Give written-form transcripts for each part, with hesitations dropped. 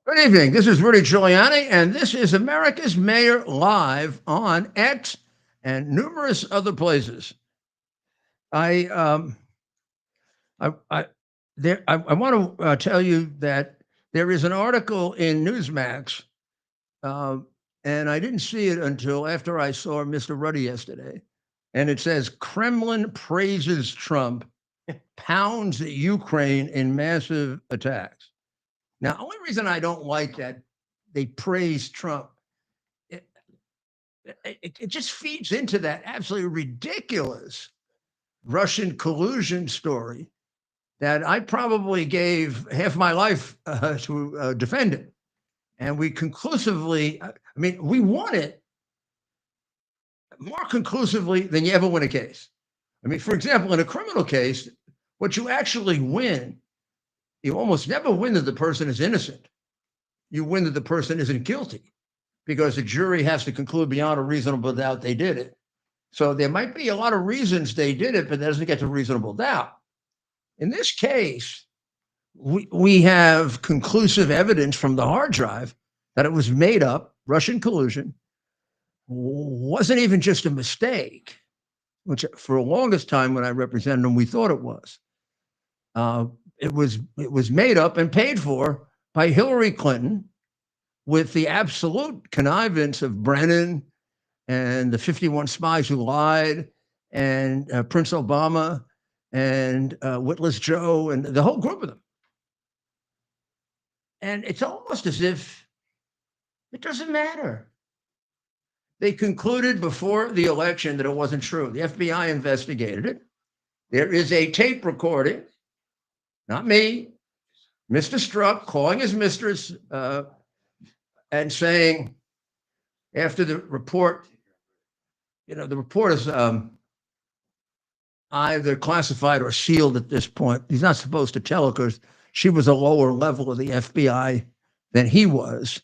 Good evening. This is Rudy Giuliani, and this is America's Mayor Live on X and numerous other places. I I I want to tell you that there is an article in Newsmax, um, and I didn't see it until after I saw Mr. Ruddy yesterday, and it says Kremlin praises Trump, pounds Ukraine in massive attacks. Now, only reason I don't like that they praise Trump, it, it just feeds into that absolutely ridiculous Russian collusion story that I probably gave half my life to defend it. And we conclusively, I mean, we won it more conclusively than you ever win a case. I mean, for example, in a criminal case, what you actually win, you almost never win that the person is innocent. You win that the person isn't guilty because the jury has to conclude beyond a reasonable doubt they did it. So there might be a lot of reasons they did it, but that doesn't get to reasonable doubt. In this case, we have conclusive evidence from the hard drive that it was made up, Russian collusion, wasn't even just a mistake, which for the longest time when I represented them, we thought it was. It was made up and paid for by Hillary Clinton with the absolute connivance of Brennan and the 51 spies who lied and Prince Obama and Witless Joe and the whole group of them. And it's almost as if it doesn't matter. They concluded before the election that it wasn't true. The FBI investigated it. There is a tape recording, not me, Mr. Strzok calling his mistress and saying, after the report, the report is either classified or sealed at this point. He's not supposed to tell her because she was a lower level of the FBI than he was.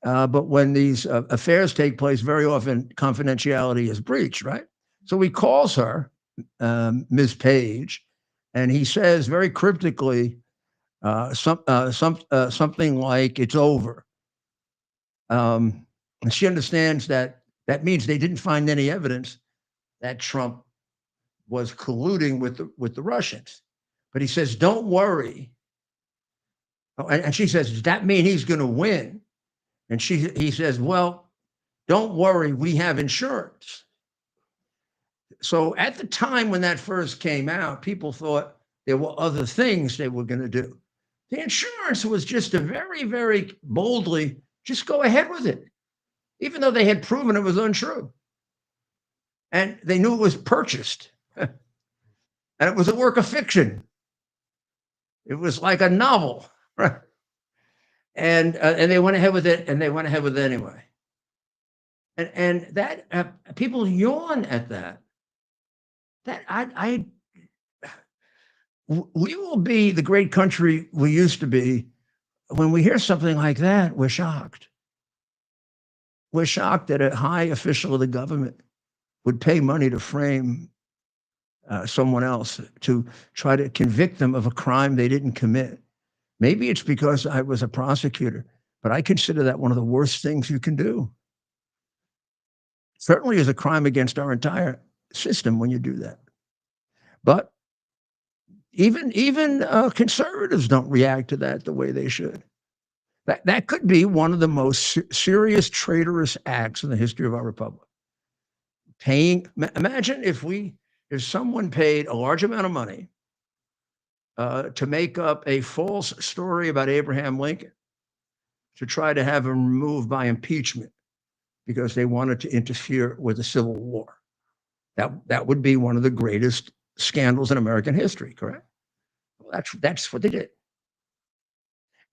But when these affairs take place, very often confidentiality is breached, right? So he calls her, Ms. Page, and he says very cryptically something like, "It's over." And she understands that means they didn't find any evidence that Trump was colluding with the Russians. But he says, "Don't worry." Oh, and she says, "Does that mean he's going to win?" And he says, "Well, don't worry, we have insurance." So at the time when that first came out, people thought there were other things they were going to do. The insurance was just a very, very boldly, just go ahead with it, even though they had proven it was untrue. And they knew it was purchased. And it was a work of fiction. It was like a novel, right? And they went ahead with it, and they went ahead with it anyway. And that people yawn at that. That we will be the great country we used to be. When we hear something like that, we're shocked. We're shocked that a high official of the government would pay money to frame someone else to try to convict them of a crime they didn't commit. Maybe it's because I was a prosecutor, but I consider that one of the worst things you can do. Certainly is a crime against our entire system when you do that. But even conservatives don't react to that the way they should. That could be one of the most serious traitorous acts in the history of our republic. Imagine if someone paid a large amount of money to make up a false story about Abraham Lincoln to try to have him removed by impeachment because they wanted to interfere with the Civil War. That would be one of the greatest scandals in American history, correct? Well, that's what they did.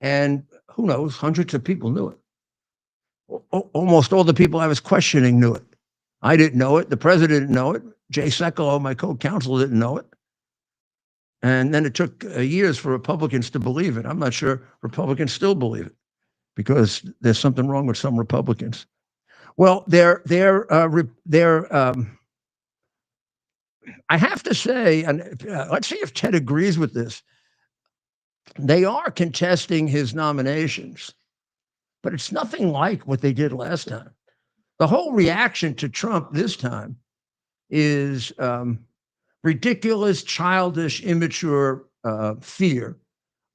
And who knows, hundreds of people knew it. Almost all the people I was questioning knew it. I didn't know it. The president didn't know it. Jay Sekulow, my co-counsel, didn't know it. And then it took years for Republicans to believe it. I'm not sure Republicans still believe it because there's something wrong with some Republicans. Well, I have to say, and let's see if Ted agrees with this. They are contesting his nominations. but it's nothing like what they did last time. The whole reaction to Trump this time is ridiculous, childish, immature fear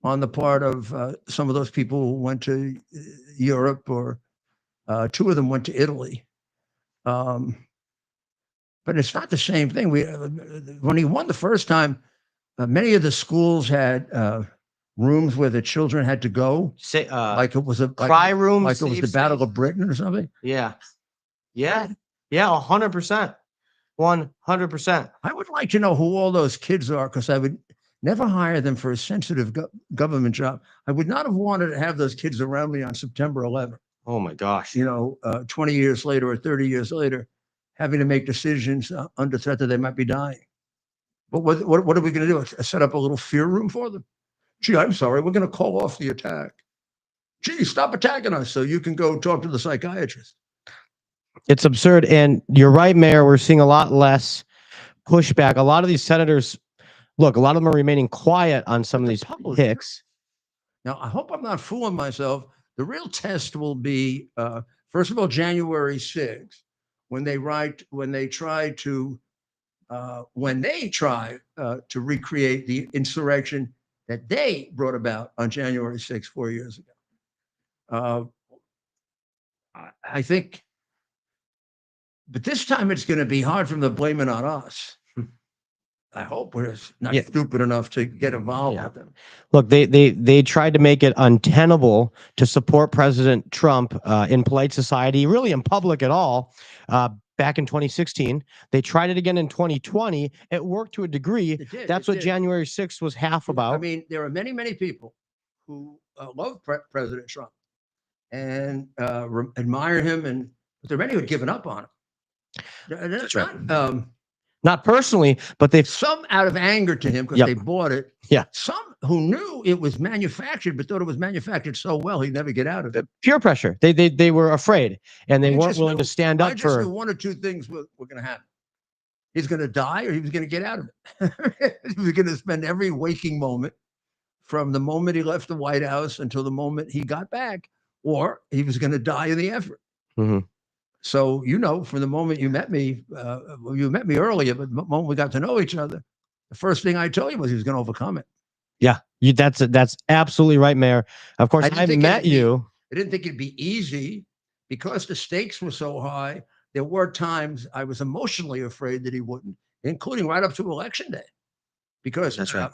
on the part of some of those people who went to Europe, or two of them went to Italy. But it's not the same thing. When he won the first time, many of the schools had rooms where the children had to go, like it was a cry room, like it was the Battle of Britain or something. Yeah, 100%, 100%. I would like to know who all those kids are, because I would never hire them for a sensitive government job. I would not have wanted to have those kids around me on September 11th. Oh my gosh. 20 years later or 30 years later, having to make decisions under threat that they might be dying. But what are we going to do? Set up a little fear room for them? Gee, I'm sorry, we're going to call off the attack. Gee, stop attacking us so you can go talk to the psychiatrist. It's absurd. And you're right, Mayor. We're seeing a lot less pushback. A lot of these senators, look, a lot of them are remaining quiet on some of these hicks. Now, I hope I'm not fooling myself. The real test will be, first of all, January 6th, when they try to recreate the insurrection that they brought about on January 6th, 4 years ago. I think, but this time it's going to be hard for them to blame it on us. I hope we're not stupid enough to get involved with them. Look, they tried to make it untenable to support President Trump in polite society, really in public at all. Back in 2016, they tried it again in 2020. It worked to a degree. That's what January 6th was half about. I mean, there are many, many people who love President Trump and admire him, but there are many who have given up on him. That's right. Not personally, but some out of anger to him because they bought it. Yeah. Some who knew it was manufactured, but thought it was manufactured so well he'd never get out of it. Peer pressure. They were afraid, and they weren't willing to stand up for. I just knew one or two things were going to happen. He's going to die, or he was going to get out of it. He was going to spend every waking moment from the moment he left the White House until the moment he got back, or he was going to die in the effort. Mm-hmm. So, from the moment you met me earlier, but the moment we got to know each other, the first thing I told you was he was going to overcome it. Yeah, that's absolutely right, Mayor. Of course, I met you. I didn't think it'd be easy because the stakes were so high. There were times I was emotionally afraid that he wouldn't, including right up to Election Day, because that's right.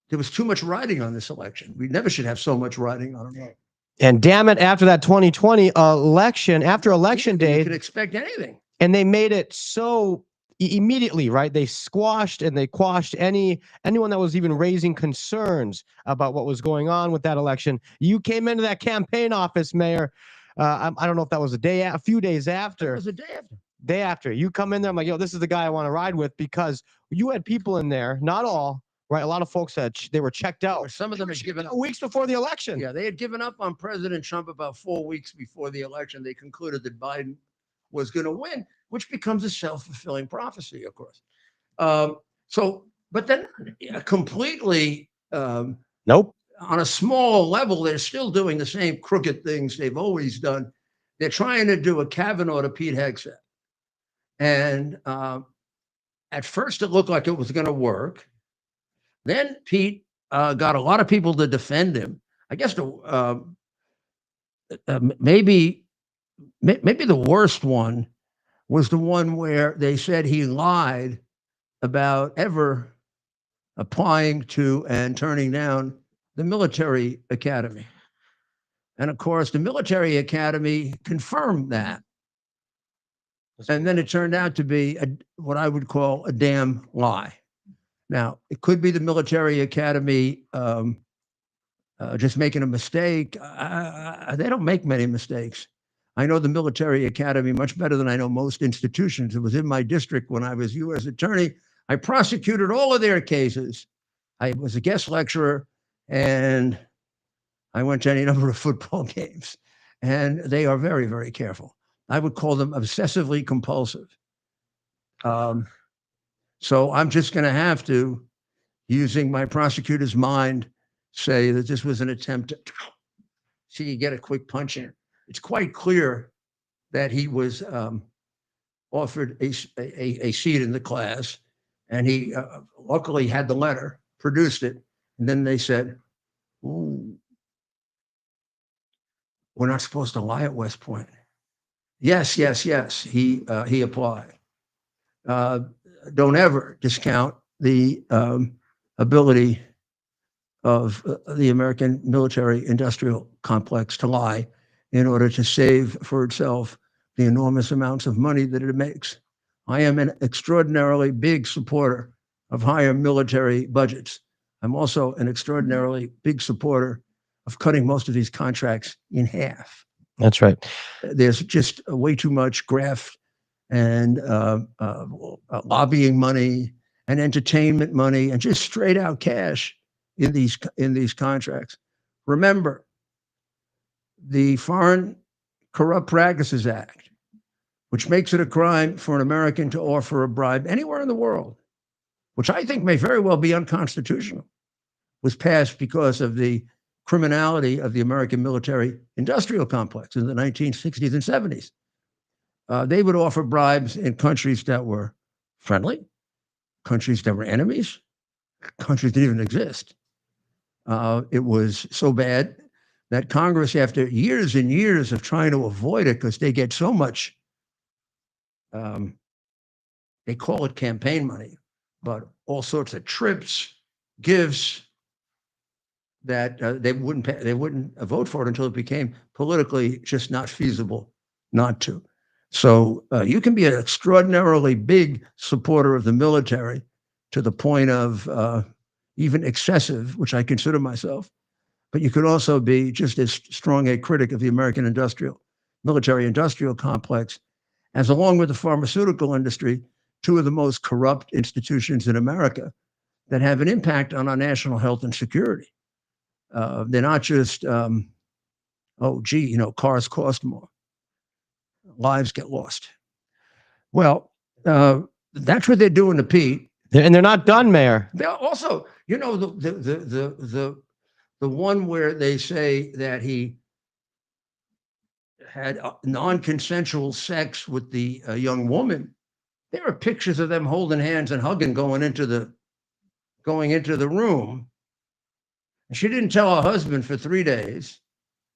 There was too much riding on this election. We never should have so much riding on it. And damn it, after that 2020 election, after Election Day, you could expect anything. And they made it so immediately, right? They squashed and they quashed anyone that was even raising concerns about what was going on with that election. You came into that campaign office, Mayor. I don't know if that was a few days after. It was a day after. Day after. You come in there, I'm like, yo, this is the guy I want to ride with, because you had people in there, not all, right? A lot of folks they were checked out. Or some of them had given up weeks before the election. Yeah, they had given up on President Trump about 4 weeks before the election. They concluded that Biden was going to win, which becomes a self-fulfilling prophecy, of course. But then completely, nope. On a small level, they're still doing the same crooked things they've always done. They're trying to do a Kavanaugh to Pete Hegseth. And at first it looked like it was going to work. Then Pete got a lot of people to defend him. I guess maybe the worst one was the one where they said he lied about ever applying to and turning down the military academy. And of course, the military academy confirmed that. And then it turned out to be what I would call a damn lie. Now, it could be the military academy just making a mistake. They don't make many mistakes. I know the military academy much better than I know most institutions. It was in my district when I was U.S. attorney. I prosecuted all of their cases. I was a guest lecturer, and I went to any number of football games. And they are very, very careful. I would call them obsessively compulsive. So I'm just going to have to, using my prosecutor's mind, say that this was an attempt to so you get a quick punch in. It's quite clear that he was offered a seat in the class, and he luckily had the letter, produced it, and then they said, "Ooh, we're not supposed to lie at West Point." Yes, yes, yes. He applied. Uh, don't ever discount the ability of the American military industrial complex to lie in order to save for itself the enormous amounts of money that it makes. I am an extraordinarily big supporter of higher military budgets. I'm also an extraordinarily big supporter of cutting most of these contracts in half. That's right. There's just way too much graft and lobbying money and entertainment money and just straight out cash in these contracts. Remember, the Foreign Corrupt Practices Act, which makes it a crime for an American to offer a bribe anywhere in the world, which I think may very well be unconstitutional, was passed because of the criminality of the American military industrial complex in the 1960s and 70s. They would offer bribes in countries that were friendly, countries that were enemies, countries that didn't even exist. It was so bad that Congress, after years and years of trying to avoid it, because they get so much, they call it campaign money, but all sorts of trips, gifts, that they wouldn't vote for it until it became politically just not feasible not to. So you can be an extraordinarily big supporter of the military to the point of even excessive, which I consider myself, but you could also be just as strong a critic of the American military industrial complex, as along with the pharmaceutical industry, two of the most corrupt institutions in America that have an impact on our national health and security. They're not just, oh, gee, cars cost more, lives get lost. Well, that's what they're doing to Pete. And they're not done, Mayor. They're also, the one where they say that he had non-consensual sex with the young woman. There are pictures of them holding hands and hugging going into the room. And she didn't tell her husband for 3 days.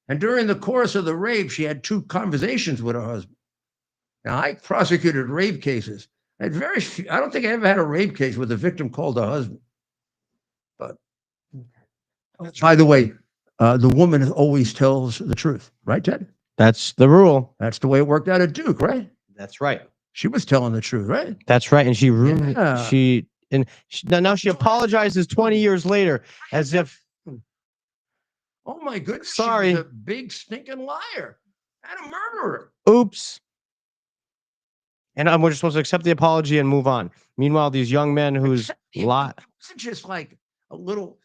And during the course of the rape, she had 2 conversations with her husband. Now, I prosecuted rape cases. I had very few, I don't think I ever had a rape case where the victim called her husband. But by the way, the woman always tells the truth, right, Ted? That's the rule. That's the way it worked out at Duke, right? That's right. She was telling the truth, right? That's right. And she Yeah. now she apologizes 20 years later as if, Oh my goodness, sorry, she was a big stinking liar and a murderer. Oops. And we're just supposed to accept the apology and move on. Meanwhile, these young men whose lot. It wasn't just like a little,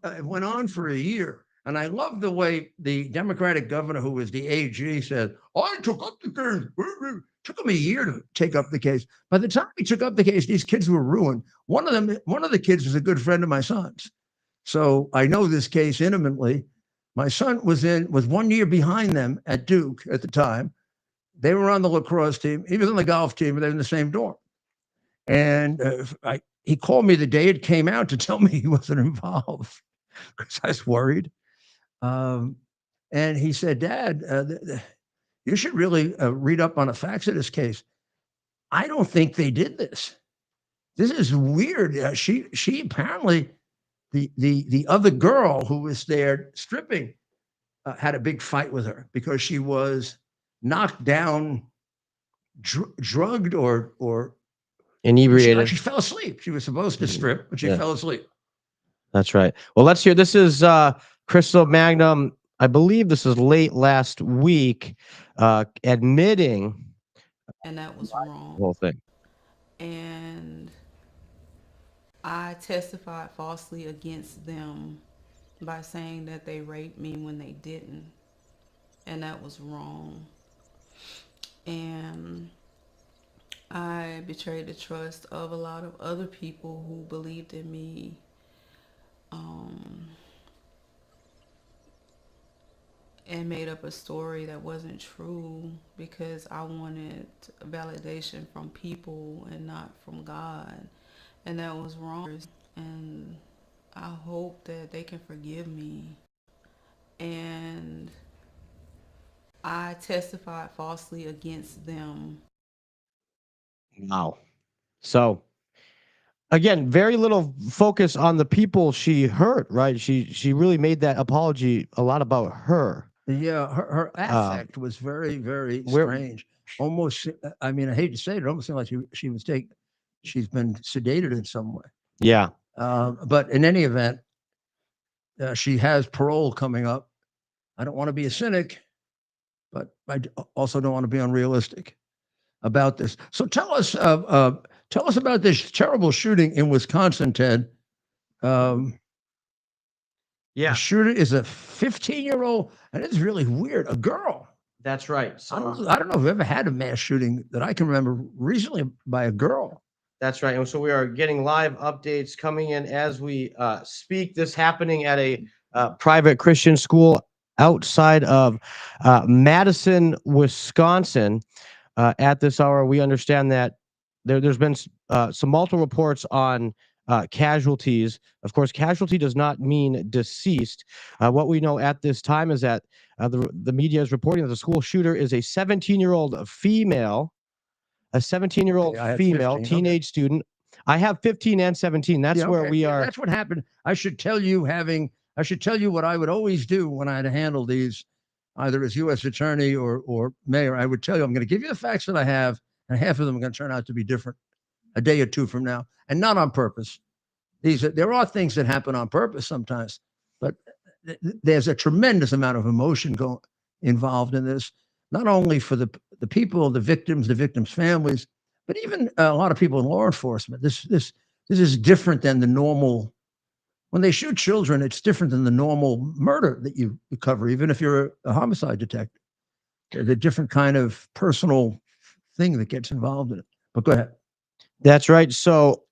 it went on for a year. And I love the way the Democratic governor, who was the AG, said, I took up the case. Took him a year to take up the case. By the time he took up the case, these kids were ruined. One of the kids was a good friend of my son's. So I know this case intimately. My son was 1 year behind them at Duke at the time. They were on the lacrosse team. He was on the golf team. They were in the same dorm. And he called me the day it came out to tell me he wasn't involved because I was worried. And he said, Dad, you should really read up on the facts of this case. I don't think they did this. This is weird. She apparently, the other girl who was there stripping had a big fight with her because she was knocked down, drugged or inebriated. She fell asleep. She was supposed to strip, but she fell asleep. That's right. Well, let's hear. This is Crystal Magnum. I believe this is late last week, admitting. And that was wrong. The whole thing. And I testified falsely against them by saying that they raped me when they didn't. And that was wrong. And I betrayed the trust of a lot of other people who believed in me. and made up a story that wasn't true because I wanted validation from people and not from God. And that was wrong. And I hope that they can forgive me. And I testified falsely against them. Wow. So again, very little focus on the people she hurt, right? She really made that apology a lot about her. Yeah, her affect was very, very strange. Almost, I mean, I hate to say it, it almost seemed like she's been sedated in some way. Yeah. But in any event, she has parole coming up. I don't want to be a cynic, but I also don't want to be unrealistic about this. So tell us about this terrible shooting in Wisconsin, Ted. The shooter is a 15-year-old, and it's really weird. A girl. That's right. I don't know if we've ever had a mass shooting that I can remember recently by a girl. That's right. And so we are getting live updates coming in as we speak. This happening at a private Christian school outside of Madison, Wisconsin. At this hour, we understand that there's been some multiple reports on casualties. Of course, casualty does not mean deceased. What we know at this time is that the media is reporting that the school shooter is a 17-year-old female. A 17-year-old female 15, teenage student. I have 15 and 17. That's where we are. That's what happened. I should tell you what I would always do when I had to handle these, either as U.S. attorney or mayor. I would tell you, I'm going to give you the facts that I have, and half of them are going to turn out to be different a day or two from now, and not on purpose. There are things that happen on purpose sometimes, but there's a tremendous amount of emotion involved in this, not only for the people, the victims' families, but even a lot of people in law enforcement. This is different than the normal. When they shoot children, it's different than the normal murder that you cover, even if you're a homicide detective. There's a different kind of personal thing that gets involved in it. But go ahead. That's right. So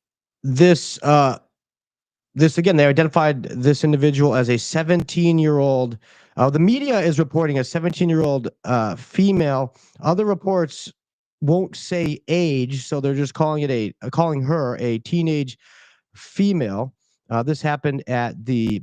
this again, they identified this individual as a 17-year-old. The media is reporting a 17-year-old female. Other reports won't say age, so they're just calling her a teenage female. This happened at the,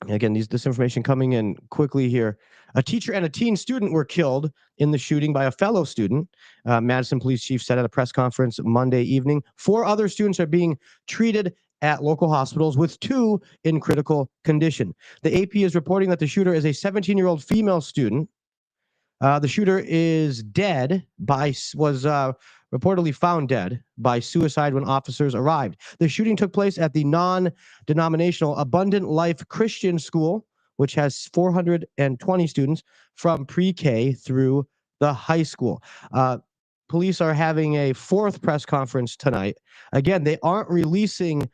again, this information coming in quickly here. A teacher and a teen student were killed in the shooting by a fellow student. Madison police chief said at a press conference Monday evening. 4 other students are being treated at local hospitals, with 2 in critical condition. The AP is reporting that the shooter is a 17-year-old female student. The shooter is was reportedly found dead by suicide when officers arrived. The shooting took place at the non-denominational Abundant Life Christian School, which has 420 students from pre-K through the high school. Police are having a 4th press conference tonight. Again, they aren't releasing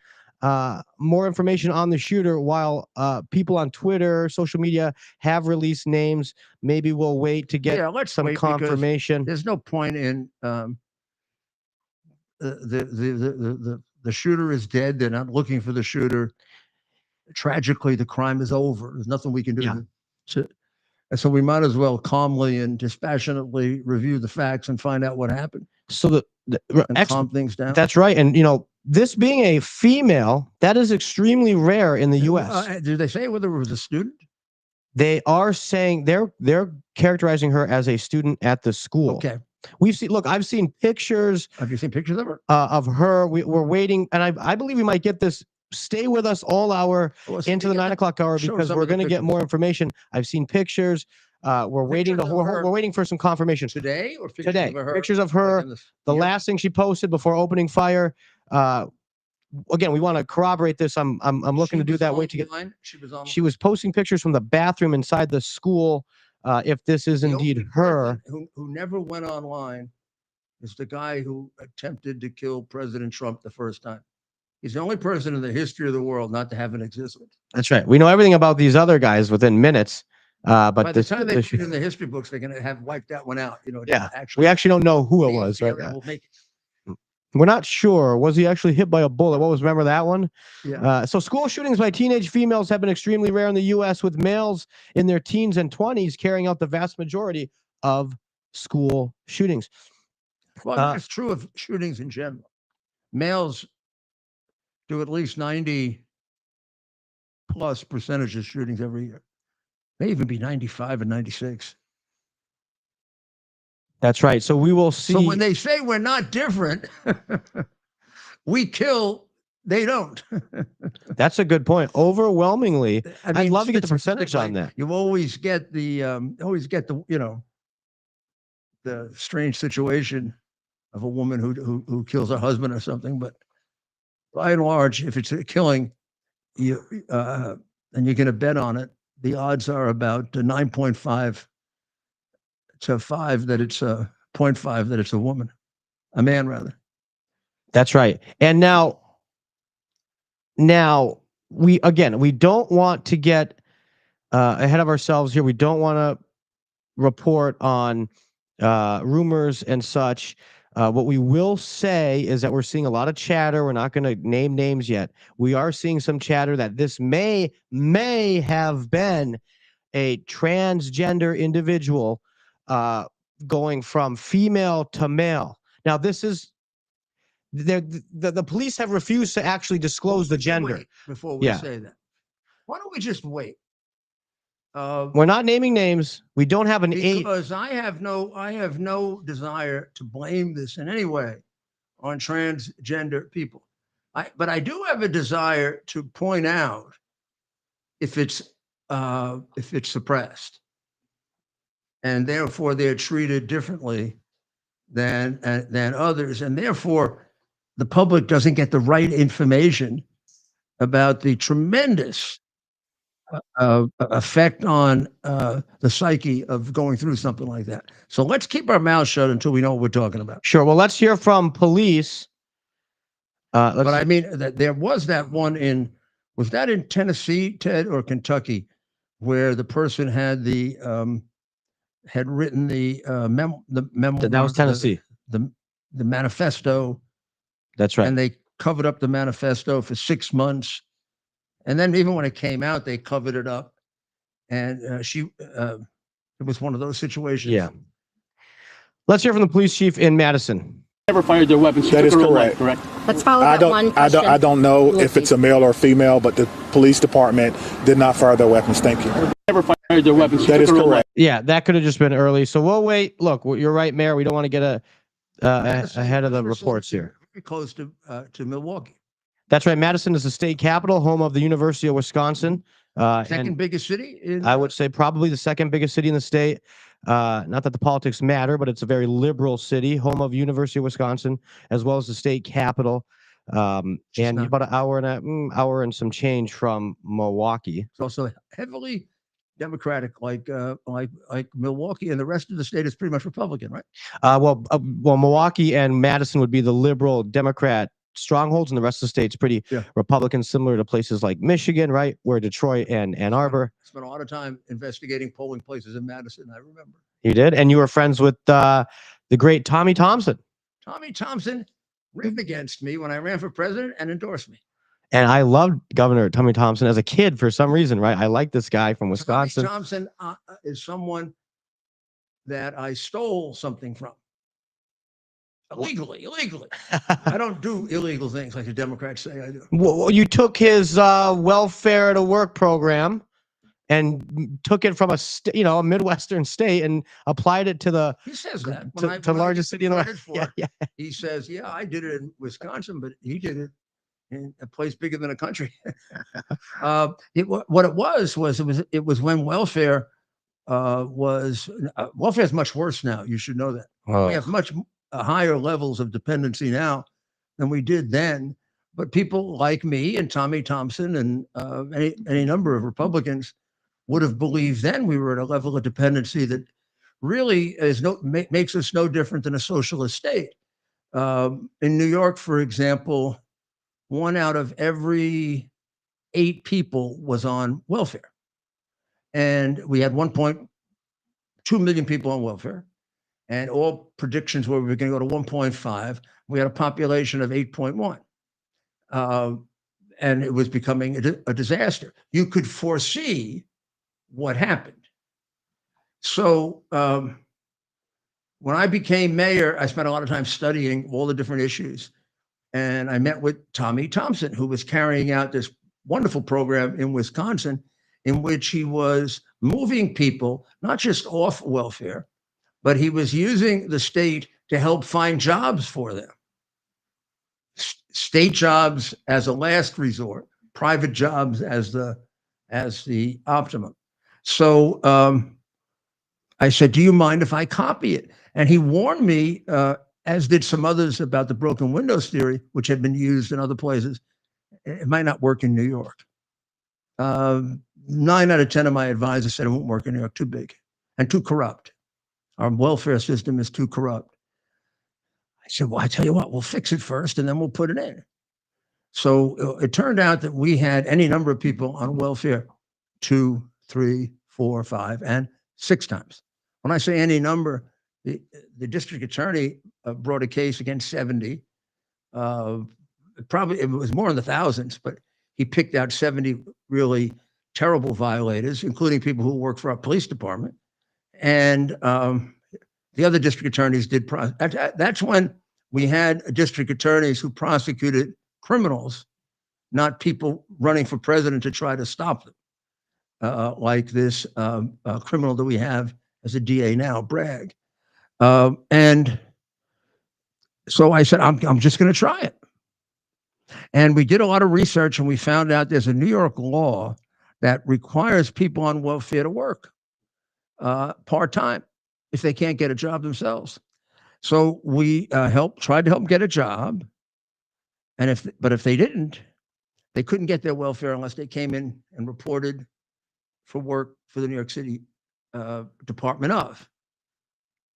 more information on the shooter, while people on Twitter, social media have released names. Maybe we'll wait to get some confirmation. There's no point in the shooter is dead. They're not looking for the shooter. Tragically, the crime is over. There's nothing we can do. So we might as well calmly and dispassionately review the facts and find out what happened. So calm things down. That's right. And this being a female, that is extremely rare in the U.S. Did they say whether it was a student? They are saying they're characterizing her as a student at the school. Okay. I've seen pictures. Have you seen pictures of her? Of her. We're waiting, and I believe we might get this. Stay with us all hour into the 9 o'clock hour, because we're going to get more information. I've seen pictures. We're waiting for some confirmation today. Or pictures today. Of her? Pictures of her. The last thing she posted before opening fire. Again, we want to corroborate this. I'm looking to do that. Wait to get. She was posting pictures from the bathroom inside the school. If this is indeed her, who never went online, is the guy who attempted to kill President Trump the first time. He's the only person in the history of the world not to have an existence. That's right. We know everything about these other guys within minutes. But by the time they put it in the history books, they're going to have wiped that one out. We actually don't know who it was right now. We're not sure. Was he actually hit by a bullet? What was, remember that one? Yeah. So school shootings by teenage females have been extremely rare in the U.S., with males in their teens and 20s carrying out the vast majority of school shootings. Well, that's true of shootings in general. Males do at least 90+ percentage of shootings every year. May even be 95 and 96. That's right. So we will see. So when they say we're not different, we kill, they don't. That's a good point. Overwhelmingly, I mean, I'd love to get the percentage on statistically, that. You always get the the strange situation of a woman who kills her husband or something. But by and large, if it's a killing, you and you're going to bet on it, the odds are about 9.5 to 5 that it's a 0.5 that it's a woman, a man rather. That's right. And now we don't want to get ahead of ourselves here. We don't want to report on rumors and such. What we will say is that we're seeing a lot of chatter. We're not going to name names yet. We are seeing some chatter that this may have been a transgender individual going from female to male. Now, this is the police have refused to actually disclose the gender before we say that. Why don't we just wait? We're not naming names. We don't have an because I have no desire to blame this in any way on transgender people. But I do have a desire to point out if it's suppressed, and therefore they're treated differently than others, and therefore the public doesn't get the right information about the tremendous effect on the psyche of going through something like that. So let's keep our mouths shut until we know what we're talking about. Sure. Well, let's hear from police. But I mean, that there was that one was that in Tennessee, Ted, or Kentucky, where the person had had written the memoir. That was Tennessee. The manifesto. That's right. And they covered up the manifesto for 6 months. And then even when it came out, they covered it up. And it was one of those situations. Yeah. Let's hear from the police chief in Madison. Never fired their weapons. That is correct. Correct. Let's follow that one question. I don't know if it's a male or female, but the police department did not fire their weapons. Thank you. Never fired their weapons. That is correct. Yeah, that could have just been early. So we'll wait. Look, you're right, Mayor. We don't want to get ahead of the reports here. Very close to Milwaukee. That's right. Madison is the state capital, home of the University of Wisconsin. Second biggest city? I would say probably the second biggest city in the state. Not that the politics matter, but it's a very liberal city, home of University of Wisconsin, as well as the state capital. And about an hour and some change from Milwaukee. It's also heavily Democratic, like Milwaukee, and the rest of the state is pretty much Republican, right? Well, Milwaukee and Madison would be the liberal Democrat strongholds, and the rest of the state's pretty Republican, similar to places like Michigan, right, where Detroit and Ann Arbor. Spent a lot of time investigating polling places in Madison. I remember. You did, and you were friends with the great Tommy Thompson. Tommy Thompson ran against me when I ran for president and endorsed me. And I loved Governor Tommy Thompson as a kid for some reason, right? I like this guy from Wisconsin. Tommy Thompson is someone that I stole something from. Illegally. I don't do illegal things like the Democrats say I do. Well, you took his welfare to work program and took it from a Midwestern state and applied it to the he says that to largest city in the world. Yeah. He says, yeah, I did it in Wisconsin, but he did it in a place bigger than a country. What it was when welfare welfare is much worse now. You should know that. We have much higher levels of dependency now than we did then. But people like me and Tommy Thompson and any number of Republicans would have believed then we were at a level of dependency that really makes us no different than a socialist state. In New York, for example, 1 out of every 8 people was on welfare. And we had 1.2 million people on welfare. and all predictions were we were going to go to 1.5. We had a population of 8.1. And it was becoming a disaster. You could foresee what happened. So when I became mayor, I spent a lot of time studying all the different issues. And I met with Tommy Thompson, who was carrying out this wonderful program in Wisconsin in which he was moving people, not just off welfare, but he was using the state to help find jobs for them. State jobs as a last resort, private jobs as the optimum. So I said, do you mind if I copy it? And he warned me, as did some others, about the broken windows theory, which had been used in other places. It might not work in New York. 9 out of 10 of my advisors said it won't work in New York, too big and too corrupt. Our welfare system is too corrupt. I said, well, I tell you what, we'll fix it first and then we'll put it in. So it turned out that we had any number of people on welfare 2, 3, 4, 5, and 6 times. When I say any number, the district attorney brought a case against 70. Probably it was more in the thousands, but he picked out 70 really terrible violators, including people who work for our police department. And the other district attorneys did. That's when we had district attorneys who prosecuted criminals, not people running for president to try to stop them, like this criminal that we have as a DA now, Bragg. And so I said, I'm just going to try it. And we did a lot of research, and we found out there's a New York law that requires people on welfare to work part-time if they can't get a job themselves. So we tried to help them get a job. And if they didn't, they couldn't get their welfare unless they came in and reported for work for the New York City Department of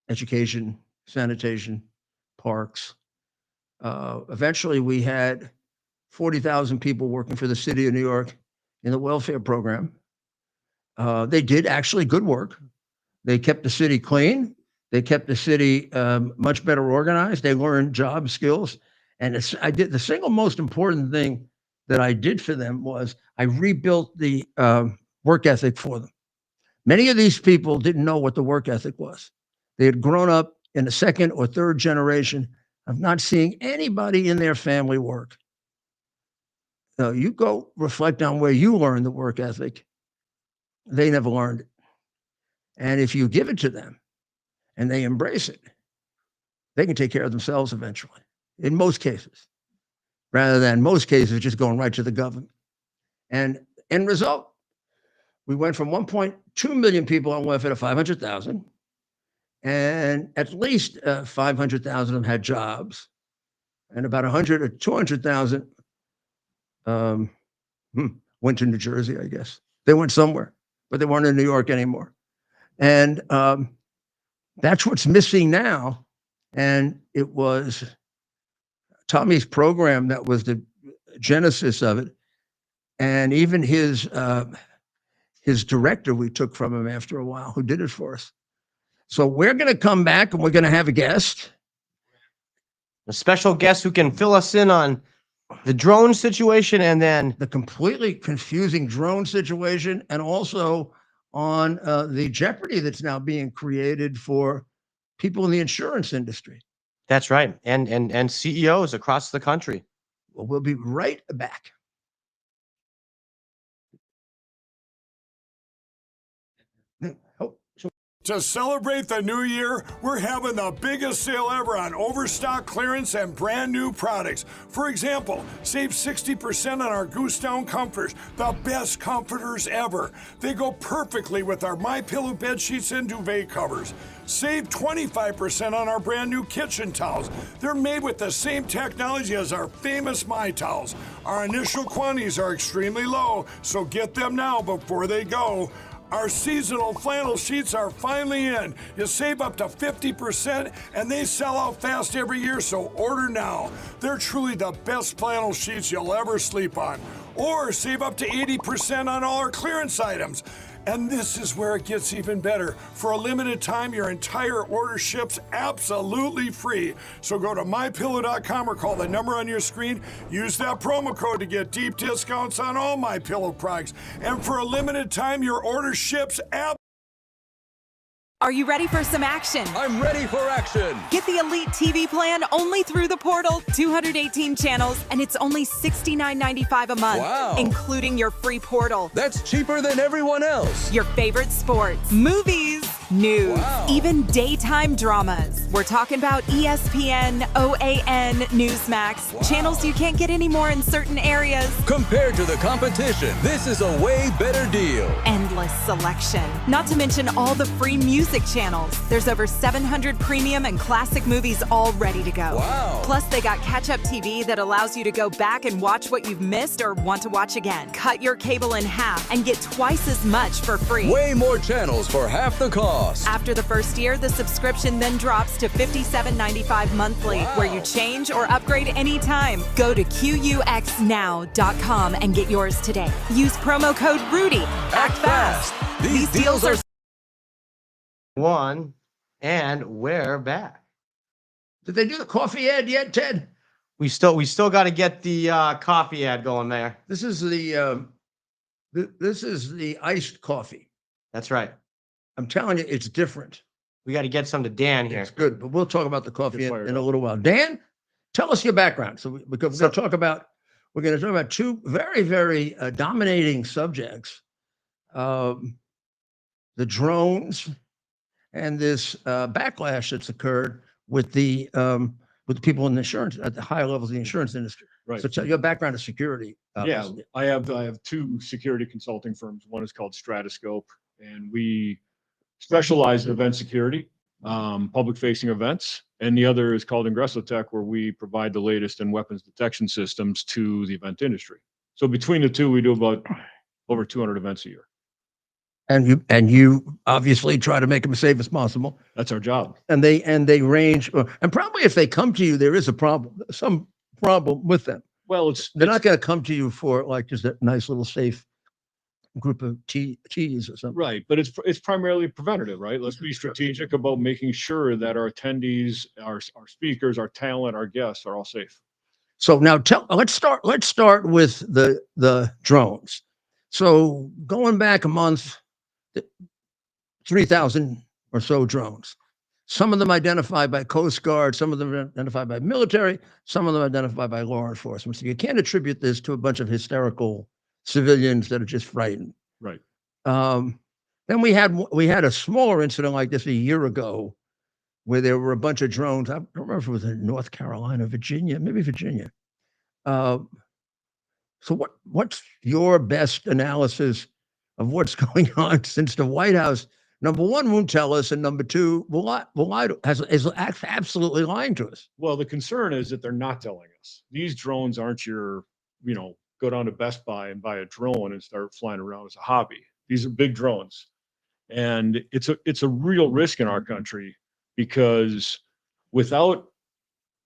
Education, Sanitation, Parks. Eventually, we had 40,000 people working for the city of New York in the welfare program. They did actually good work. They kept the city clean. They kept the city much better organized. They learned job skills. And the single most important thing that I did for them was I rebuilt the work ethic for them. Many of these people didn't know what the work ethic was. They had grown up in the 2nd or 3rd generation of not seeing anybody in their family work. So you go reflect on where you learned the work ethic. They never learned it. And if you give it to them and they embrace it, they can take care of themselves eventually, in most cases, rather than most cases just going right to the government. And end result, we went from 1.2 million people on welfare to 500,000. And at least 500,000 of them had jobs, and about 100 or 200,000 went to New Jersey, I guess. They went somewhere, but they weren't in New York anymore. And that's what's missing now. And it was Tommy's program that was the genesis of it. And even his director we took from him after a while, who did it for us. So we're going to come back and we're going to have a guest. A special guest who can fill us in on the drone situation and then the completely confusing drone situation, and also on the jeopardy that's now being created for people in the insurance industry. That's right. And CEOs across the country. Well, we'll be right back. To celebrate the new year, we're having the biggest sale ever on overstock clearance and brand new products. For example, save 60% on our Goose Down comforters, the best comforters ever. They go perfectly with our MyPillow bed sheets and duvet covers. Save 25% on our brand new kitchen towels. They're made with the same technology as our famous My Towels. Our initial quantities are extremely low, so get them now before they go. Our seasonal flannel sheets are finally in. You save up to 50% and they sell out fast every year, so order now. They're truly the best flannel sheets you'll ever sleep on. Or save up to 80% on all our clearance items. And this is where it gets even better. For a limited time, your entire order ships absolutely free. So go to mypillow.com or call the number on your screen. Use that promo code to get deep discounts on all MyPillow products. And for a limited time, your order ships Are you ready for some action? I'm ready for action. Get the Elite TV plan only through the portal, 218 channels, and it's only $69.95 a month, Wow. including your free portal. That's cheaper than everyone else. Your favorite sports, movies, news, Wow. even daytime dramas. We're talking about ESPN, OAN, Newsmax, Wow. channels you can't get anymore in certain areas. Compared to the competition, this is a way better deal. Endless selection. Not to mention all the free music channels. There's over 700 premium and classic movies all ready to go. Wow. Plus, they got catch-up TV that allows you to go back and watch what you've missed or want to watch again. Cut your cable in half and get twice as much for free. Way more channels for half the cost. After the first year, the subscription then drops to $57.95 monthly, Wow. where you change or upgrade anytime. Go to QUXNow.com and get yours today. Use promo code RUDY. Act fast. These deals are And we're back. Did they do the coffee ad yet, Ted? We still got to get the coffee ad going there. This is the iced coffee. That's right. I'm telling you, it's different. We got to get some to Dan here. It's good, but we'll talk about the coffee Get in fired a up. little while. Dan, tell us your background. Because we're going to talk about two very, very dominating subjects: the drones and this backlash that's occurred with the people in the insurance at the higher levels of the insurance industry. Right. So tell your background is security. Yeah, I have two security consulting firms. One is called Stratoscope, and we specialize in event security, public-facing events, and the other is called Ingressotech, where we provide the latest in weapons detection systems to the event industry. So between the two, we do about over 200 events a year. And you obviously try to make them as safe as possible. That's our job. And they range. And probably if they come to you, there is some problem with them. Well, They're not going to come to you for like just a nice little safe group of cheese or something. right, but it's primarily preventative, right? Let's be strategic about making sure that our attendees, our speakers, our talent, our guests are all safe. So now let's start with the drones. So going back a month, 3,000 or so drones. Some of them identified by Coast Guard, some of them identified by military, some of them identified by law enforcement. So you can't attribute this to a bunch of hysterical civilians that are just frightened. Right. Then we had a smaller incident like this a year ago, where there were a bunch of drones. I don't remember if it was in North Carolina, Virginia, maybe Virginia. So what's your best analysis of what's going on, since the White House, number one, won't tell us, and number two, is absolutely lying to us? Well, the concern is that they're not telling us. These drones aren't your, go down to Best Buy and buy a drone and start flying around as a hobby. These are big drones. And it's a real risk in our country, because without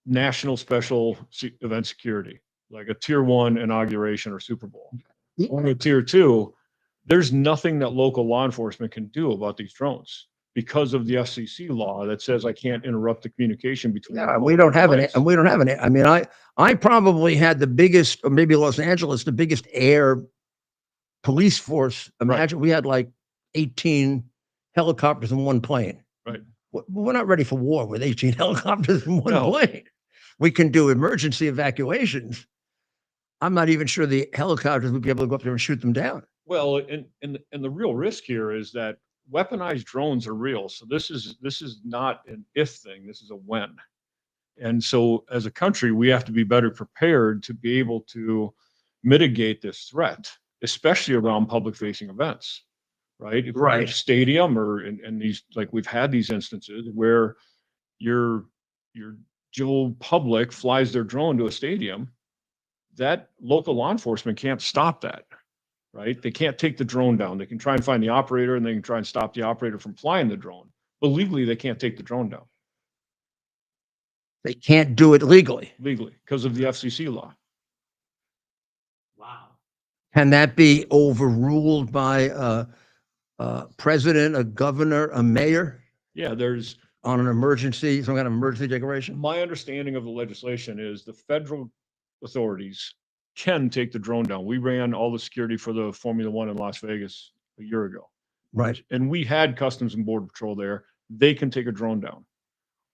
national special event security, like a tier 1 inauguration or Super Bowl, or a tier 2, there's nothing that local law enforcement can do about these drones because of the FCC law that says I can't interrupt the communication between. Yeah, we don't have any. I mean, I probably had the biggest, or maybe Los Angeles, the biggest air police force. Imagine we had like 18 helicopters in one plane. Right. We're not ready for war with 18 helicopters in one plane. We can do emergency evacuations. I'm not even sure the helicopters would be able to go up there and shoot them down. Well, and the real risk here is that weaponized drones are real. So this is not an if thing. This is a when. And so as a country, we have to be better prepared to be able to mitigate this threat, especially around public facing events, right? If Right. you're a stadium and these, like we've had these instances where your Joe public flies their drone to a stadium, that local law enforcement can't stop that. Right? They can't take the drone down. They can try and find the operator, and they can try and stop the operator from flying the drone. But legally, they can't take the drone down. They can't do it legally. Legally, because of the FCC law. Wow. Can that be overruled by president, a governor, a mayor Yeah, there's, on an emergency, some kind of emergency declaration? my understanding of the legislation is the federal authorities can take the drone down. We ran all the security for the Formula One in Las Vegas a year ago. Right. And we had Customs and Border Patrol there. They can take a drone down.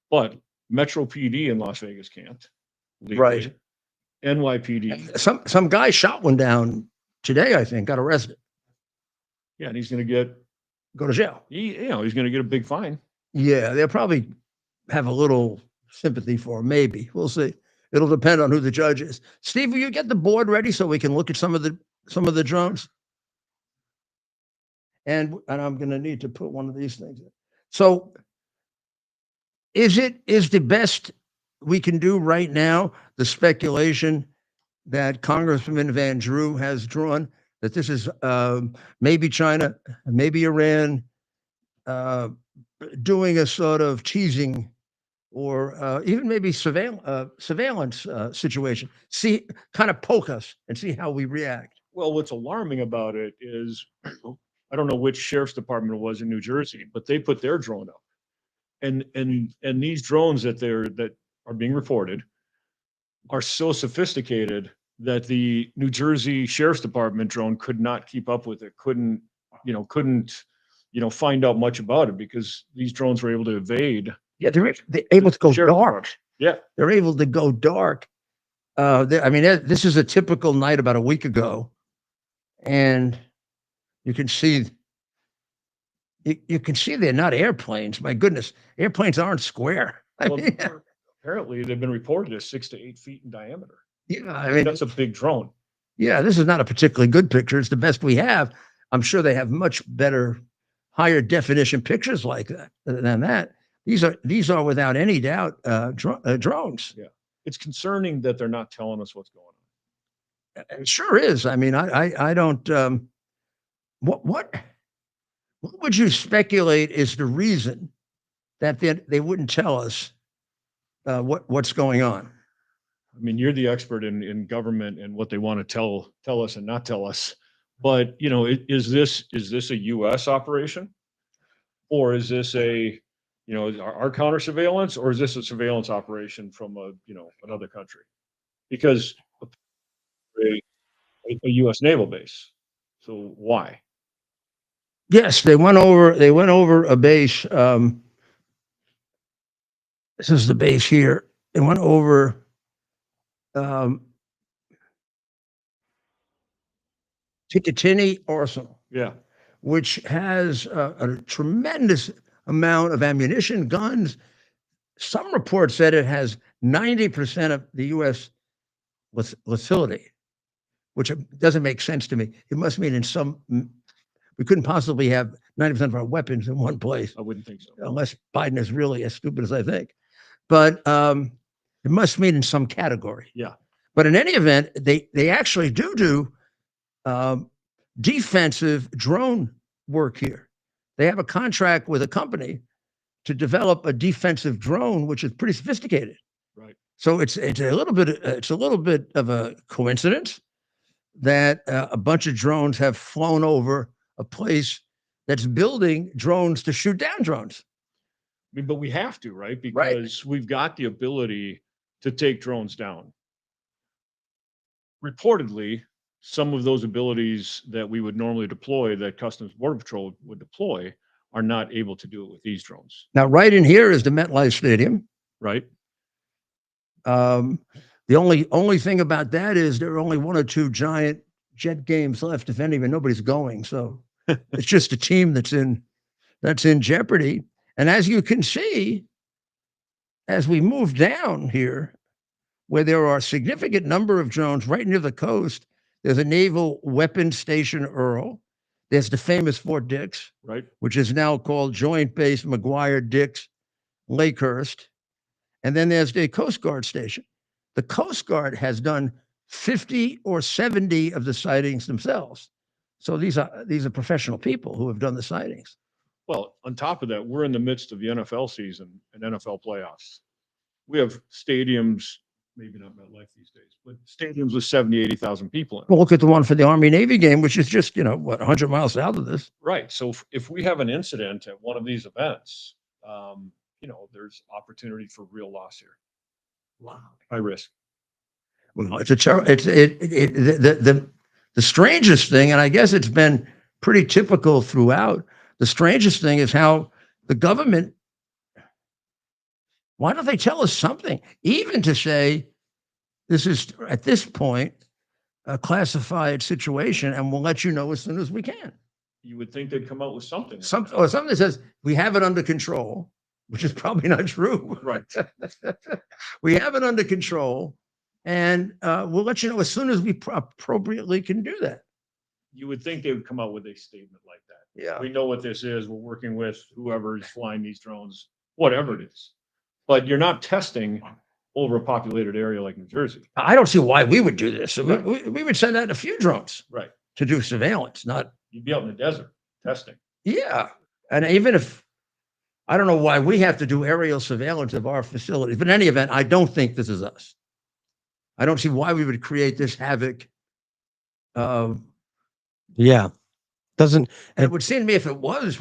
But Metro PD in Las Vegas can't. legally. Right. NYPD. Some guy shot one down today, I think, got arrested, Yeah, and he's gonna get, go to jail. he's gonna get a big fine. Yeah, they'll probably have a little sympathy for him, maybe. We'll see. It'll depend on who the judge is. Steve, will you get the board ready so we can look at some of the drones? And I'm gonna need to put one of these things in. So is the best we can do right now the speculation that Congressman Van Drew has drawn, that this is maybe China, maybe Iran, doing a sort of teasing or even maybe surveillance situation? See, kind of poke us and see how we react. Well, what's alarming about it is, I don't know which sheriff's department it was in New Jersey, but they put their drone up. And these drones that are being reported are so sophisticated that the New Jersey Sheriff's Department drone could not keep up with it, couldn't find out much about it, because these drones were able to evade. Yeah, they're able to go Sheriff's dark. Yeah. They're able to go dark. This is a typical night about a week ago, and you can see they're not airplanes. My goodness, airplanes aren't square. Well, apparently they've been reported as 6 to 8 feet in diameter. Yeah, I mean, That's a big drone. yeah, this is not a particularly good picture. It's the best we have. I'm sure they have much better, higher definition pictures like that than that. These are without any doubt drones. Yeah. It's concerning that they're not telling us what's going on. It sure is. I mean, I don't. What would you speculate is the reason that they wouldn't tell us what's going on? I mean, you're the expert in government and what they want to tell us and not tell us. But, is this a U.S. operation, or is this our counter surveillance, or is this a surveillance operation from another country? Because a U.S. naval base. So why? Yes, they went over a base. This is the base here. They went over Picatinny Arsenal, Yeah. which has a tremendous amount of ammunition, guns. Some reports said it has 90% of the U.S. facility, which doesn't make sense to me. It must mean we couldn't possibly have 90% of our weapons in one place. I wouldn't think so. Unless Biden is really as stupid as I think. But it must mean in some category. Yeah. But in any event, they actually do defensive drone work here. They have a contract with a company to develop a defensive drone, which is pretty sophisticated. Right. So it's a little bit of a coincidence that a bunch of drones have flown over a place that's building drones to shoot down drones. I mean, but we have to, right? Because we've got the ability to take drones down. Reportedly, some of those abilities that we would normally deploy, that Customs Border Patrol would deploy, are not able to do it with these drones. Now, right in here is the MetLife Stadium. Right. The only thing about that is there are only 1 or 2 giant jet games left, if any, and nobody's going. So it's just a team that's in jeopardy. And as you can see, as we move down here, where there are a significant number of drones right near the coast, there's a naval weapons station, Earl. There's the famous Fort Dix, Right. which is now called Joint Base McGuire-Dix Lakehurst. And then there's the Coast Guard station. The Coast Guard has done 50 or 70 of the sightings themselves. So these are professional people who have done the sightings. Well, on top of that, we're in the midst of the NFL season and NFL playoffs. We have stadiums, maybe not MetLife these days, but stadiums with 70, 80,000 people in it. Well, look at the one for the Army Navy game, which is just, what, 100 miles south of this. Right. So if we have an incident at one of these events, there's opportunity for real loss here. Wow. High risk. Well, it's the strangest thing, and I guess it's been pretty typical throughout. The strangest thing is how the government, why don't they tell us something? Even to say, this is, at this point, a classified situation, and we'll let you know as soon as we can. You would think they'd come out with something. Or something that says, we have it under control, which is probably not true. Right. We have it under control, and we'll let you know as soon as we appropriately can do that. You would think they would come out with a statement like that. Yeah. We know what this is. We're working with whoever is flying these drones, whatever it is. But you're not testing over a populated area like New Jersey. I don't see why we would do this. So Right. we would send out a few drones Right. to do surveillance, not. You'd be out in the desert testing. Yeah. And even if, I don't know why we have to do aerial surveillance of our facilities, but in any event, I don't think this is us. I don't see why we would create this havoc. Yeah. Doesn't, And it would seem to me if it was,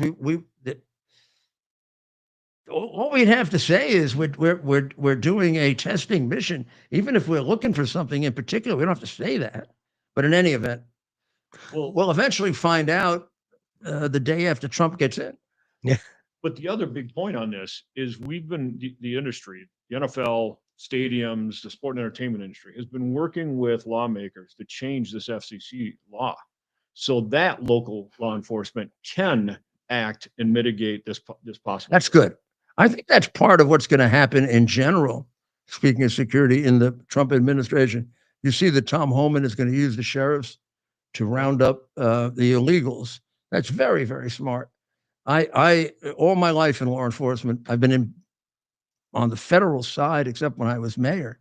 all we'd have to say is we're doing a testing mission. Even if we're looking for something in particular, we don't have to say that. But in any event, we'll eventually find out the day after Trump gets in. Yeah. But the other big point on this is we've been, the industry, the NFL, stadiums, the sport and entertainment industry has been working with lawmakers to change this FCC law so that local law enforcement can act and mitigate this possible. That's good. I think that's part of what's going to happen in general. Speaking of security in the Trump administration, you see that Tom Homan is going to use the sheriffs to round up the illegals. That's very, very smart. I all my life in law enforcement, I've been on the federal side, except when I was mayor,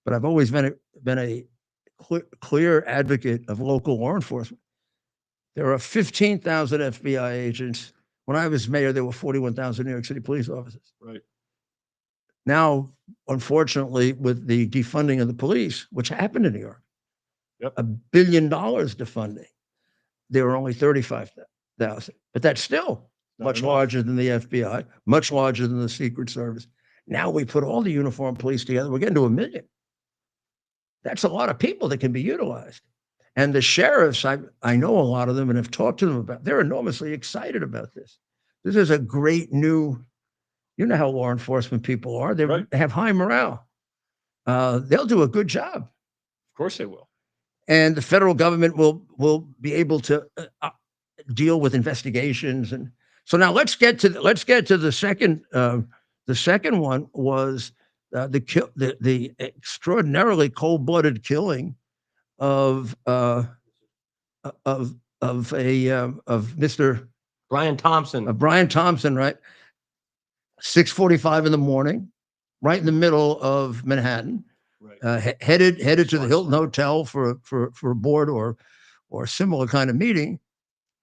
but I've always been a clear advocate of local law enforcement. There are 15,000 FBI agents. When I was mayor, there were 41,000 New York City police officers. Right. Now, unfortunately, with the defunding of the police, which happened in New York, Yep. $1 billion defunding, there were only 35,000. But that's still much larger than the FBI, much larger than the Secret Service. Now we put all the uniformed police together, we're getting to 1 million. That's a lot of people that can be utilized. And the sheriffs, I know a lot of them and have talked to them about, they're enormously excited about this. This is a great new, you know how law enforcement people are. They Right. have high morale. They'll do a good job. Of course they will. And the federal government will be able to deal with investigations. And so now let's get to the second. The second one was the extraordinarily cold-blooded killing of Mr. Brian Thompson. Brian Thompson, right? 6:45 in the morning, right in the middle of Manhattan. Right. Headed to the Hilton Hotel for a board or similar kind of meeting.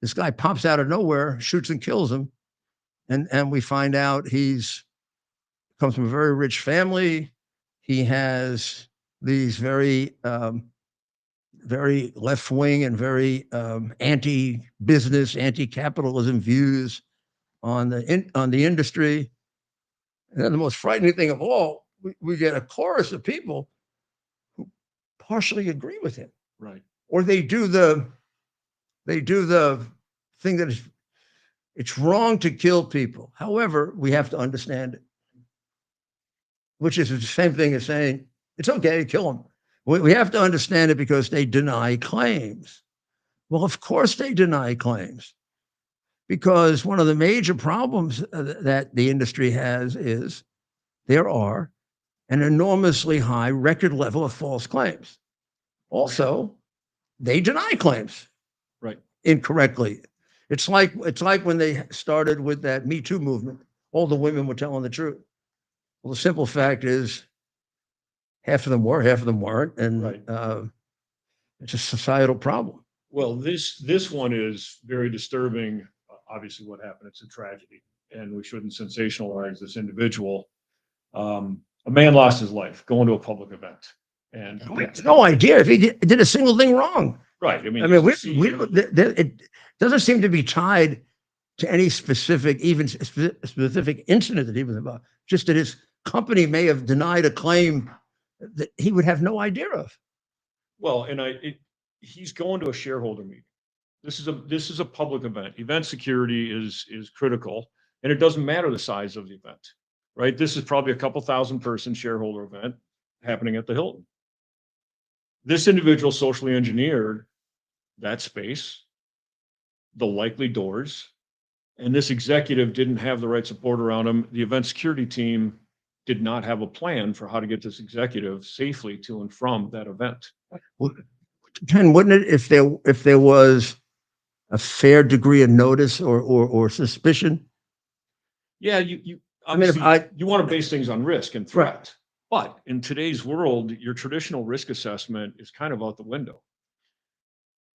This guy pops out of nowhere, shoots and kills him, and we find out comes from a very rich family. He has these very very left wing and very anti-business, anti-capitalism views on the industry. And then the most frightening thing of all, we get a chorus of people who partially agree with him. Right. Or they do the thing that it's wrong to kill people. However, we have to understand it, which is the same thing as saying it's okay to kill them. We have to understand it because they deny claims. Well, of course they deny claims, because one of the major problems that the industry has is there are an enormously high record level of false claims. Also, they deny claims. Right. Incorrectly. It's like when they started with that Me Too movement, all the women were telling the truth. Well, the simple fact is half of them were, half of them weren't. And Right. It's a societal problem. Well, this one is very disturbing. Obviously what happened, it's a tragedy and we shouldn't sensationalize this individual. A man lost his life going to a public event. And We have no idea if he did a single thing wrong. right. I mean, I mean, he's the CEO. it doesn't seem to be tied to any specific, even specific incident that he was involved. Just that his company may have denied a claim that he would have no idea of. Well, and he's going to a shareholder meeting. This is a public event. Event security is critical, and it doesn't matter the size of the event, right? This is probably a couple thousand person shareholder event happening at the Hilton. This individual socially engineered that space, the likely doors, and this executive didn't have the right support around him. The event security team did not have a plan for how to get this executive safely to and from that event. Ken, wouldn't it if there was a fair degree of notice or suspicion? Yeah, you I mean, obviously you want to base things on risk and threat. But in today's world, your traditional risk assessment is kind of out the window.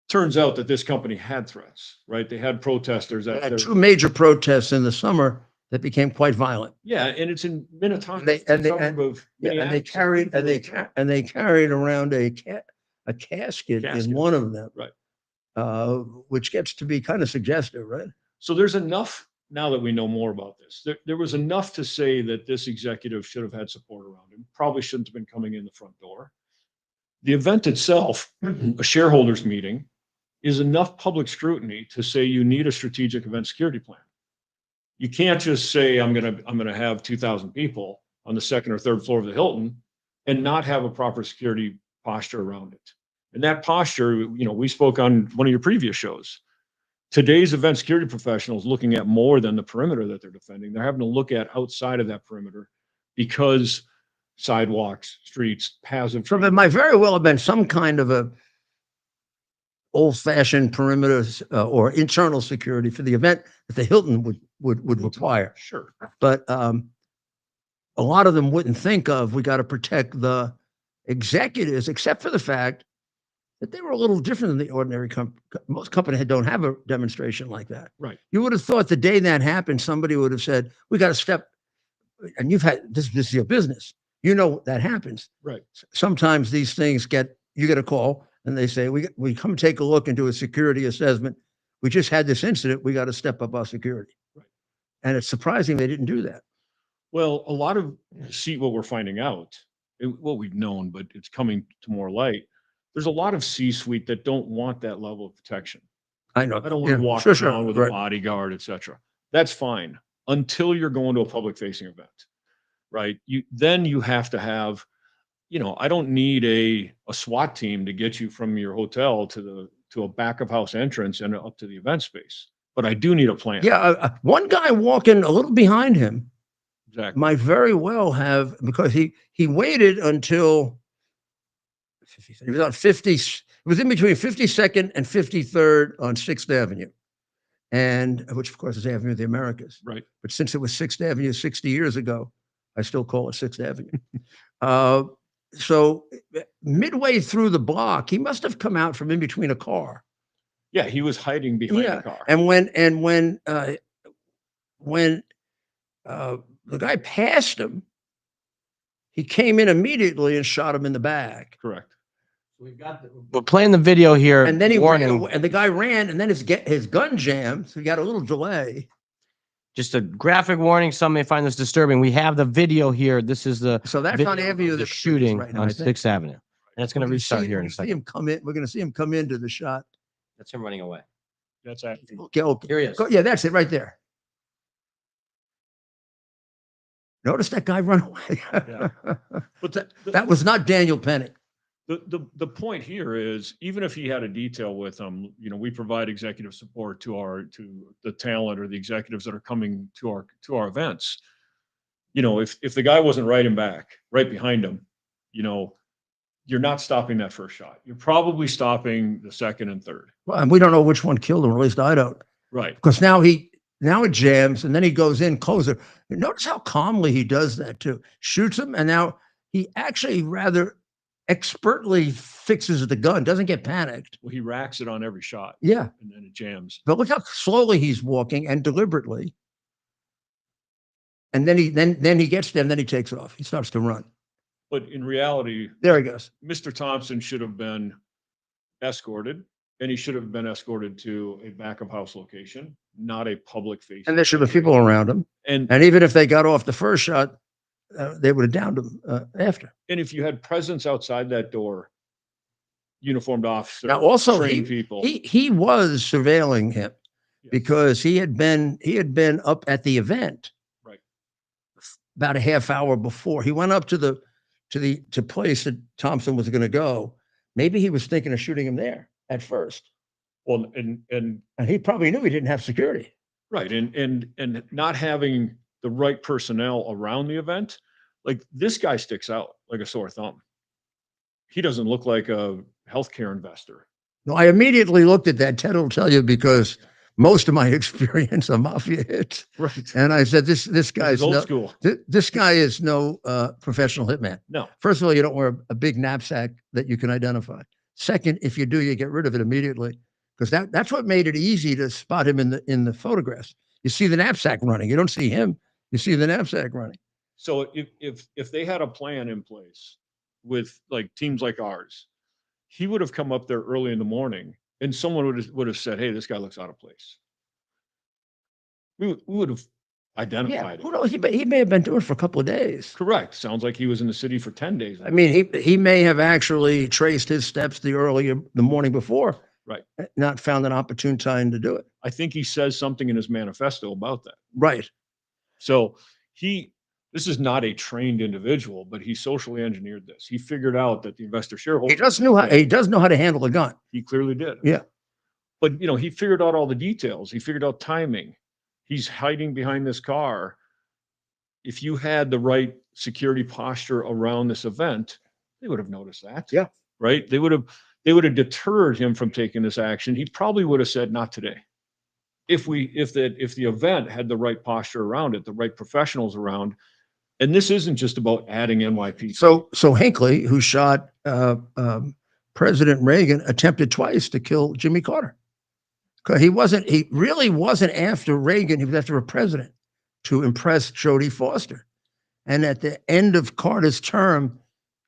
Turns out that this company had threats, right? They had protesters. They had two major protests in the summer that became quite violent. Yeah, and it's in Minnetonka. And they carried around a casket in one of them, right? Which gets to be kind of suggestive, right? So there's enough now that we know more about this. There was enough to say that this executive should have had support around him. Probably shouldn't have been coming in the front door. The event itself, a shareholders meeting, is enough public scrutiny to say you need a strategic event security plan. You can't just say I'm gonna have 2,000 people on the second or third floor of the Hilton and not have a proper security posture around it. And that posture, we spoke on one of your previous shows. Today's event security professionals looking at more than the perimeter that they're defending. They're having to look at outside of that perimeter because sidewalks, streets, paths of. So there might very well have been some kind of a old-fashioned perimeter or internal security for the event that the Hilton would require. Sure. But a lot of them wouldn't think of, we got to protect the executives, except for the fact that they were a little different than the ordinary most companies don't have a demonstration like that. Right. You would have thought the day that happened, somebody would have said, we got to step, and you've had, this is your business. You know that happens. Right. Sometimes these things you get a call and they say, we come take a look and do a security assessment. We just had this incident. We got to step up our security. Right. And it's surprising they didn't do that. Well, a lot of what we're finding out, what we've known, but it's coming to more light. There's a lot of C-suite that don't want that level of protection. I know. I don't want to walk around with a bodyguard, et cetera. That's fine until you're going to a public facing event, right? Then you have to have, I don't need a SWAT team to get you from your hotel to a back of house entrance and up to the event space, but I do need a plan. Yeah. One guy walking a little behind him exactly might very well have, because he waited until he was on 50, it was in between 52nd and 53rd on 6th Avenue. And which of course is Avenue of the Americas. Right. But since it was 6th Avenue 60 years ago, I still call it 6th Avenue. So midway through the block, he must have come out from in between a car. Yeah, he was hiding behind the car. And when the guy passed him, he came in immediately and shot him in the back. Correct. We're playing the video here. And then and the guy ran, and then his gun jammed, so he got a little delay. Just a graphic warning. Some may find this disturbing. We have the video here. This is the that's on Avenue of the shooting right now, on 6th Avenue. And it's going to restart here in a See second. him come in. We're going to see him come into the shot. That's him running away. That's actually. Okay. Here he is. Yeah, that's it right there. Notice that guy run away. Yeah. But that was not Daniel Pennick. The point here is, even if he had a detail with him, we provide executive support to the talent or the executives that are coming to our events. If the guy wasn't right behind him, you're not stopping that first shot. You're probably stopping the second and third. Well, and we don't know which one killed him, or at least I don't. Right. Because now it jams, and then he goes in closer. Notice how calmly he does that too. Shoots him, and now he actually rather expertly fixes the gun, doesn't get panicked. Well, he racks it on every shot. Yeah. And then it jams. But look how slowly he's walking and deliberately. And then he gets there and then he takes off. He starts to run. But in reality, There he goes. Mr. Thompson should have been escorted, and he should have been escorted to a back of house location, not a public facing. And there should have been people around him. And And even if they got off the first shot, they would have downed him after. and if you had presence outside that door, uniformed officer, Now, also, trained people. he was surveilling him Yes. because he had been up at the event Right. about a half hour before. He went up to the place that Thompson was going to go. Maybe he was thinking of shooting him there at first, Well, and and he probably knew he didn't have security. right, and not having the right personnel around the event, like this guy sticks out like a sore thumb. He doesn't look like a healthcare investor. No, I immediately looked at that. Ted will tell you because most of my experience are mafia hits, Right. and I said this guy's Old no, school. this guy is no professional hitman. No. First of all, you don't wear a big knapsack that you can identify. Second, if you do, you get rid of it immediately because that's what made it easy to spot him in the photographs. You see the knapsack running. You don't see him. You see the knapsack running. So if they had a plan in place with like teams like ours, he would have come up there early in the morning and someone would have said, "Hey, this guy looks out of place." We would have Yeah, identified who it. knows? He may have been doing it for a couple of days. Correct. Sounds like he was in the city for 10 days. I mean, he may have actually traced his steps the morning before, Right. not found an opportune time to do it. I think he says something in his manifesto about that. Right. So this is not a trained individual, but he socially engineered this. He figured out that the investor shareholder. He does know how to handle a gun. He clearly did. Yeah. But he figured out all the details. He figured out timing. He's hiding behind this car. If you had the right security posture around this event, they would have noticed that. Yeah. Right? They would have deterred him from taking this action. He probably would have said, "Not today." If the event had the right posture around it, the right professionals around, and this isn't just about adding NYPD. So Hinckley, who shot President Reagan, attempted twice to kill Jimmy Carter. He really wasn't after Reagan. He was after a president to impress Jodie Foster. And at the end of Carter's term,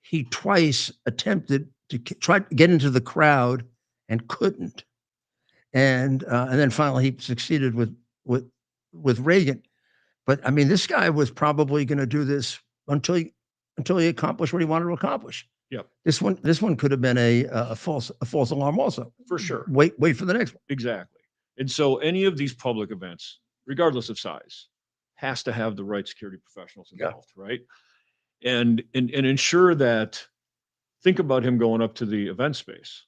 he twice attempted to try to get into the crowd and couldn't. And then finally he succeeded with Reagan. But I mean, this guy was probably going to do this until he accomplished what he wanted to accomplish. Yep. This one could have been a false alarm also. For sure. Wait for the next one. Exactly. And so any of these public events, regardless of size, has to have the right security professionals involved, right? And ensure that, think about him going up to the event space.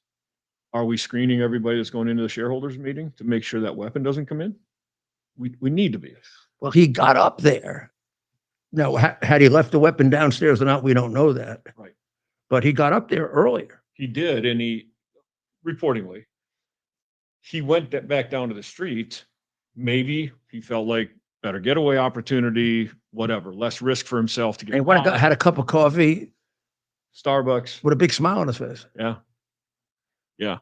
Are we screening everybody that's going into the shareholders meeting to make sure that weapon doesn't come in? We need to be. Well, he got up there. Now, had he left the weapon downstairs or not, we don't know that. Right. But he got up there earlier. He did, and reportedly, he went back down to the street. Maybe he felt like better getaway opportunity, whatever, less risk for himself to get. And he had a cup of coffee Starbucks with a big smile on his face. Yeah. Yeah.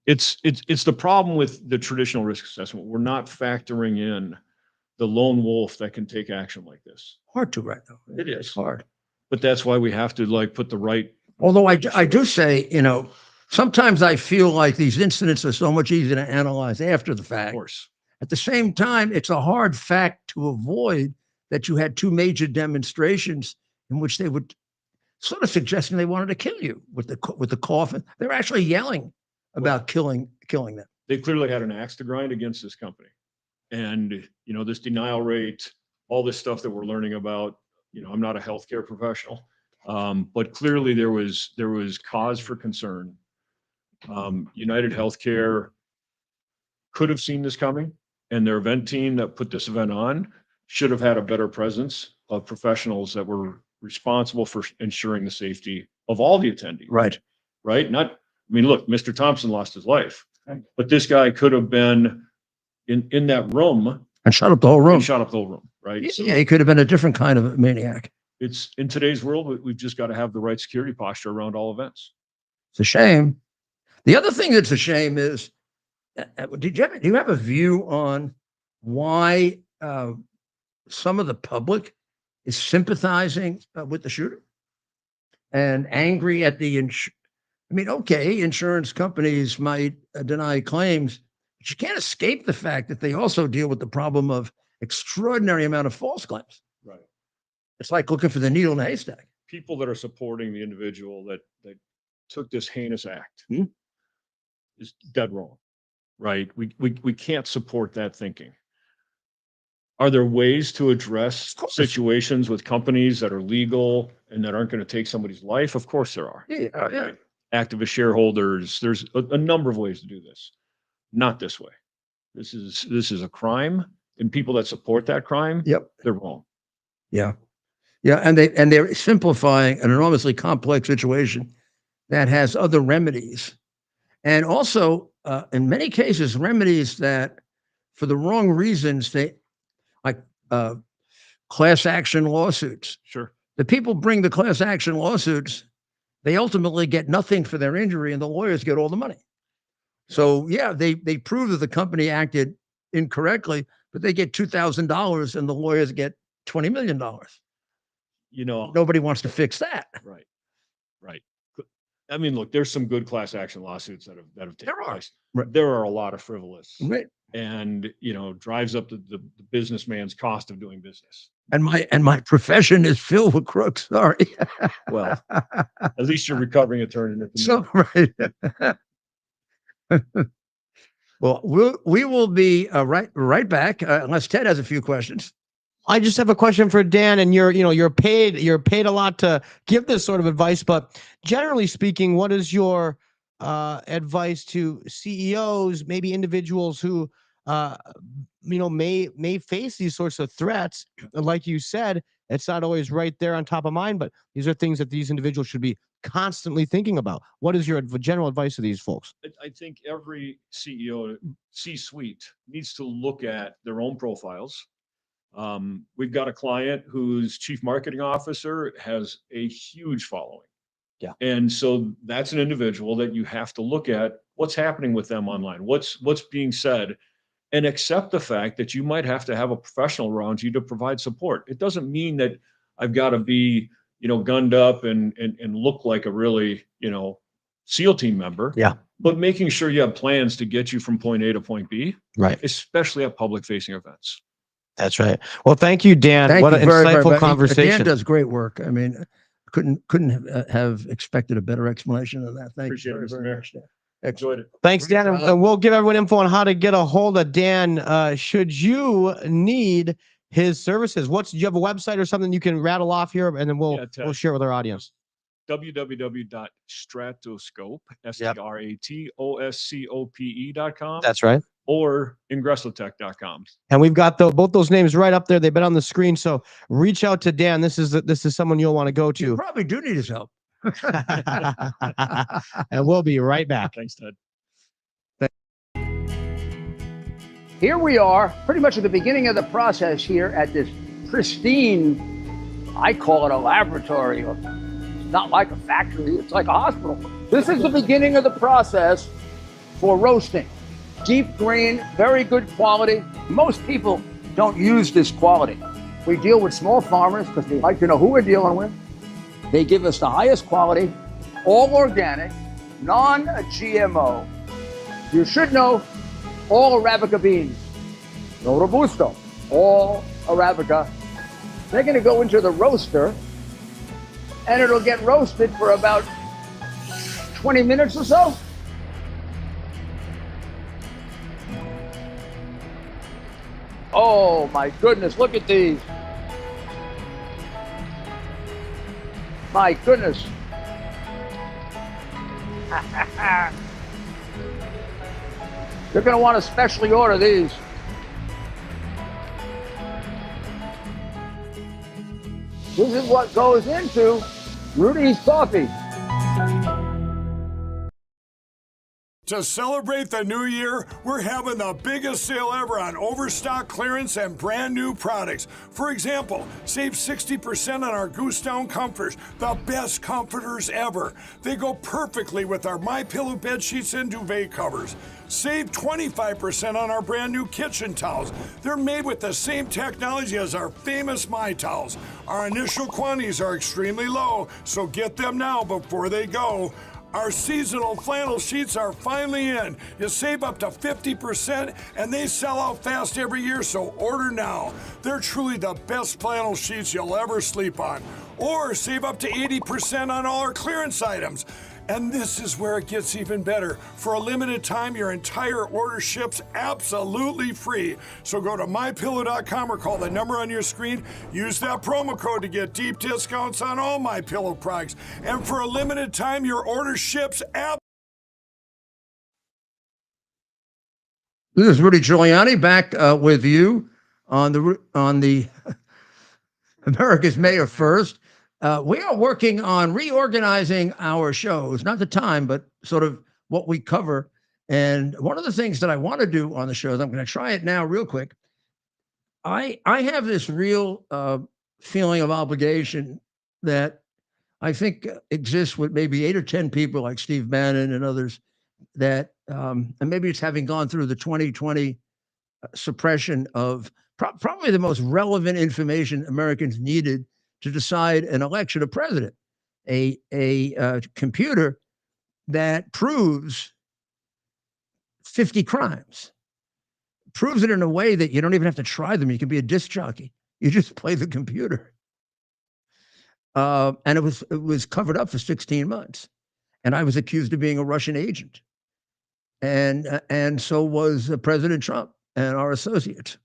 It's the problem with the traditional risk assessment. We're not factoring in the lone wolf that can take action like this. Hard to right now. It is. It's hard. But that's why we have to put the right. Although I do say, sometimes I feel like these incidents are so much easier to analyze after the Of fact. course. At the same time, it's a hard fact to avoid that you had two major demonstrations in which they would sort of suggesting they wanted to kill you with the coffin. They're actually yelling about killing them. They clearly had an axe to grind against this company. And, this denial rate, all this stuff that we're learning about, I'm not a healthcare professional, but clearly there was cause for concern. United Healthcare could have seen this coming, and their event team that put this event on should have had a better presence of professionals that were responsible for ensuring the safety of all the attendees. Right. Right? Look, Mr. Thompson lost his life, but this guy could have been in that room And shut up the whole room. and shot up the whole room, right? So Yeah, he could have been a different kind of maniac. it's in today's world, we've just got to have the right security posture around all events. It's a shame. The other thing that's a shame is, do you have a view on why some of the public is sympathizing with the shooter and angry at the I mean, okay, insurance companies might deny claims, but you can't escape the fact that they also deal with the problem of extraordinary amount of false claims. Right. It's like looking for the needle in the haystack. People that are supporting the individual that took this heinous act is dead wrong, right? We can't support that thinking. Are there ways to address situations with companies that are legal and that aren't going to take somebody's life? Of course there are. Yeah, yeah. Activist shareholders. There's a number of ways to do this. Not this way. This is a crime, and people that support that crime, Yep, they're wrong. yeah, yeah, and they're simplifying an enormously complex situation that has other remedies, and also in many cases remedies that, for the wrong reasons, they like class action lawsuits. Sure. The people bring the class action lawsuits, they ultimately get nothing for their injury, and the lawyers get all the money. So yeah, they prove that the company acted incorrectly, but they get $2,000 and the lawyers get $20 million. You know, Nobody wants to fix that. right. I mean, look, there's some good class action lawsuits that have taken place. Right. There are a lot of frivolous, Right. and drives up the businessman's cost of doing business. And my profession is filled with crooks. Sorry. Well, at least you're recovering attorney. So right. Well, we will be right back unless Ted has a few questions. I just have a question for Dan, and you're paid a lot to give this sort of advice, but generally speaking, what is your advice to CEOs, maybe individuals who may face these sorts of threats? Like you said, it's not always right there on top of mind, but these are things that these individuals should be constantly thinking about. What is your general advice to these folks? I think every CEO, C-suite, needs to look at their own profiles. We've got a client whose chief marketing officer has a huge following. Yeah. And so that's an individual that you have to look at what's happening with them online, what's being said, and accept the fact that you might have to have a professional around you to provide support. It doesn't mean that I've got to be, gunned up and look like a really, SEAL team member. Yeah. But making sure you have plans to get you from point A to point B, Right. especially at public facing events. That's right. Well, thank you, Dan. Thank What you an very, very insightful much. conversation. Dan does great work. I mean, couldn't have expected a better explanation than that. Thank Appreciate you it, very, Mr. very Mayor. much, Dan. Enjoyed it. Thanks, Dan. And we'll give everyone info on how to get a hold of Dan. Should you need his services, do you have a website or something you can rattle off here, and then we'll share with our audience? www.stratoscope, STRATOSCOPE.com. That's right. Or ingressotech.com. And we've got both those names right up there. They've been on the screen. So reach out to Dan. This is someone you'll want to go You to. probably do need his help. And we'll be right back. Thanks, Ted. Here we are, pretty much at the beginning of the process here at this pristine, I call it a laboratory. It's not like a factory, it's like a hospital. This is the beginning of the process for roasting. Deep green, very good quality. Most people don't use this quality. We deal with small farmers because they like to know who we're dealing with. They give us the highest quality, all organic, non-GMO. You should know all Arabica beans, no Robusto, all Arabica. They're going to go into the roaster, and it'll get roasted for about 20 minutes or so. Oh my goodness, look at these. My goodness. You're going to want to specially order these. This is what goes into Rudy's coffee. To celebrate the new year, we're having the biggest sale ever on overstock clearance and brand new products. For example, save 60% on our Goose Down comforters, the best comforters ever. They go perfectly with our MyPillow bed sheets and duvet covers. Save 25% on our brand new kitchen towels. They're made with the same technology as our famous My Towels. Our initial quantities are extremely low, so get them now before they go. Our seasonal flannel sheets are finally in. You save up to 50% and they sell out fast every year, so order now. They're truly the best flannel sheets you'll ever sleep on. Or save up to 80% on all our clearance items. And this is where it gets even better. For a limited time, your entire order ships absolutely free. So go to MyPillow.com or call the number on your screen. Use that promo code to get deep discounts on all MyPillow products. And for a limited time, your order ships This is Rudy Giuliani back with you on the America's Mayor First. We are working on reorganizing our shows, not the time, but sort of what we cover. And one of the things that I want to do on the shows, I'm going to try it now real quick. I have this real feeling of obligation that I think exists with maybe 8 or 10 people like Steve Bannon and others that, and maybe it's having gone through the 2020 suppression of probably the most relevant information Americans needed to decide an election of president, a computer that proves 50 crimes, proves it in a way that you don't even have to try them. You can be a disc jockey. You just play the computer. And it was covered up for 16 months. And I was accused of being a Russian agent. And so was President Trump and our associates.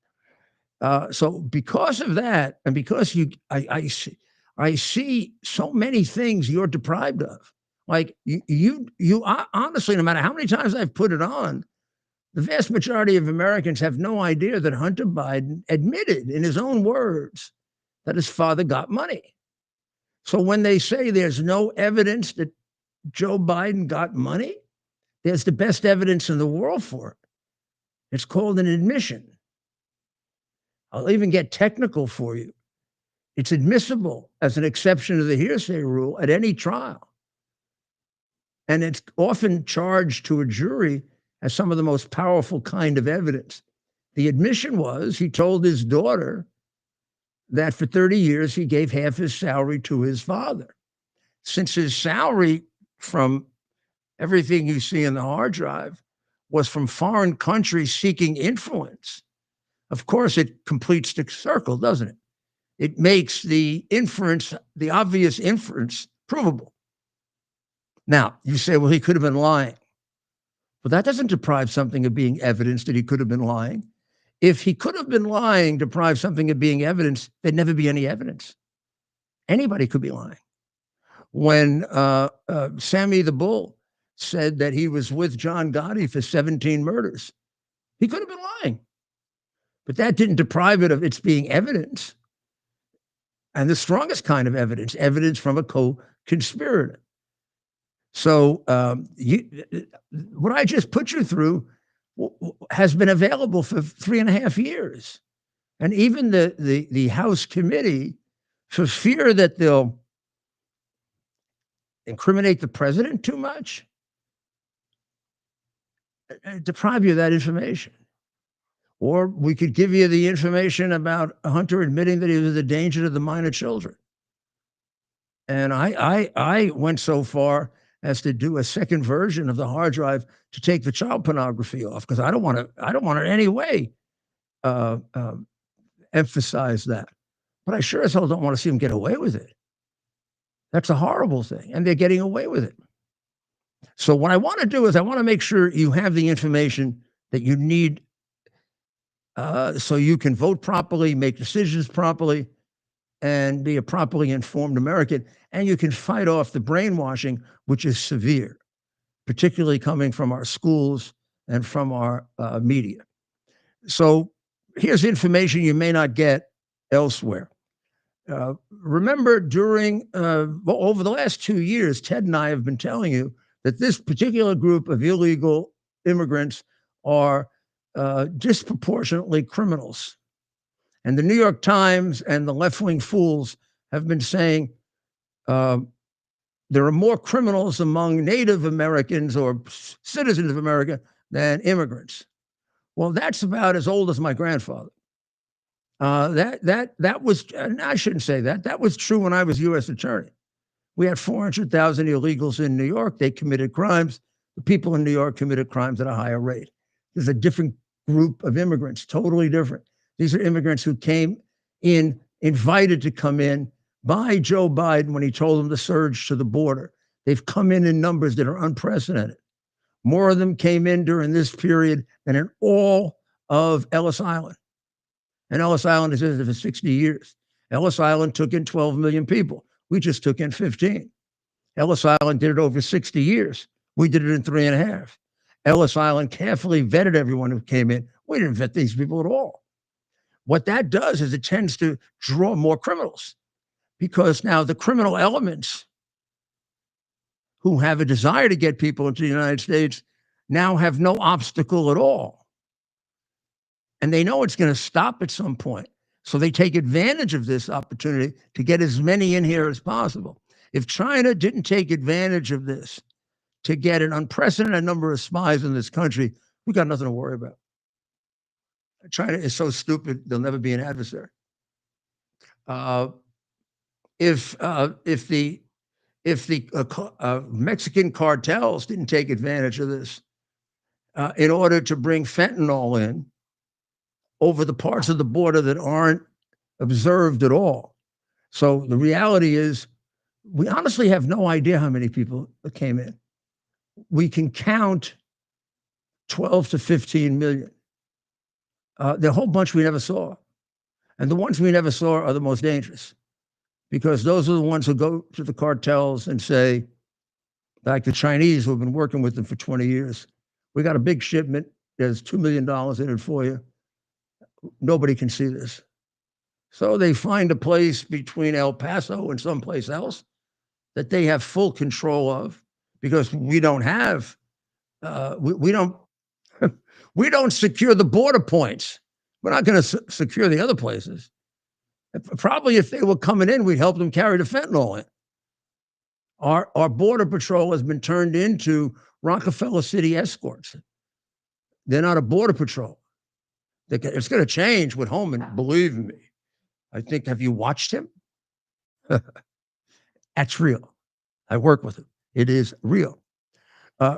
So because of that, and because I see so many things you're deprived of. Like you honestly, no matter how many times I've put it on, the vast majority of Americans have no idea that Hunter Biden admitted in his own words that his father got money. So when they say there's no evidence that Joe Biden got money, there's the best evidence in the world for it. It's called an admission. I'll even get technical for you. It's admissible as an exception to the hearsay rule at any trial. And it's often charged to a jury as some of the most powerful kind of evidence. The admission was he told his daughter that for 30 years he gave half his salary to his father. Since his salary, from everything you see in the hard drive, was from foreign countries seeking influence, of course, it completes the circle, doesn't it? It makes the inference, the obvious inference, provable. Now, you say, well, he could have been lying. Well, that doesn't deprive something of being evidence that he could have been lying. If he could have been lying, deprive something of being evidence, there'd never be any evidence. Anybody could be lying. When Sammy the Bull said that he was with John Gotti for 17 murders, he could have been lying. But that didn't deprive it of its being evidence. And the strongest kind of evidence, evidence from a co-conspirator. So what I just put you through has been available for 3.5 years. And even the House committee, for fear that they'll incriminate the president too much, deprive you of that information. Or we could give you the information about Hunter admitting that he was a danger to the minor children. And I went so far as to do a second version of the hard drive to take the child pornography off, because I don't want to in any way emphasize that. But I sure as hell don't want to see them get away with it. That's a horrible thing, and they're getting away with it. So what I want to do is I want to make sure you have the information that you need so you can vote properly, make decisions properly, and be a properly informed American. And you can fight off the brainwashing, which is severe, particularly coming from our schools and from our media. So here's information you may not get elsewhere. Remember, during over the last 2 years, Ted and I have been telling you that this particular group of illegal immigrants are disproportionately criminals. And the New York Times and the left-wing fools have been saying there are more criminals among Native Americans or citizens of America than immigrants. Well, that's about as old as my grandfather. That was, and I shouldn't say that. That was true when I was U.S. attorney. We had 400,000 illegals in New York. They committed crimes. The people in New York committed crimes at a higher rate. There's a different group of immigrants, totally different. These are immigrants who came in, invited to come in by Joe Biden when he told them to surge to the border. They've come in numbers that are unprecedented. More of them came in during this period than in all of Ellis Island. And Ellis Island has existed for 60 years. Ellis Island took in 12 million people. We just took in 15. Ellis Island did it over 60 years. We did it in 3.5. Ellis Island carefully vetted everyone who came in. We didn't vet these people at all. What that does is it tends to draw more criminals, because now the criminal elements who have a desire to get people into the United States now have no obstacle at all. And they know it's going to stop at some point. So they take advantage of this opportunity to get as many in here as possible. If China didn't take advantage of this to get an unprecedented number of spies in this country, we got nothing to worry about. China is so stupid, they'll never be an adversary. If the Mexican cartels didn't take advantage of this in order to bring fentanyl in over the parts of the border that aren't observed at all. So the reality is, we honestly have no idea how many people came in. We can count 12 to 15 million. There are a whole bunch we never saw. And the ones we never saw are the most dangerous, because those are the ones who go to the cartels and say, like the Chinese who have been working with them for 20 years, we got a big shipment, there's $2 million in it for you. Nobody can see this. So they find a place between El Paso and someplace else that they have full control of, because we don't have, we don't secure the border points. We're not going to secure the other places. Probably if they were coming in, we'd help them carry the fentanyl in. Our border patrol has been turned into Rockefeller City escorts. They're not a border patrol. It's going to change with Homan, believe me. I think, have you watched him? That's real. I work with him. It is real.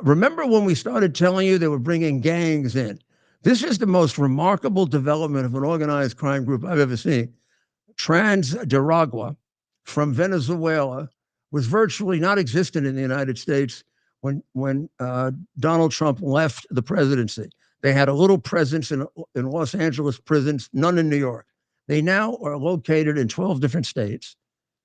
Remember when we started telling you they were bringing gangs in? This is the most remarkable development of an organized crime group I've ever seen. Trans-Daragua from Venezuela was virtually not existent in the United States when Donald Trump left the presidency. They had a little presence in Los Angeles prisons, none in New York. They now are located in 12 different states,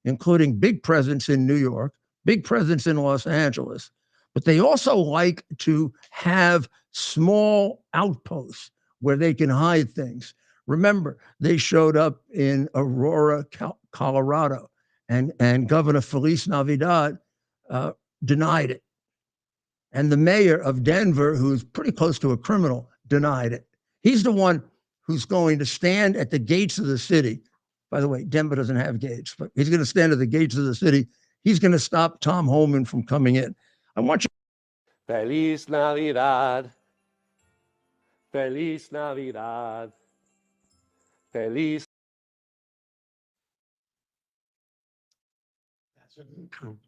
including big presence in New York, big presence in Los Angeles. But they also like to have small outposts where they can hide things. Remember, they showed up in Aurora, Colorado, and Governor Feliz Navidad denied it. And the mayor of Denver, who's pretty close to a criminal, denied it. He's the one who's going to stand at the gates of the city. By the way, Denver doesn't have gates, but he's going to stand at the gates of the city. He's going to stop Tom Homan from coming in. I want you. Feliz Navidad. Feliz Navidad. Feliz.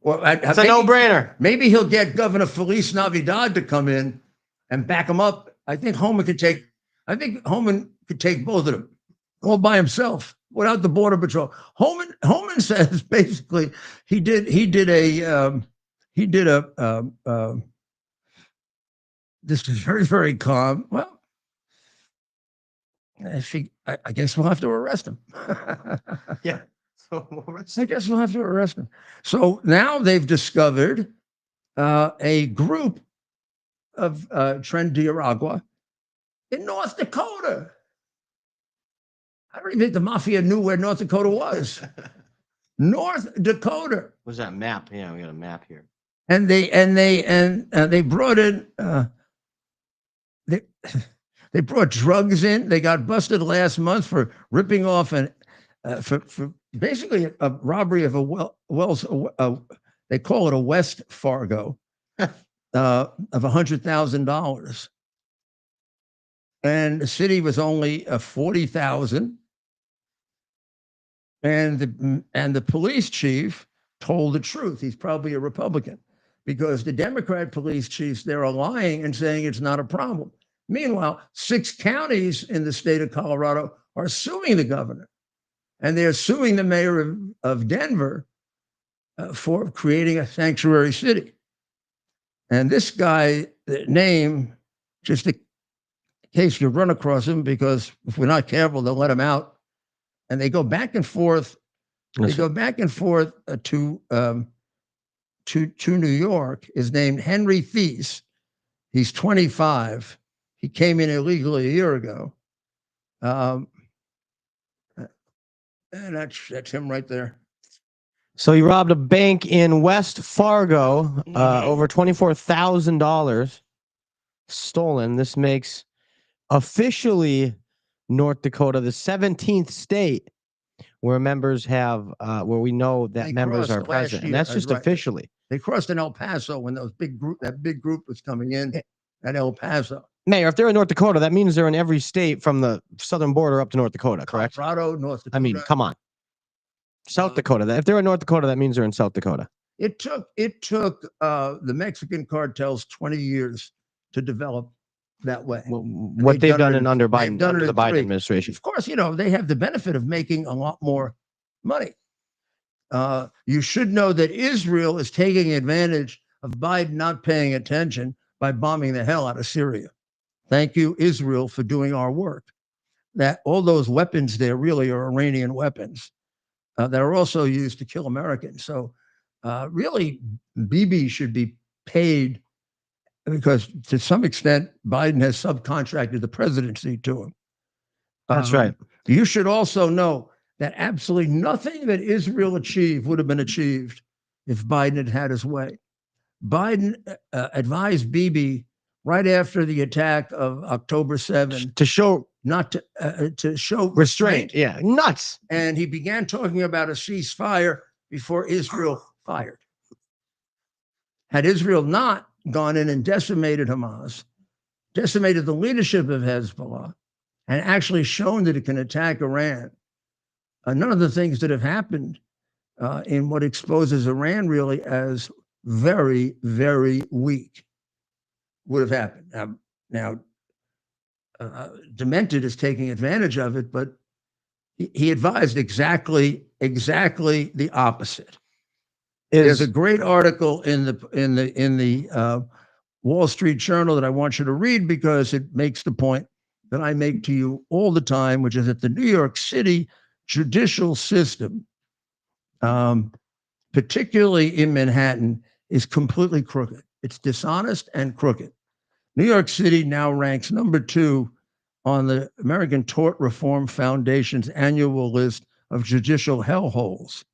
Well, It's a no-brainer. Maybe he'll get Governor Feliz Navidad to come in and back him up. I think Homan could take both of them all by himself without the border patrol. Homan says basically he did a this is very, very calm. Well, I guess we'll have to arrest him. Yeah. I guess we'll have to arrest him. So now they've discovered a group of Trans-Daragua in North Dakota. I don't even think the mafia knew where North Dakota was. North Dakota. What's that map? Yeah, we got a map here. And they brought in they brought drugs in. They got busted last month for ripping off for basically a robbery of a Wells. They call it a West Fargo of $100,000, and the city was only 40,000. And the police chief told the truth. He's probably a Republican, because the Democrat police chiefs, they're lying and saying it's not a problem. Meanwhile, 6 counties in the state of Colorado are suing the governor, and they're suing the mayor of Denver for creating a sanctuary city. And this guy, the name, just in case you run across him, because if we're not careful, they'll let him out. And they go back and forth. They go back and forth to New York. Is named Henry Thies. He's 25. He came in illegally a year ago. And that's him right there. So he robbed a bank in West Fargo, over $24,000 stolen. This makes officially North Dakota the 17th state where members have, where we know that members are present. And that's just officially. They crossed in El Paso when that big group was coming in at El Paso. Mayor, if they're in North Dakota, that means they're in every state from the southern border up to North Dakota, correct? Colorado, North Dakota. I mean, come on. South Dakota. If they're in North Dakota, that means they're in South Dakota. It took the Mexican cartels 20 years to develop that way. What they've done under the Biden administration. Of course, they have the benefit of making a lot more money. You should know that Israel is taking advantage of Biden not paying attention by bombing the hell out of Syria. Thank you, Israel, for doing our work. That all those weapons there really are Iranian weapons that are also used to kill Americans. So really, Bibi should be paid, because to some extent, Biden has subcontracted the presidency to him. That's right. You should also know that absolutely nothing that Israel achieved would have been achieved if Biden had had his way. Biden advised Bibi right after the attack of October 7 to show to show restraint. Yeah, nuts. And he began talking about a ceasefire before Israel fired. Had Israel not gone in and decimated Hamas, decimated the leadership of Hezbollah, and actually shown that it can attack Iran, none of the things that have happened in what exposes Iran really as very, very weak would have happened. Now, Demented is taking advantage of it, but he advised exactly the opposite. There's a great article in the Wall Street Journal that I want you to read, because it makes the point that I make to you all the time, which is that the New York City judicial system, particularly in Manhattan, is completely crooked. It's dishonest and crooked. New York City now ranks number 2 on the American Tort Reform Foundation's annual list of judicial hellholes.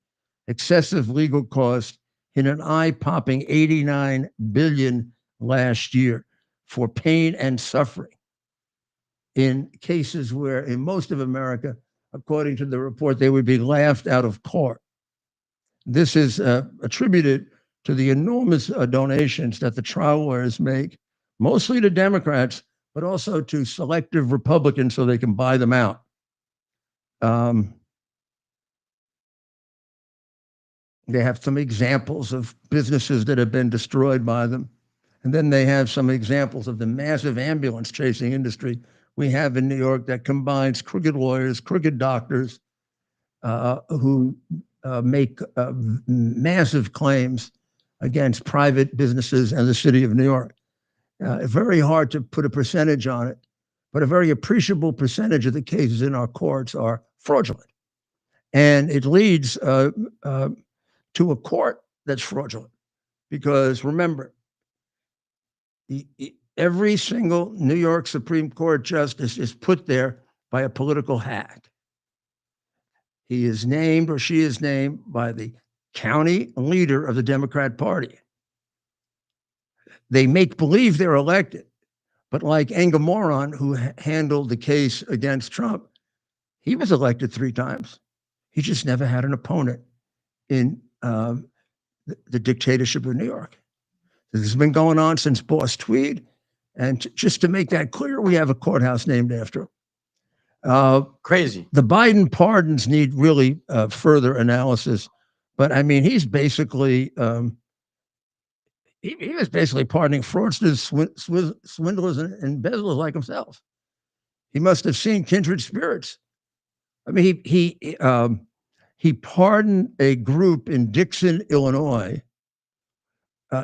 Excessive legal costs in an eye-popping $89 billion last year for pain and suffering in cases where in most of America, according to the report, they would be laughed out of court. This is attributed to the enormous donations that the trial lawyers make, mostly to Democrats, but also to selective Republicans so they can buy them out. They have some examples of businesses that have been destroyed by them. And then they have some examples of the massive ambulance chasing industry we have in New York that combines crooked lawyers, crooked doctors who make massive claims against private businesses and the city of New York. Very hard to put a percentage on it, but a very appreciable percentage of the cases in our courts are fraudulent. And it leads to a court that's fraudulent, because remember, every single New York Supreme Court justice is put there by a political hack. He is named, or she is named, by the county leader of the Democrat Party. They make believe they're elected, But like Moron, who handled the case against Trump, he was elected 3 times. He just never had an opponent in the dictatorship of New York. This has been going on since Boss Tweed. And just to make that clear, we have a courthouse named after him. Crazy. The Biden pardons need really further analysis. But I mean, he's basically, he was basically pardoning fraudsters, swindlers, and embezzlers like himself. He must have seen kindred spirits. I mean, he pardoned a group in Dixon, Illinois,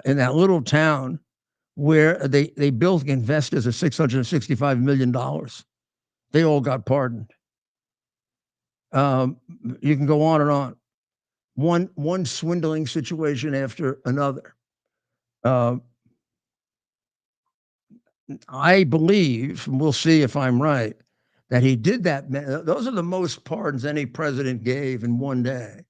in that little town where they built investors of $665 million. They all got pardoned. You can go on and on. One swindling situation after another. I believe, and we'll see if I'm right, that he did that. Those are the most pardons any president gave in one day.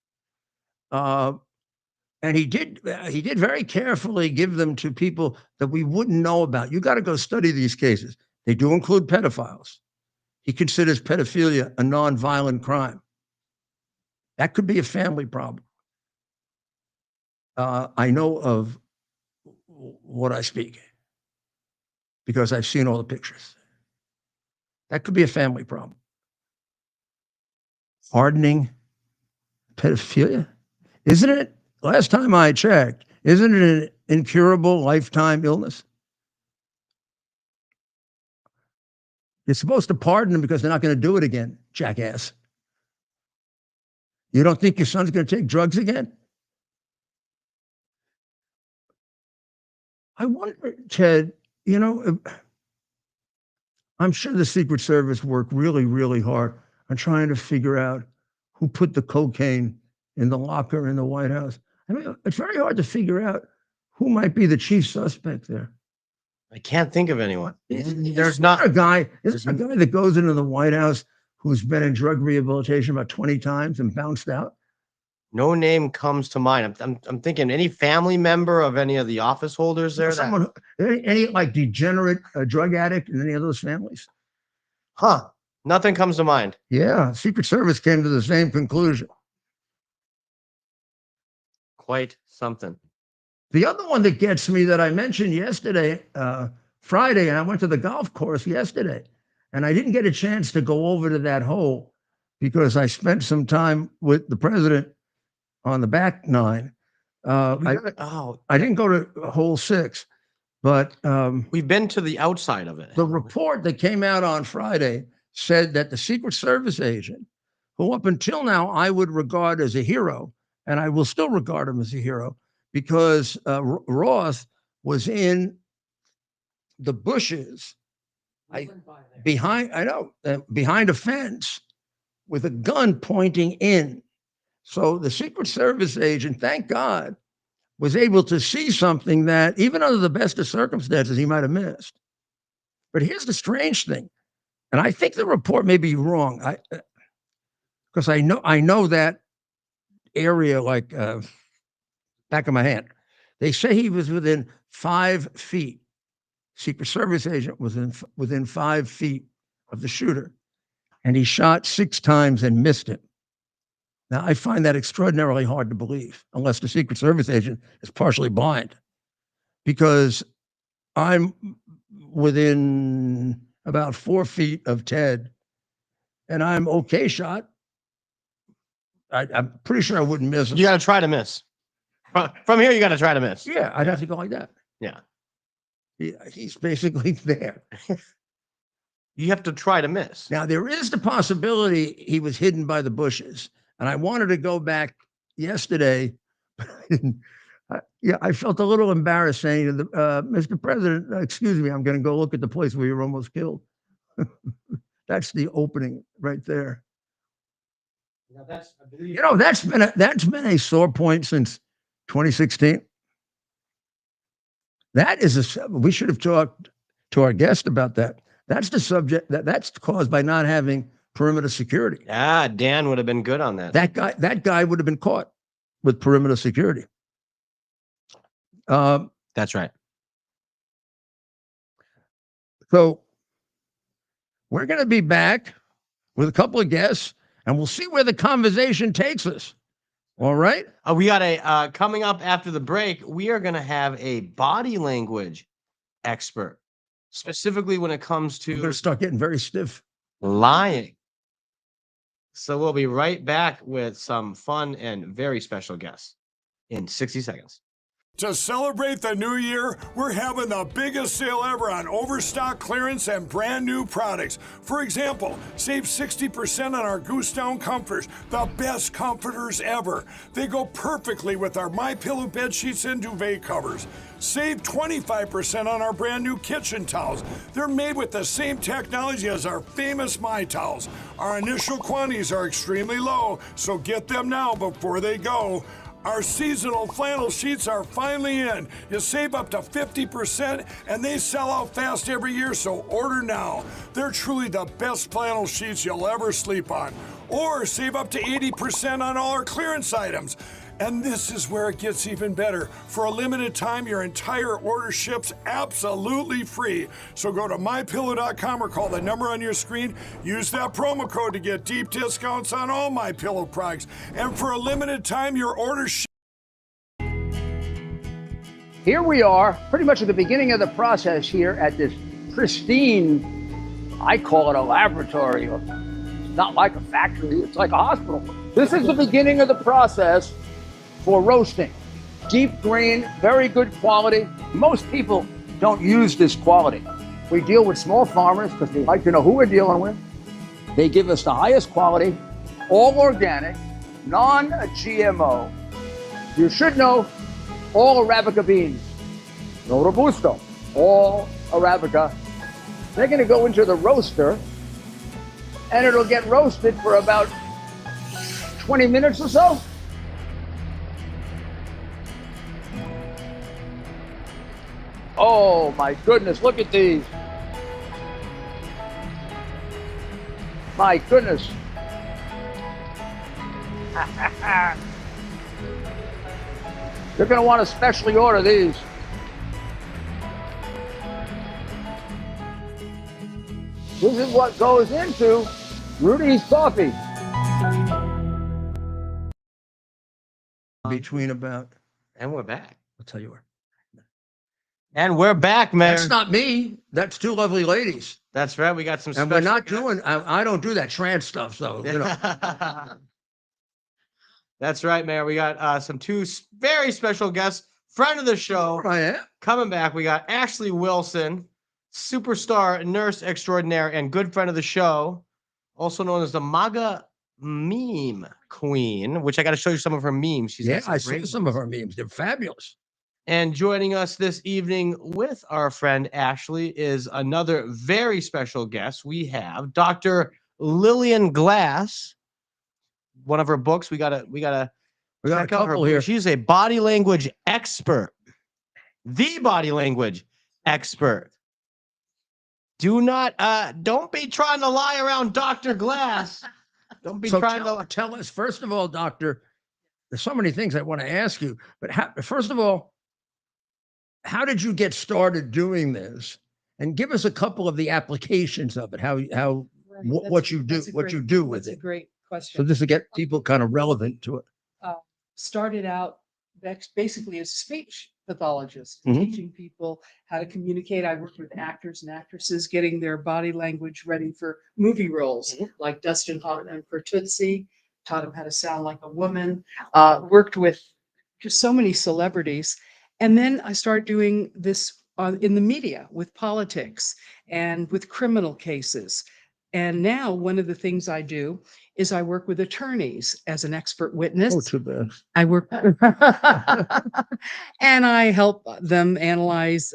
And he did very carefully give them to people that we wouldn't know about. You got to go study these cases. They do include pedophiles. He considers pedophilia a nonviolent crime. That could be a family problem. I know of what I speak because I've seen all the pictures. That could be a family problem. Hardening pedophilia? Isn't it, last time I checked, isn't it an incurable lifetime illness? You're supposed to pardon them because they're not going to do it again, jackass. You don't think your son's going to take drugs again? I wonder, Ted, you know, I'm sure the Secret Service worked really, really hard on trying to figure out who put the cocaine in the locker in the White House. I mean, it's very hard to figure out who might be the chief suspect there. I can't think of anyone. There's not a guy. There's a guy that goes into the White House who's been in drug rehabilitation about 20 times and bounced out. No name comes to mind. I'm thinking any family member of any of the office holders there. Someone, any like degenerate drug addict in any of those families? Huh? Nothing comes to mind. Yeah, Secret Service came to the same conclusion. Quite something. The other one that gets me that I mentioned yesterday, Friday, and I went to the golf course yesterday, and I didn't get a chance to go over to that hole because I spent some time with the president on the back nine. I didn't go to hole 6, but we've been to the outside of it. The report that came out on Friday said that the Secret Service agent, who up until now I would regard as a hero, and I will still regard him as a hero, because Roth was in the bushes behind a fence with a gun pointing in. So the Secret Service agent, thank God, was able to see something that even under the best of circumstances, he might have missed. But here's the strange thing. And I think the report may be wrong. Because I know that area like back of my hand. They say he was within 5 feet. Secret Service agent was within 5 feet of the shooter. And he shot 6 times and missed him. Now, I find that extraordinarily hard to believe, unless the Secret Service agent is partially blind, because I'm within about 4 feet of Ted, and I'm okay shot. I'm pretty sure I wouldn't miss him. You got to try to miss. From here, you got to try to miss. Yeah, I'd have to go like that. Yeah. He's basically there. You have to try to miss. Now, there is the possibility he was hidden by the bushes. And I wanted to go back yesterday, but I didn't. I felt a little embarrassed saying to the, Mr. President, excuse me, I'm going to go look at the place where you were almost killed. That's the opening right there. Now that's been a sore point since 2016. That is we should have talked to our guest about that. That's the subject that's caused by not having perimeter security. Ah, Dan would have been good on that. That guy would have been caught with perimeter security. That's right. So we're going to be back with a couple of guests, and we'll see where the conversation takes us. All right. We got a coming up after the break. We are going to have a body language expert, specifically when it comes We're going to to start getting very stiff. lying. So we'll be right back with some fun and very special guests in 60 seconds. To celebrate the new year, we're having the biggest sale ever on overstock clearance and brand new products. For example, save 60% on our Goose Down comforters, the best comforters ever. They go perfectly with our MyPillow bed sheets and duvet covers. Save 25% on our brand new kitchen towels. They're made with the same technology as our famous My Towels. Our initial quantities are extremely low, so get them now before they go. Our seasonal flannel sheets are finally in. You save up to 50% and they sell out fast every year, so order now. They're truly the best flannel sheets you'll ever sleep on. Or save up to 80% on all our clearance items. And this is where it gets even better. For a limited time, your entire order ships absolutely free. So go to mypillow.com or call the number on your screen. Use that promo code to get deep discounts on all MyPillow products. And for a limited time, your order Here we are, pretty much at the beginning of the process here at this pristine, I call it a laboratory. It's not like a factory, it's like a hospital. This is the beginning of the process for roasting. Deep grain, very good quality. Most people don't use this quality. We deal with small farmers because we like to know who we're dealing with. They give us the highest quality, all organic, non-GMO. You should know all Arabica beans, no Robusto, all Arabica. They're gonna go into the roaster and it'll get roasted for about 20 minutes or so. Oh my goodness, look at these. My goodness. You're going to want to specially order these. This is what goes into Rudy's coffee. Between about, And we're back. I'll tell you where. And we're back, man. That's not me. That's two lovely ladies. That's right. We got some And we're not doing, I don't do that trans stuff. So, you know. That's right, Mayor. We got some two very special guests, friend of the show. I am. Coming back, we got Ashley Wilson, superstar nurse extraordinaire and good friend of the show, also known as the MAGA meme queen, which I got to show you some of her memes. She's got I great see some of her memes. They're fabulous. And joining us this evening with our friend Ashley is another very special guest. We have Dr. Lillian Glass. One of her books. We got a check out her book. She's a body language expert. The body language expert. Don't be trying to lie around Dr. Glass. Don't be trying to tell us, first of all, doctor, there's so many things I want to ask you, but first of all, how did you get started doing this? And give us a couple of the applications of it, what you do with it. That's a great question. So this will get people kind of relevant to it. Started out basically as a speech pathologist, Mhm. teaching people how to communicate. I worked with actors and actresses getting their body language ready for movie roles, like Dustin Hoffman for Tootsie, taught him how to sound like a woman, worked with just so many celebrities. And then I started doing this in the media with politics and with criminal cases. And now one of the things I do is I work with attorneys as an expert witness. Oh, too bad. I work and I help them analyze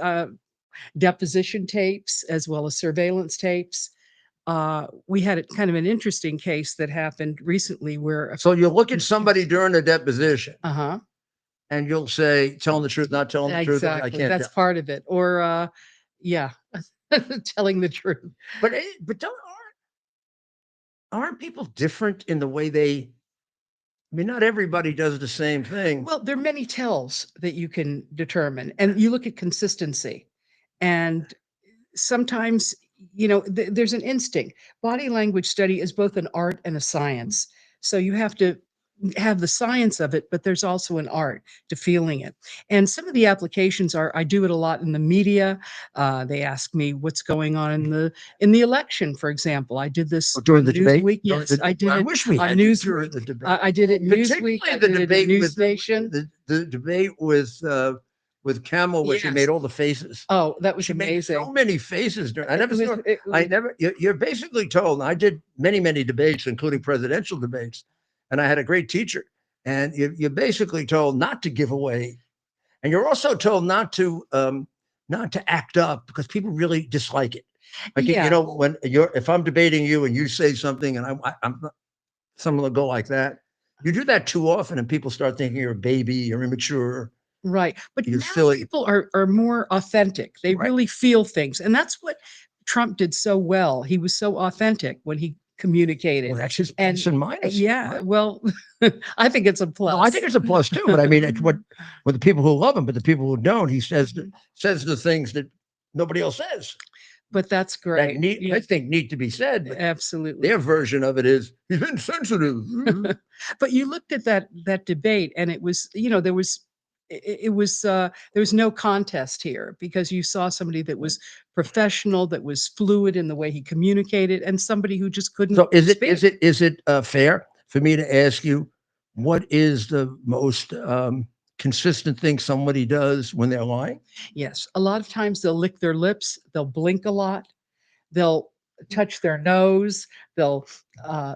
deposition tapes as well as surveillance tapes. We had kind of an interesting case that happened recently where. So you look at somebody during a deposition. Uh-huh. And you'll say, telling the truth, not telling the truth. Exactly. I can't That's tell. part of it. Or yeah, telling the truth. But aren't people different in the way I mean, not everybody does the same thing. Well, there are many tells that you can determine, and you look at consistency. And sometimes, there's an instinct. Body language study is both an art and a science. So you have to have the science of it, but there's also an art to feeling it. And some of the applications are, I do it a lot in the media. They ask me what's going on in the election, for example. I did this During the debate? Newsweek. During Yes, the- I did I it wish we on had you Newsweek. during the debate. I did it Newsweek. I Particularly the did it in debate News with Nation. the debate with Camel, where she Yes. made all the faces. Oh, that was She made amazing. so many faces during. I It never was- saw. it I was- never. You're basically told. And I did many debates, including presidential debates, and I had a great teacher. And you're basically told not to give away, and you're also told not to act up because people really dislike it. Like Yeah. when if I'm debating you and you say something and I'm someone will go like that. You do that too often, and people start thinking you're a baby, you're immature. Right. But You're now silly. people are more authentic. They Right. really feel things. And that's what Trump did so well. He was so authentic when he communicated. Well, that's his plus and minus. Yeah, right? well, I think it's a plus. No, I think it's a plus too. But I mean, it's what with the people who love him, but the people who don't, he says the things that nobody else says. But that's That great. Yeah, I think need to be said. But absolutely. their version of it is he's insensitive. But you looked at that debate, and it was, there was there was no contest here, because you saw somebody that was professional, that was fluid in the way he communicated, and somebody who just couldn't So is speak. it fair for me to ask you what is the most consistent thing somebody does when they're lying? Yes, a lot of times they'll lick their lips, they'll blink a lot, they'll touch their nose, they'll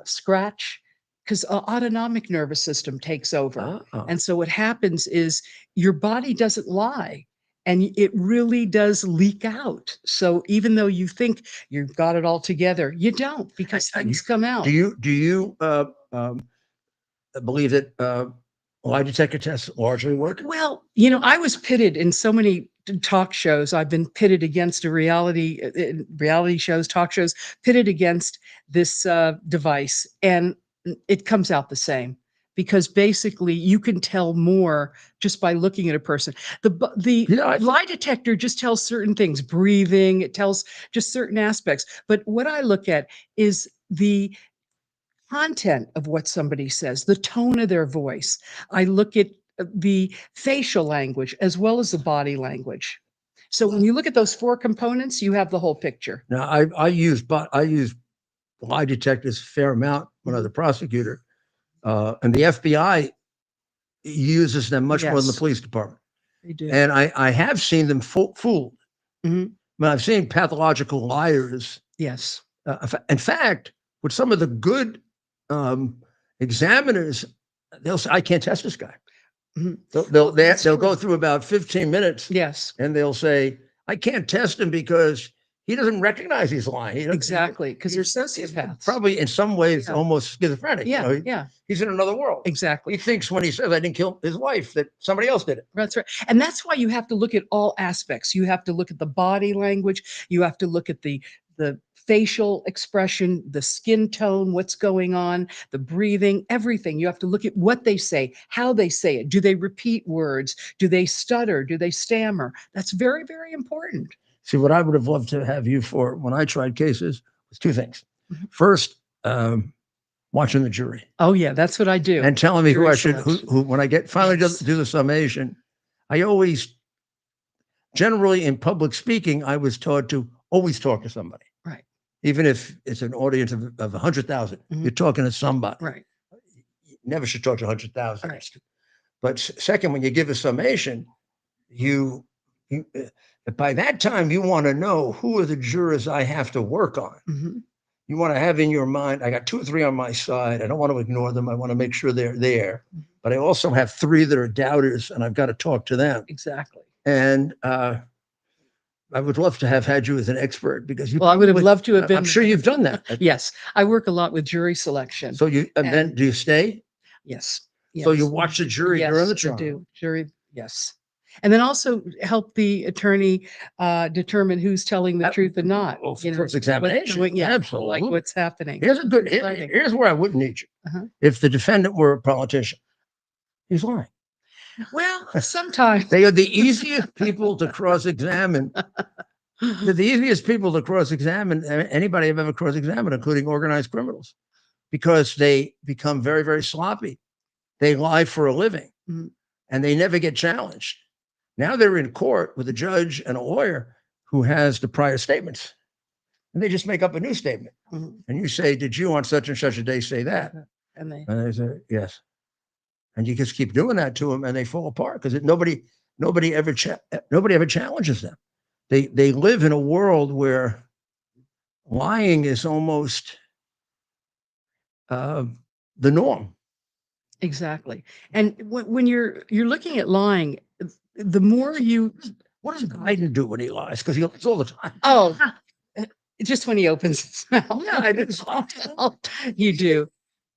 scratch, because autonomic nervous system takes over. Oh. And so what happens is your body doesn't lie, and it really does leak out. So even though you think you've got it all together, you don't, because things come out. Do you believe that lie detector tests largely work? Well, I was pitted in so many talk shows. I've been pitted against reality shows, talk shows, pitted against this device, and it comes out the same, because basically you can tell more just by looking at a person. The lie detector just tells certain things, breathing, it tells just certain aspects. But what I look at is the content of what somebody says, the tone of their voice. I look at the facial language as well as the body language. So when you look at those 4 components, you have the whole picture. Now I use lie detectors a fair amount when I was a prosecutor, and the FBI uses them much more than the Yes. police department. They do. And I have seen them fooled. Mhm. But I've seen pathological liars. Yes. In fact, with some of the good examiners, they'll say, "I can't test this guy." Mhm. They'll go through about 15 minutes. Yes. And they'll say, "I can't test him because he doesn't recognize he's lying." He doesn't- Exactly, because they're he's sociopaths. Probably in some ways Yeah. almost schizophrenic. Yeah, yeah, He's in another world. exactly. He thinks when he says, "I didn't kill his wife," that somebody else did it. That's right. And that's why you have to look at all aspects. You have to look at the body language. You have to look at the facial expression, the skin tone, what's going on, the breathing, everything. You have to look at what they say, how they say it. Do they repeat words? Do they stutter? Do they stammer? That's very, very important. See, what I would have loved to have you for when I tried cases was 2 things. Mhm. First, watching the jury Oh yeah, that's what I do. and telling me who Jury I should, selection. who when I get finally Yes. do the summation, I always, generally in public speaking, I was taught to always talk to somebody. Right. Even if it's an audience of 100,000, Mhm. you're talking to somebody. Right. You never should talk to 100,000. Right. But second, when you give a summation, you by that time you want to know who are the jurors I have to work on. Mhm. You want to have in your mind, I got 2 or 3 on my side. I don't want to ignore them. I want to make sure they're there. Mhm. But I also have 3 that are doubters, and I've got to talk to them. Exactly. And I would love to have had you as an expert because you. Well, I would have loved to have been. I'm sure you've done that. Yes, I work a lot with jury selection. So and then do you stay? Yes. So you yes. watch the jury during the Yes, trial. I do. Jury, yes. And then also help the attorney determine who's telling the truth and not. Well, you know, first examination. what's going- Absolutely. like what's happening. Here's a good. Exciting. Here's where I wouldn't need you. Uh-huh. If the defendant were a politician, he's lying. Well, sometimes. They are the easiest people to cross-examine They're the easiest people to cross-examine, anybody I've ever cross-examined, including organized criminals, because they become very, very sloppy. They lie for a living, and they never get challenged. Now they're in court with a judge and a lawyer who has the prior statements, and they just make up a new statement. And you say, "Did you on such and such a day say that?" And they, And they say, "Yes." And you just keep doing that to them, and they fall apart because nobody ever challenges them. They live in a world where lying is almost the norm. exactly. And when you're looking at lying, the more you, What does Biden do when he lies? Because he lies all the time. oh, just when he opens his mouth. Yeah, I did. You do.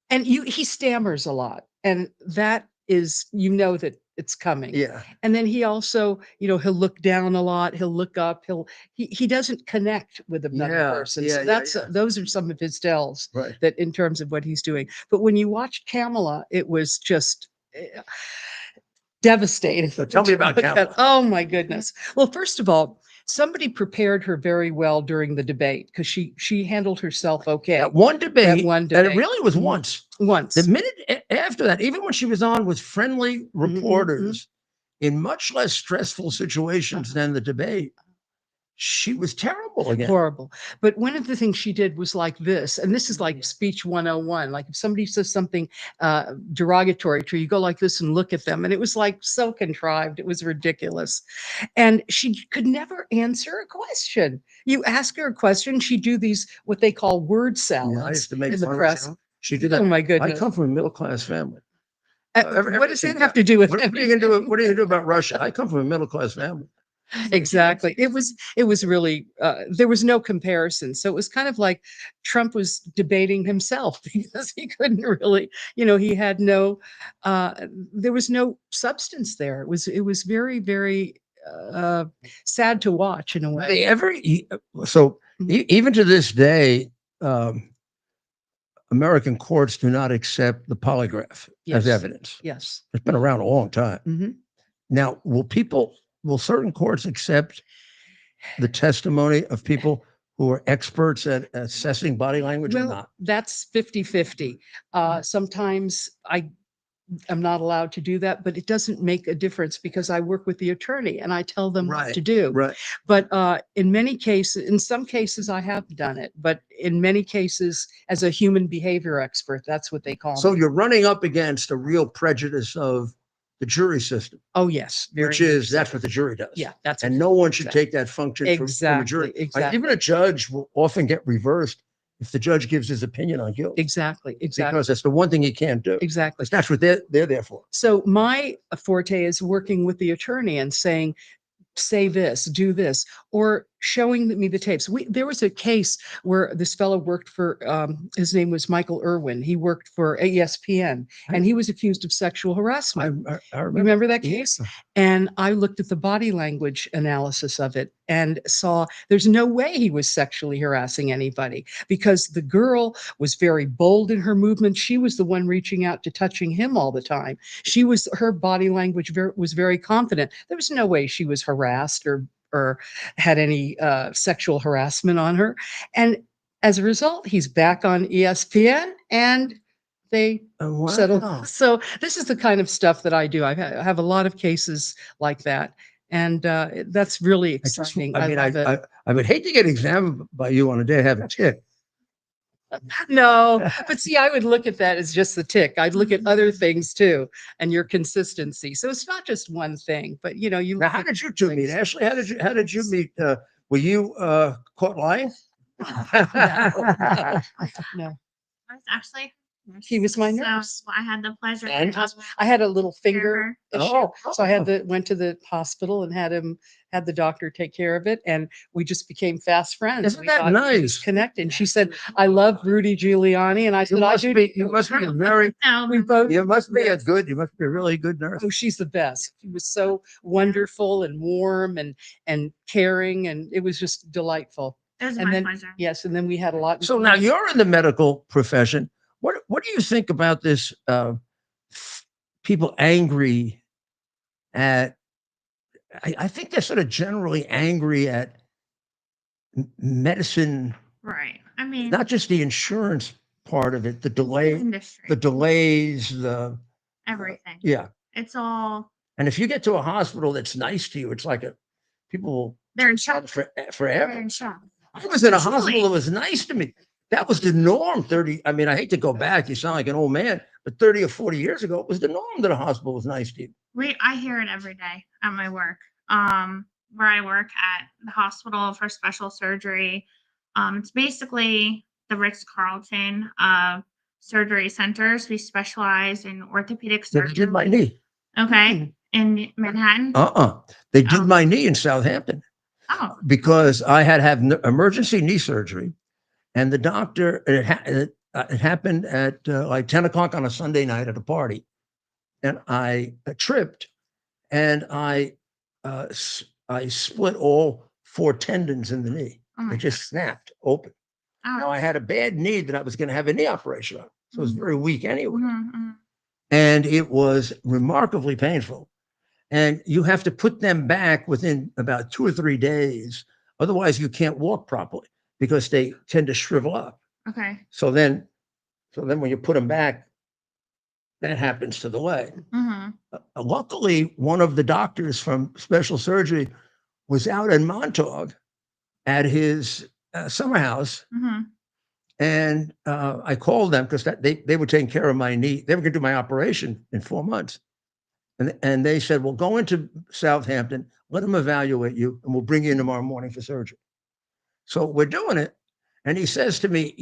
And he stammers a lot. And that is, that it's coming. Yeah. And then he also, he'll look down a lot. He'll look up. He doesn't connect with another Yeah, person. yeah, So yeah, that's, those are some of his tells Right. that in terms of what he's doing. But when you watch Kamala, it was just devastating. So tell me about Kamala. Oh my goodness. Well, first of all, somebody prepared her very well during the debate because she handled herself okay. That one debate, one and it really was once. Once. The minute after that, even when she was on with friendly reporters in much less stressful situations than the debate, she was terrible again. Horrible. But one of the things she did was like this, and this is like speech 101. Like if somebody says something derogatory to you, you go like this and look at them. And it was like so contrived. It was ridiculous. And she could never answer a question. You ask her a question, she'd do these, what they call word salads I used to make in the fun of press. her. She did that. Oh my I goodness. come from a middle-class family. What does that have to do with What are you gonna do? What are you gonna do about Russia? I come from a middle-class family. Exactly. It was really there was no comparison. So it was kind of like Trump was debating himself because he couldn't really, he had no there was no substance there. It was very, very sad to watch in a way. They ever so even to this day, American courts do not accept the polygraph as evidence. Yes. It's been around a long time. Now, will certain courts accept the testimony of people who are experts at assessing body language or not? That's 50-50. Sometimes I'm not allowed to do that, but it doesn't make a difference because I work with the attorney and I tell them what to do. Right. But in some cases I have done it, but in many cases as a human behavior expert, that's what they call So me. you're running up against a real prejudice of the jury system. Oh yes. Which is, that's what the jury does. Yeah, that's and no one should take that function from a jury. Exactly. Even a judge will often get reversed if the judge gives his opinion on guilt. Exactly. Because that's the one thing he can't do. Exactly. Because that's what they're there for. So my forte is working with the attorney and saying, say this, do this, or showing me the tapes. There was a case where this fellow worked for, his name was Michael Irwin. He worked for ESPN and he was accused of sexual harassment. I remember that case? Yeah. And I looked at the body language analysis of it and saw there's no way he was sexually harassing anybody because the girl was very bold in her movements. She was the one reaching out to touching him all the time. Her body language was very confident. There was no way she was harassed or had any sexual harassment on her. And as a result, he's back on ESPN and they settled. So this is the kind of stuff that I do. I have a lot of cases like that. And that's really exciting. I would hate to get examined by you on a day I have a tick. No, but see, I would look at that as just the tick. I'd look at other things too, and your consistency. So it's not just one thing, but you. Now, how did you two meet, Ashley? How did you meet? Were you caught lying? No. I was actually. He was my nurse. So I had the pleasure. And I had a little finger issue, Oh. so I went to the hospital and had the doctor take care of it, and we just became fast friends. Isn't We that thought we nice? just connected. And she said, "I love Rudy Giuliani," and I said, "I do." You must be a very. We both. You must be you must be a really good nurse. Oh, she's the best. She was so wonderful and warm and caring, and it was just delightful. It was And my then pleasure. yes, and then we had a lot. So now you're in the medical profession. What do you think about this? People angry at. I think they're sort of generally angry at medicine, Right. I mean, not just the insurance part of it, the industry, delays, everything. yeah. It's all, And if you get to a hospital that's nice to you, it's like people will they're in shock. They're forever. in shock. I was in a Truly. hospital that was nice to me. That was the norm 30. I mean, I hate to go back. You sound like an old man, but 30 or 40 years ago, it was the norm that a hospital was nice to you. I hear it every day at my work. Where I work at the hospital for special surgery. It's basically the Ritz-Carlton of surgery centers. We specialize in orthopedic They surgery. did my knee. Okay. In Manhattan. They did Oh. my knee in Southampton Oh, because I had to have emergency knee surgery. And the doctor, it happened at like 10 o'clock on a Sunday night at a party. And I tripped and I split all 4 tendons in the knee. oh They just snapped open. Now I had a bad knee that I was going to have a knee operation on. So it was very weak anyway. And it was remarkably painful. And you have to put them back within about 2 or 3 days. Otherwise, you can't walk properly because they tend to shrivel up. okay. So then when you put them back, that happens to the leg. Luckily, one of the doctors from special surgery was out in Montauk at his summer house. And I called them because they were taking care of my knee. They were going to do my operation in 4 months. And they said, well, go into Southampton, let them evaluate you, and we'll bring you in tomorrow morning for surgery. So we're doing it. And he says to me,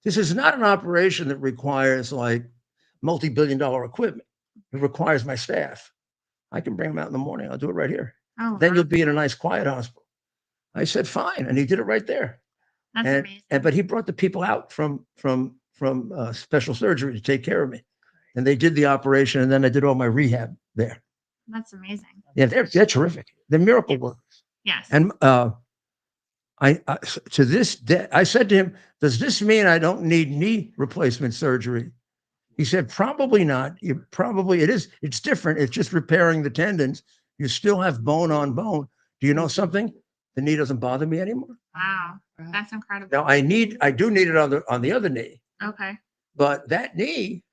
this is not an operation that requires like multi-billion-dollar equipment. It requires my staff. I can bring them out in the morning. I'll do it right here. Oh, Then wow. you'll be in a nice quiet hospital. I said, fine. And he did it right there. That's amazing. But he brought the people out from special surgery to take care of me. And they did the operation. And then I did all my rehab there. That's amazing. Yeah, they're terrific. They're miracle workers. Yes. And I to this day, I said to him, does this mean I don't need knee replacement surgery? He said, probably not. It is. It's different. It's just repairing the tendons. You still have bone on bone. Do you know something? The knee doesn't bother me anymore. Wow. That's incredible. Now I do need it on the other knee, Okay. but that knee,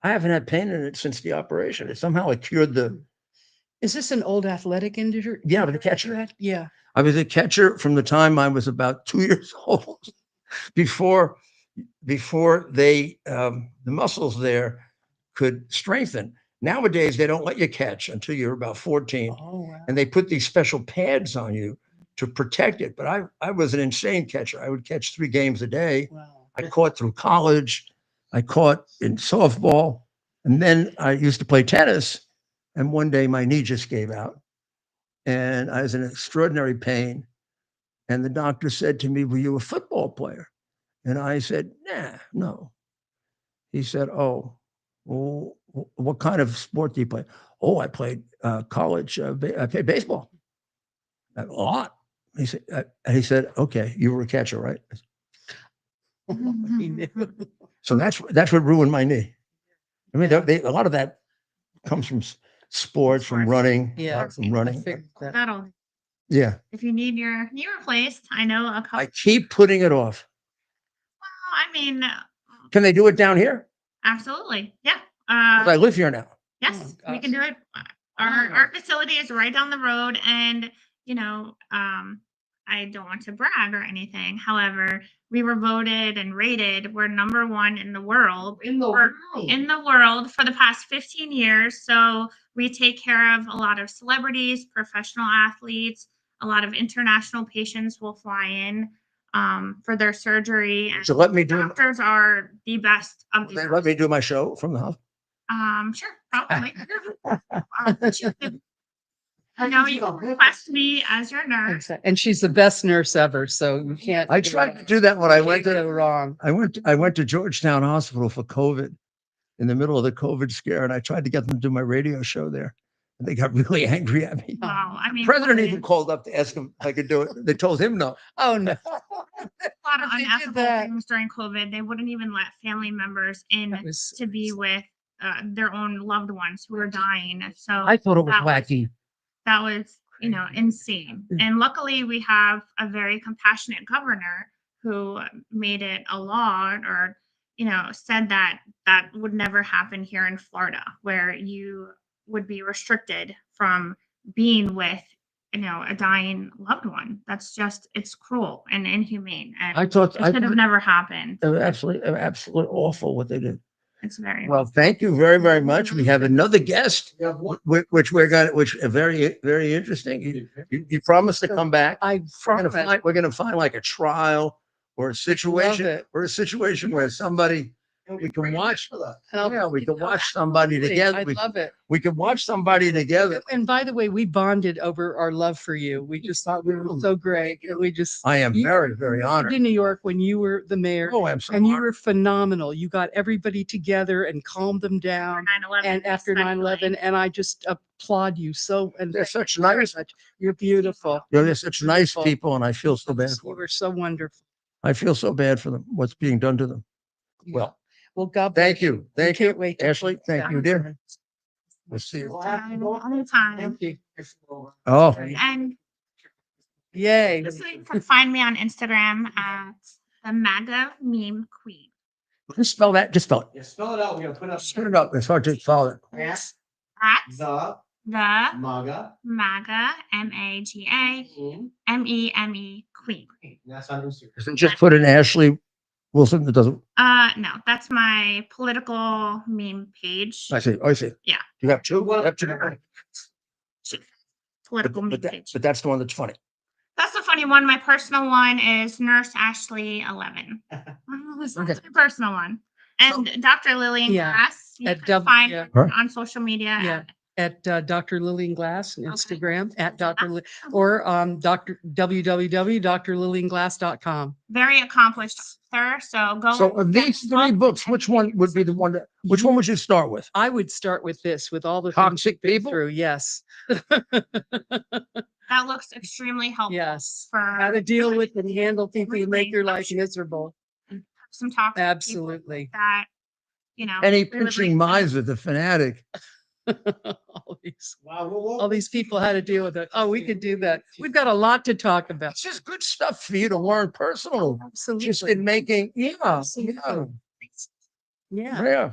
I haven't had pain in it since the operation. It somehow cured the. Is this an old athletic injury? Yeah, but the catcher. Yeah. I was a catcher from the time I was about 2 years old. Before they the muscles there could strengthen. Nowadays they don't let you catch until you're about 14. Oh, wow. And they put these special pads on you to protect it. But I was an insane catcher. I would catch 3 games a day. Wow. I caught through college. I caught in softball. And then I used to play tennis. And one day my knee just gave out. And I was in extraordinary pain. And the doctor said to me, were you a football player? And I said, nah, no. He said, oh, well, what kind of sport do you play? Oh, I played college. I played baseball. A lot. He said, okay, you were a catcher, right? So that's what ruined my knee. I mean, a lot of that comes from sports, from running. Yeah, from running. That'll. Yeah. If you need your knee replaced, I know a couple. I keep putting it off. Well, I mean, Can they do it down here? absolutely. Yeah. 'Cause I live here now. Yes, Oh, we can do it. Our facility is right down the road, and I don't want to brag or anything. However, we were voted and rated. We're #1 in the world. In the world for the past 15 years. So we take care of a lot of celebrities, professional athletes. A lot of international patients will fly in for their surgery. And So let me do. doctors are the best of the Let me do my show from the house. Sure, probably. I know you can request me as your nurse. And she's the best nurse ever, so you can't. I tried to do that when I went go to wrong. I went to Georgetown Hospital for COVID in the middle of the COVID scare, and I tried to get them to do my radio show there. And they got really angry at me. Wow, I mean, President even called up to ask him if I could do it. They told him no. Oh, no. a lot of They did unethical that. things during COVID. They wouldn't even let family members in That was- to be with their own loved ones who were dying. So I thought it was that wacky. That was insane. And luckily we have a very compassionate governor who made it a law, or said that that would never happen here in Florida, where you would be restricted from being with a dying loved one. That's just, it's cruel and inhumane, and I thought it should have never happened. it was absolutely awful what they did. It's very Well, thank you very, very much. We have another guest, which very, very interesting. You promised to come back. We're gonna find like a trial or a situation where somebody we can watch. Yeah, we can watch somebody together. I love it. We can watch somebody together. And by the way, we bonded over our love for you. We just thought we were so great. I am very, very honored. In New York when you were the mayor. Oh, I'm so And you honored. were phenomenal. You got everybody together and calmed them down. 9/11, And after 9/11, and I just applaud you so. And They're thank such you very nice- much. You're beautiful. They're such nice Beautiful. people, and I feel so bad You for them. were so wonderful. I feel so bad for them. What's being done to them. Well, Well, God. thank you. Thank you, Can't wait. to- Ashley. Thank you, dear. We'll see you. Anytime. Thank you. Oh, And Yay. so you can find me on Instagram at the MAGA meme queen. just spell that. Just spell it. Yeah, spell it out. We're gonna put up Spell it up. It's hard to follow it. At the the MAGA. MAGA MAGA queen. That's on Instagram. Isn't just put in Ashley Wilson. It doesn't. No, that's my political meme page. I see. I see. Yeah. You have two. You have two. Political meme But page. that's the one that's funny. That's the funny one. My personal one is Nurse Ashley 11. That's my personal one. And Dr. Lillian Yeah, Glass, you at can W- find yeah. her on social media. Yeah. At Dr. Lillian Glass on Instagram at Dr. Or www.drlillianglass.com. Very accomplished author. So go. So of these three books, which one would be the one that? Which one would you start with? I would start with this, with all the Toxic things you've been people? through. Yes. That looks extremely helpful. Yes. How For to deal with and handle people who make your life miserable. some toxic people Absolutely. that Any really pitching like- miser, the fanatic. All these people had to deal with it. Oh, we could do that. We've got a lot to talk about. It's just good stuff for you to learn personally. Absolutely. Just in making, yeah. Yeah.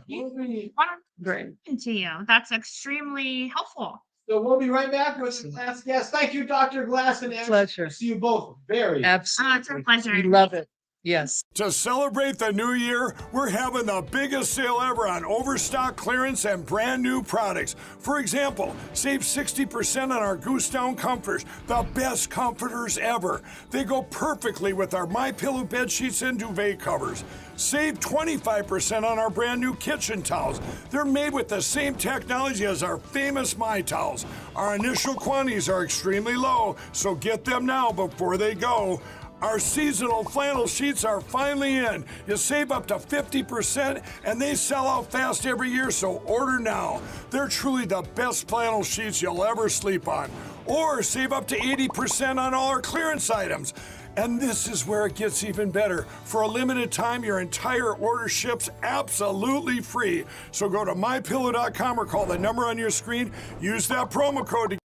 Great. To you. That's extremely helpful. So we'll be right back with the last guest. Thank you, Dr. Glass and Ashley. Pleasure. See you both very. Absolutely. It's a pleasure. We love it. Yes. To celebrate the new year, we're having the biggest sale ever on overstock clearance and brand new products. For example, save 60% on our Goose Down comforters, the best comforters ever. They go perfectly with our MyPillow bed sheets and duvet covers. Save 25% on our brand new kitchen towels. They're made with the same technology as our famous My Towels. Our initial quantities are extremely low, so get them now before they go. Our seasonal flannel sheets are finally in. You save up to 50% and they sell out fast every year, so order now. They're truly the best flannel sheets you'll ever sleep on. Or save up to 80% on all our clearance items. And this is where it gets even better. For a limited time, your entire order ships absolutely free. So go to mypillow.com or call the number on your screen. Use that promo code to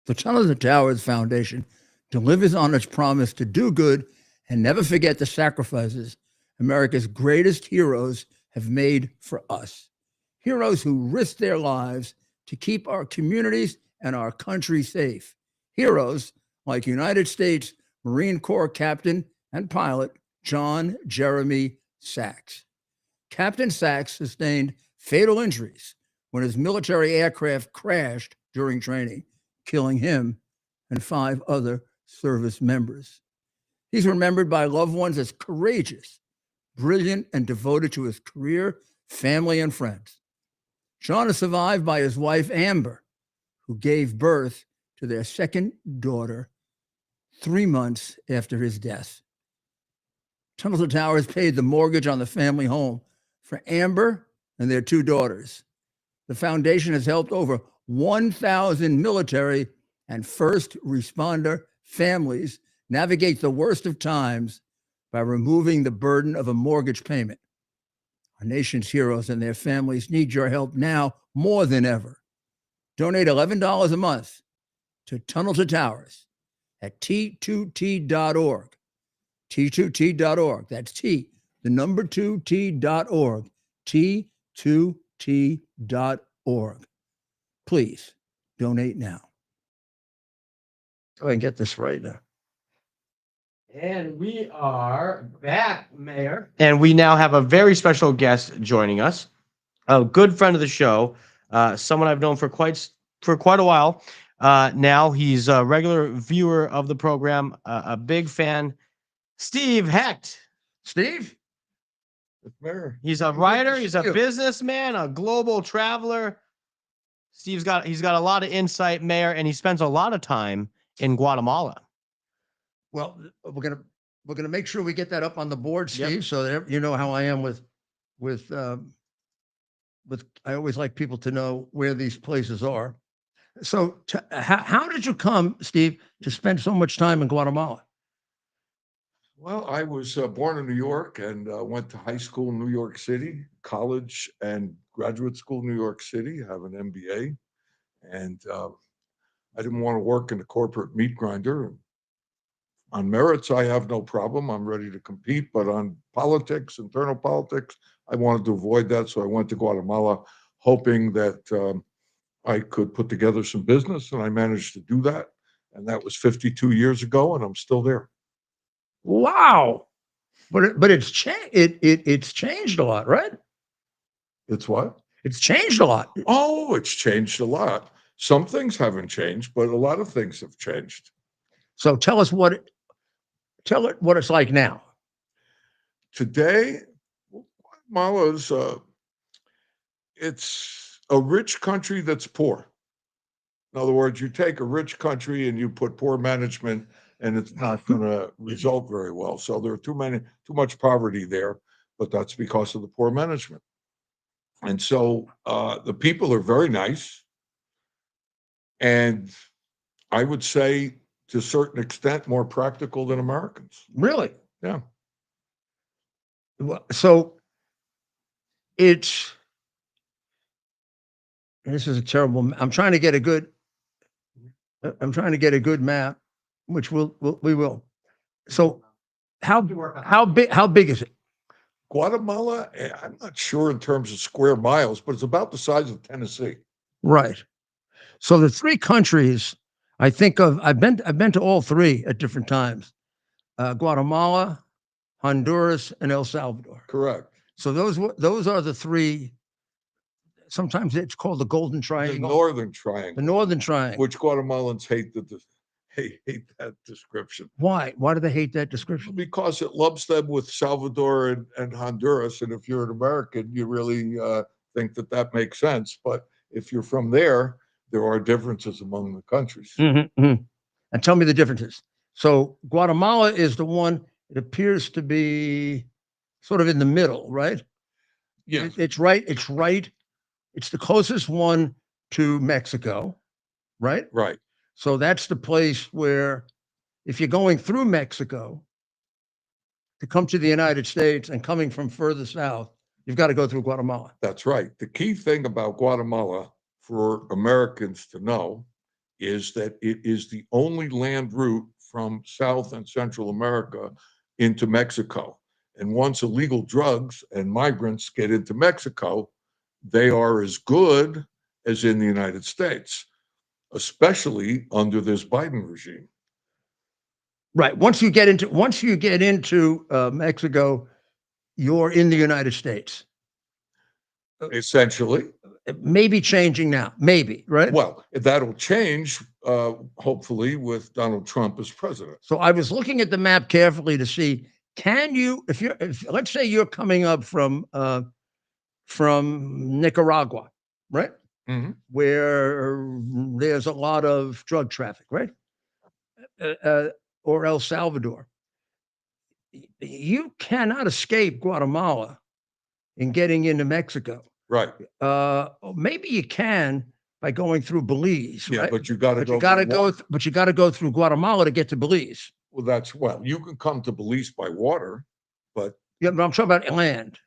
The Tunnels of Towers Foundation delivers on its promise to do good and never forget the sacrifices America's greatest heroes have made for us. Heroes who risked their lives to keep our communities and our country safe. Heroes like United States Marine Corps Captain and pilot John Jeremy Sachs. Captain Sachs sustained fatal injuries when his military aircraft crashed during training, killing him and 5 other service members. He's remembered by loved ones as courageous, brilliant, and devoted to his career, family, and friends. John is survived by his wife, Amber, who gave birth to their second daughter 3 months after his death. Tunnels of Towers paid the mortgage on the family home for Amber and their 2 daughters. The foundation has helped over 1,000 military and first responder families navigate the worst of times by removing the burden of a mortgage payment. Our nation's heroes and their families need your help now more than ever. Donate $11 a month to Tunnel to Towers at T2T.org. T2T.org. That's T, the number 2T.org. T2T.org. Please donate now. Go ahead and get this right now. And we are back, Mayor. And we now have a very special guest joining us, a good friend of the show, someone I've known for quite a while. Now he's a regular viewer of the program, a big fan. Steve Hecht. Steve? Mayor. He's a writer, he's a businessman, a global traveler. He's got a lot of insight, Mayor, and he spends a lot of time in Guatemala. Well, we're gonna make sure we get that up on the board, Steve, Yep. so that you know how I am with I always like people to know where these places are. So how did you come, Steve, to spend so much time in Guatemala? Well, I was born in New York and went to high school in New York City, college and graduate school in New York City, have an MBA. And I didn't want to work in a corporate meat grinder. On merits, I have no problem. I'm ready to compete. But on politics, internal politics, I wanted to avoid that. So I went to Guatemala hoping that I could put together some business. And I managed to do that. And that was 52 years ago. And I'm still there. Wow. But it's changed. It's changed a lot, right? It's what? It's changed a lot. Oh, it's changed a lot. Some things haven't changed, but a lot of things have changed. So tell it what it's like now. Today, Guatemala's it's a rich country that's poor. In other words, you take a rich country and you put poor management, and it's not going to result very well. So there are too much poverty there, but that's because of the poor management. And so the people are very nice. And I would say, to a certain extent, more practical than Americans. Really? Yeah. Well, so this is a terrible. I'm trying to get a good map, which we will. So how big is it? Guatemala, I'm not sure in terms of square miles, but it's about the size of Tennessee. Right. So the three countries I think of, I've been to all three at different times: Guatemala, Honduras, and El Salvador. Correct. So those are the three. Sometimes it's called the Golden Triangle. The Northern Triangle. The Northern Triangle. Which Guatemalans hate that description. Why? Why do they hate that description? Because it lumps them with Salvador and Honduras, and if you're an American, you really think that makes sense. But if you're from there are differences among the countries. Mm-hmm, mm-hmm. And tell me the differences. So Guatemala is the one. It appears to be sort of in the middle, right? Yeah. It's right. It's the closest one to Mexico, right? Right. So that's the place where, if you're going through Mexico to come to the United States and coming from further south, you've got to go through Guatemala. That's right. The key thing about Guatemala for Americans to know is that it is the only land route from South and Central America into Mexico. And once illegal drugs and migrants get into Mexico, they are as good as in the United States, especially under this Biden regime. Right. Once you get into Mexico, you're in the United States. Essentially. It may be changing now. Maybe, right? Well, that'll change, hopefully, with Donald Trump as president. So I was looking at the map carefully to see, can you, if let's say you're coming up from Nicaragua, right? Mm-hmm. Where there's a lot of drug traffic, right? Or El Salvador. You cannot escape Guatemala in getting into Mexico. Right. Maybe you can by going through Belize. Yeah, right? but you got to go. But you got to go through Guatemala to get to Belize. Well, you can come to Belize by water, but yeah, but I'm talking about land.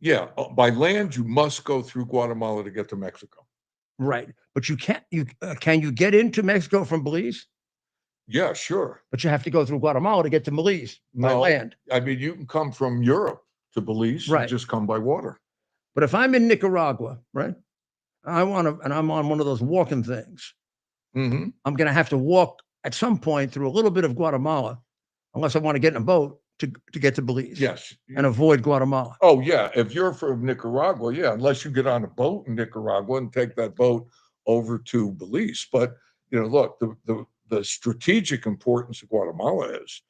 Yeah, by land you must go through Guatemala to get to Mexico. Right. But you can't, can you get into Mexico from Belize? Yeah, sure. But you have to go through Guatemala to get to Belize by No, land. I mean, you can come from Europe to Belize. You Right. just come by water. But if I'm in Nicaragua, right, and I'm on one of those walking things, Mm-hmm. I'm going to have to walk at some point through a little bit of Guatemala, unless I want to get in a boat to get to Belize. Yes. And avoid Guatemala. Oh, yeah. If you're from Nicaragua, yeah, unless you get on a boat in Nicaragua and take that boat over to Belize. But, you know, look, the strategic importance of Guatemala is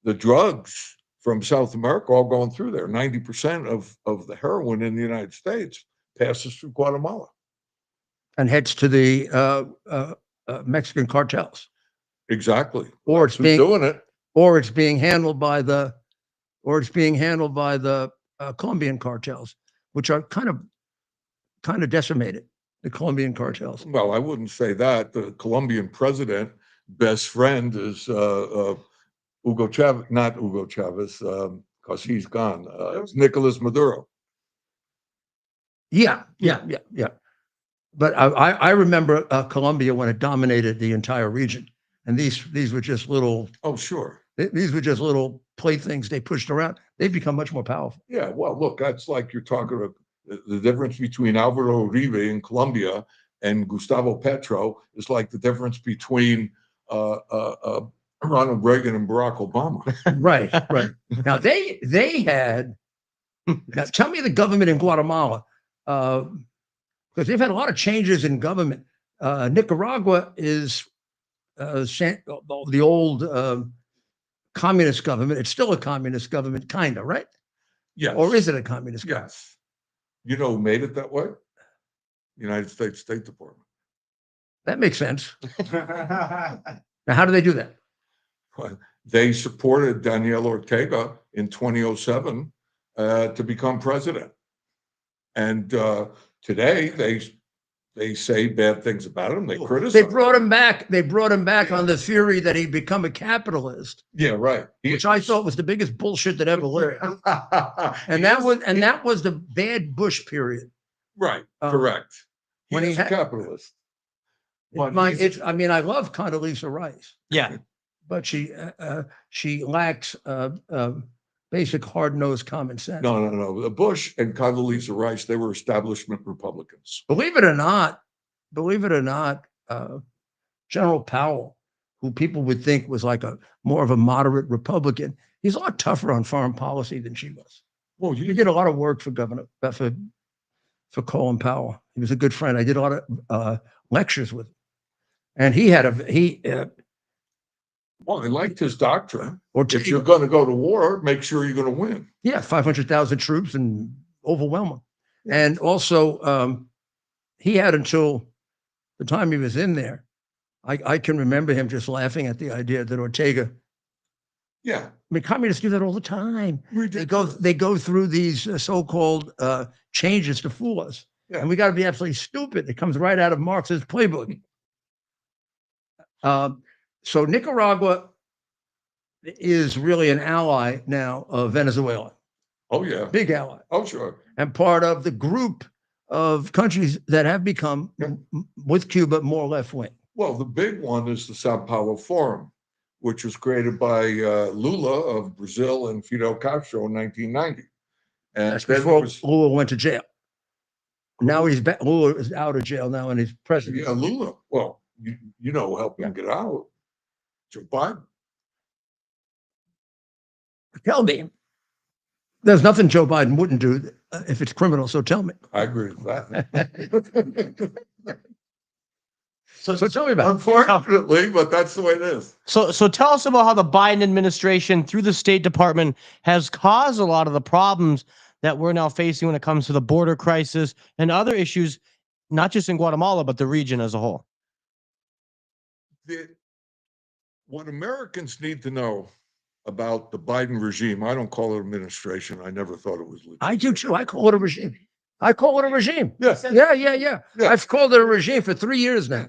the drugs from South America all going through there. 90% of the heroin in the United States passes through Guatemala. And heads to the Mexican cartels. Exactly. Or it's Who's being doing it. Or it's being handled by the Colombian cartels, which are kind of decimated. The Colombian cartels. Well, I wouldn't say that. The Colombian president best friend is Hugo Chavez, not Hugo Chavez, because he's gone. It's Nicolas Maduro. Yeah. But I remember Colombia when it dominated the entire region, and these were just little. Oh, sure. These were just little playthings they pushed around. They've become much more powerful. Yeah. Well, look, that's like you're talking about the difference between Alvaro Uribe in Colombia and Gustavo Petro is like the difference between Ronald Reagan and Barack Obama. Right. Now they had. Now tell me the government in Guatemala, because they've had a lot of changes in government. Nicaragua is the old communist government. It's still a communist government, kind of, right? Yes. Or is it a communist government? Yes. You know who made it that way? United States State Department. That makes sense. Now, how do they do that? Well, they supported Daniel Ortega in 2007 to become president. And today they say bad things about him. They criticize. They brought him back. They brought him back on the theory that he'd become a capitalist. Yeah, right. Which I thought was the biggest bullshit that ever lived. And that was the bad Bush period. Right. Correct. When He's a capitalist. I love Condoleezza Rice. Yeah. But she lacks basic hard-nosed common sense. No. Bush and Condoleezza Rice, they were establishment Republicans. Believe it or not, General Powell, who people would think was like more of a moderate Republican, he's a lot tougher on foreign policy than she was. Well, you did a lot of work for for Colin Powell. He was a good friend. I did a lot of lectures with him, and well, I liked his doctrine. Ortega. If you're going to go to war, make sure you're going to win. Yeah, 500,000 troops and overwhelm them. And also, he had until the time he was in there. I can remember him just laughing at the idea that Ortega. Yeah, I mean, communists do that all the time. Ridiculous. They go through these so-called changes to fool us, and we got to be absolutely stupid. It comes right out of Marx's playbook. So Nicaragua is really an ally now of Venezuela. Oh, yeah. Big ally. Oh, sure. And part of the group of countries that have become, with Cuba, more left-wing. Well, the big one is the Sao Paulo Forum, which was created by Lula of Brazil and Fidel Castro in 1990. And that's before Lula went to jail. Now he's back. Lula is out of jail now and he's president. Yeah, Lula. Well, you know, help him get out. Joe Biden. Tell me. There's nothing Joe Biden wouldn't do if it's criminal, so tell me. I agree with that. So tell me about it. Unfortunately, but that's the way it is. So tell us about how the Biden administration, through the State Department, has caused a lot of the problems that we're now facing when it comes to the border crisis and other issues, not just in Guatemala, but the region as a whole. What Americans need to know about the Biden regime, I don't call it administration. I never thought it was legal. I do too. I call it a regime. Yes. Yeah. I've called it a regime for 3 years now.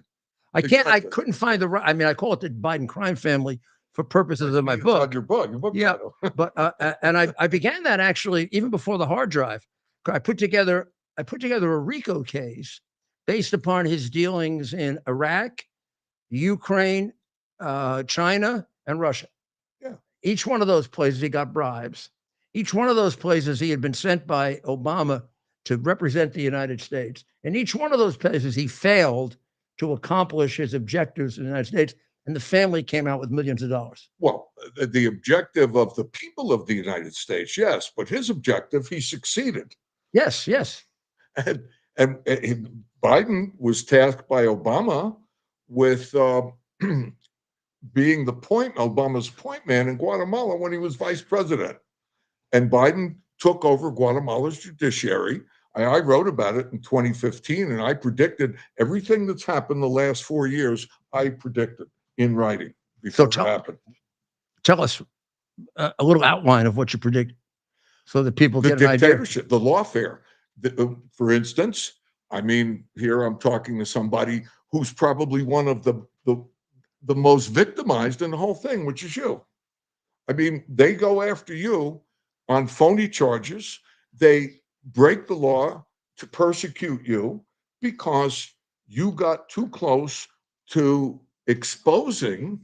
I couldn't find the right. I mean, I call it the Biden crime family for purposes of my book. Your book. Yeah. But and I began that actually even before the hard drive. I put together a RICO case based upon his dealings in Iraq, Ukraine, China, and Russia. Yeah. Each one of those places, he got bribes. Each one of those places, he had been sent by Obama to represent the United States. And each one of those places, he failed to accomplish his objectives in the United States. And the family came out with millions of dollars. Well, the objective of the people of the United States, yes, but his objective, he succeeded. Yes, yes. And Biden was tasked by Obama with being Obama's point man in Guatemala when he was vice president. And Biden took over Guatemala's judiciary. I wrote about it in 2015, and I predicted everything that's happened the last 4 years, I predicted in writing before it happened. Tell us a little outline of what you predict so that people The get an idea. dictatorship, the lawfare. For instance, I mean, here I'm talking to somebody who's probably one of the most victimized in the whole thing, which is you. I mean, they go after you on phony charges. They break the law to persecute you because you got too close to exposing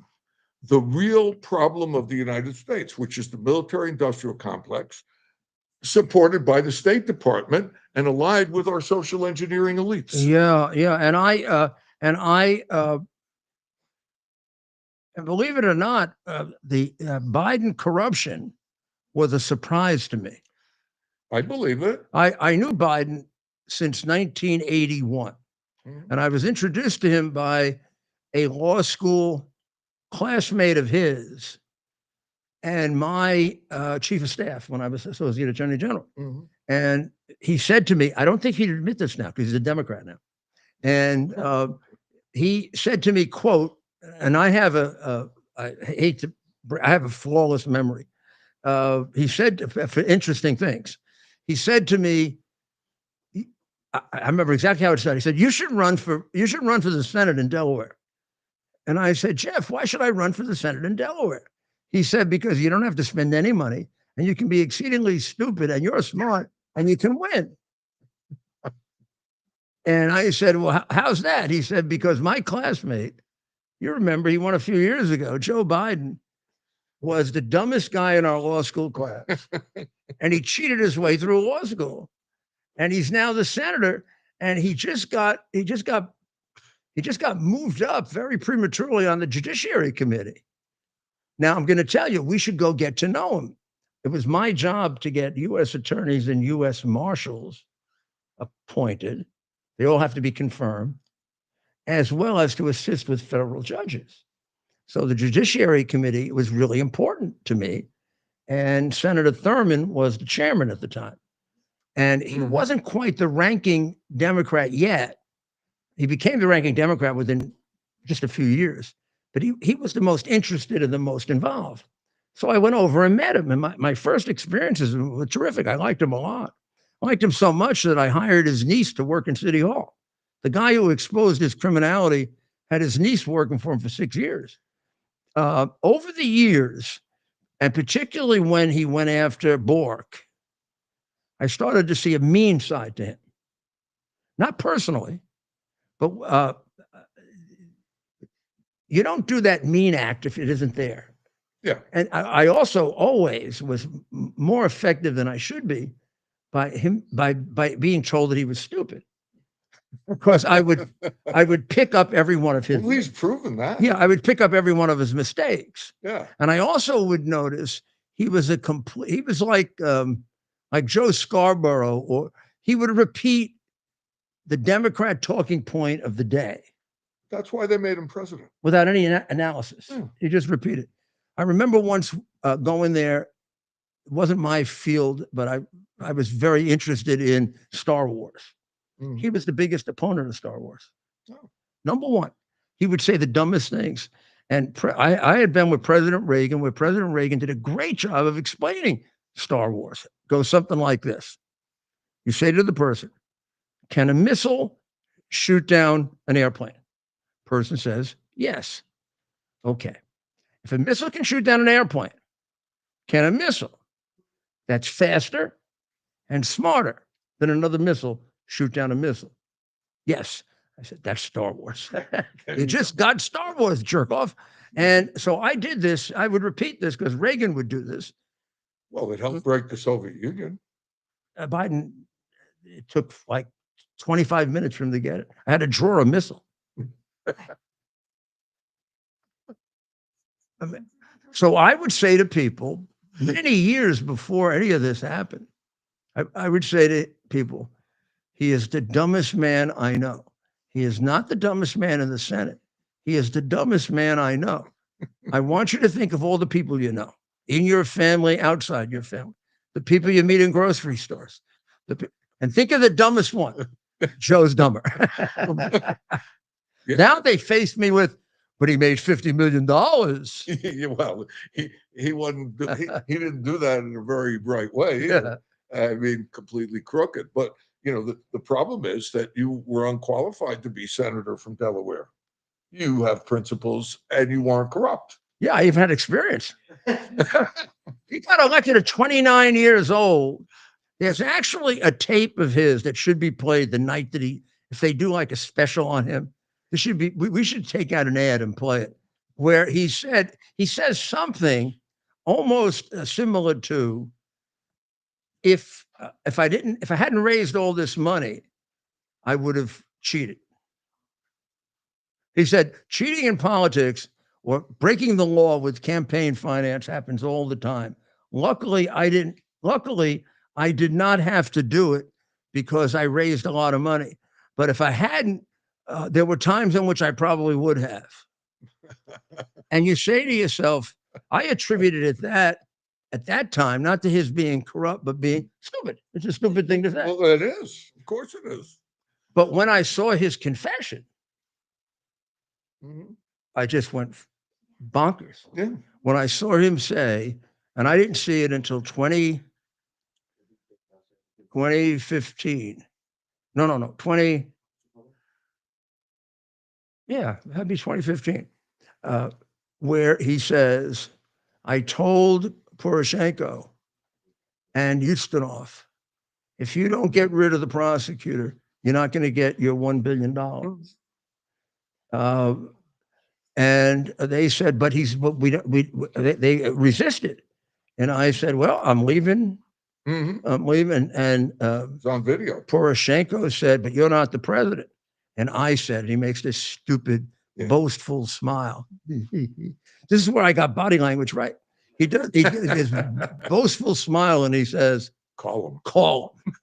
the real problem of the United States, which is the military-industrial complex, supported by the State Department and allied with our social engineering elites. Yeah, yeah, and believe it or not, the Biden corruption was a surprise to me. I believe it. I knew Biden since 1981, and I was introduced to him by a law school classmate of his and my chief of staff when I was associate attorney general. And he said to me, I don't think he'd admit this now because he's a Democrat now. And he said to me, quote, and I have I have a flawless memory. He said for interesting things. He said to me, I remember exactly how it said. He said, you should run for the Senate in Delaware. And I said, Jeff, why should I run for the Senate in Delaware? He said, because you don't have to spend any money and you can be exceedingly stupid and you're smart and you can win. And I said, well, how's that? He said, because my classmate, you remember, he won a few years ago, Joe Biden, was the dumbest guy in our law school class. And he cheated his way through law school. And he's now the senator. And he just got moved up very prematurely on the Judiciary Committee. Now, I'm going to tell you, we should go get to know him. It was my job to get U.S. attorneys and U.S. marshals appointed. They all have to be confirmed, as well as to assist with federal judges. So the Judiciary Committee was really important to me. And Senator Thurmond was the chairman at the time. And he wasn't quite the ranking Democrat yet. He became the ranking Democrat within just a few years. But he was the most interested and the most involved. So I went over and met him. And my first experiences were terrific. I liked him a lot. I liked him so much that I hired his niece to work in City Hall. The guy who exposed his criminality had his niece working for him for 6 years. Over the years, and particularly when he went after Bork, I started to see a mean side to him. Not personally, but you don't do that mean act if it isn't there. Yeah. And I also always was more effective than I should be by being told that he was stupid. Because I would pick up every one of his. Well, he's proven that. Yeah, I would pick up every one of his mistakes. Yeah. And I also would notice he was like Joe Scarborough, or he would repeat the Democrat talking point of the day. That's why they made him president. Without any analysis. He just repeated. I remember once going there. It wasn't my field, but I was very interested in Star Wars. He was the biggest opponent of Star Wars. Number one, he would say the dumbest things. And I had been with President Reagan, where President Reagan did a great job of explaining Star Wars. It goes something like this. You say to the person, can a missile shoot down an airplane? Person says, yes. Okay. If a missile can shoot down an airplane, can a missile that's faster and smarter than another missile shoot down a missile? Yes. I said, that's Star Wars. You just got Star Wars, jerk off. And so I did this. I would repeat this because Reagan would do this. Well, it helped break the Soviet Union. Biden, it took like 25 minutes for him to get it. I had to draw a missile. So I would say to people, many years before any of this happened, I would say to people, he is the dumbest man I know. He is not the dumbest man in the Senate. He is the dumbest man I know. I want you to think of all the people you know, in your family, outside your family, the people you meet in grocery stores, and think of the dumbest one. Joe's dumber. Now they faced me with, but he made $50 million. Well, he wasn't. He didn't do that in a very bright way. Yeah. I mean, completely crooked. But the problem is that you were unqualified to be senator from Delaware. You have principles, and you weren't corrupt. Yeah, I even had experience. He got elected at 29 years old. There's actually a tape of his that should be played the night that if they do like a special on him, there should be, we should take out an ad and play it, where he says something almost similar to, if I hadn't raised all this money, I would have cheated. He said, cheating in politics or breaking the law with campaign finance happens all the time. Luckily, I did not have to do it because I raised a lot of money. But if I hadn't, there were times in which I probably would have. And you say to yourself, I attributed it at that time, not to his being corrupt, but being stupid. It's a stupid thing to say. Well, it is. Of course it is. But when I saw his confession, I just went bonkers. Yeah. When I saw him say, and I didn't see it until 2015. No, 20. Yeah, that'd be 2015. Where he says, I told Poroshenko and Ustinov, if you don't get rid of the prosecutor, you're not going to get your $1 billion. And they said, but they resisted. And I said, well, I'm leaving. I'm leaving. And it's on video. Poroshenko said, but you're not the president. And I said, he makes this stupid, boastful smile. This is where I got body language right. He does his boastful smile, and he says, call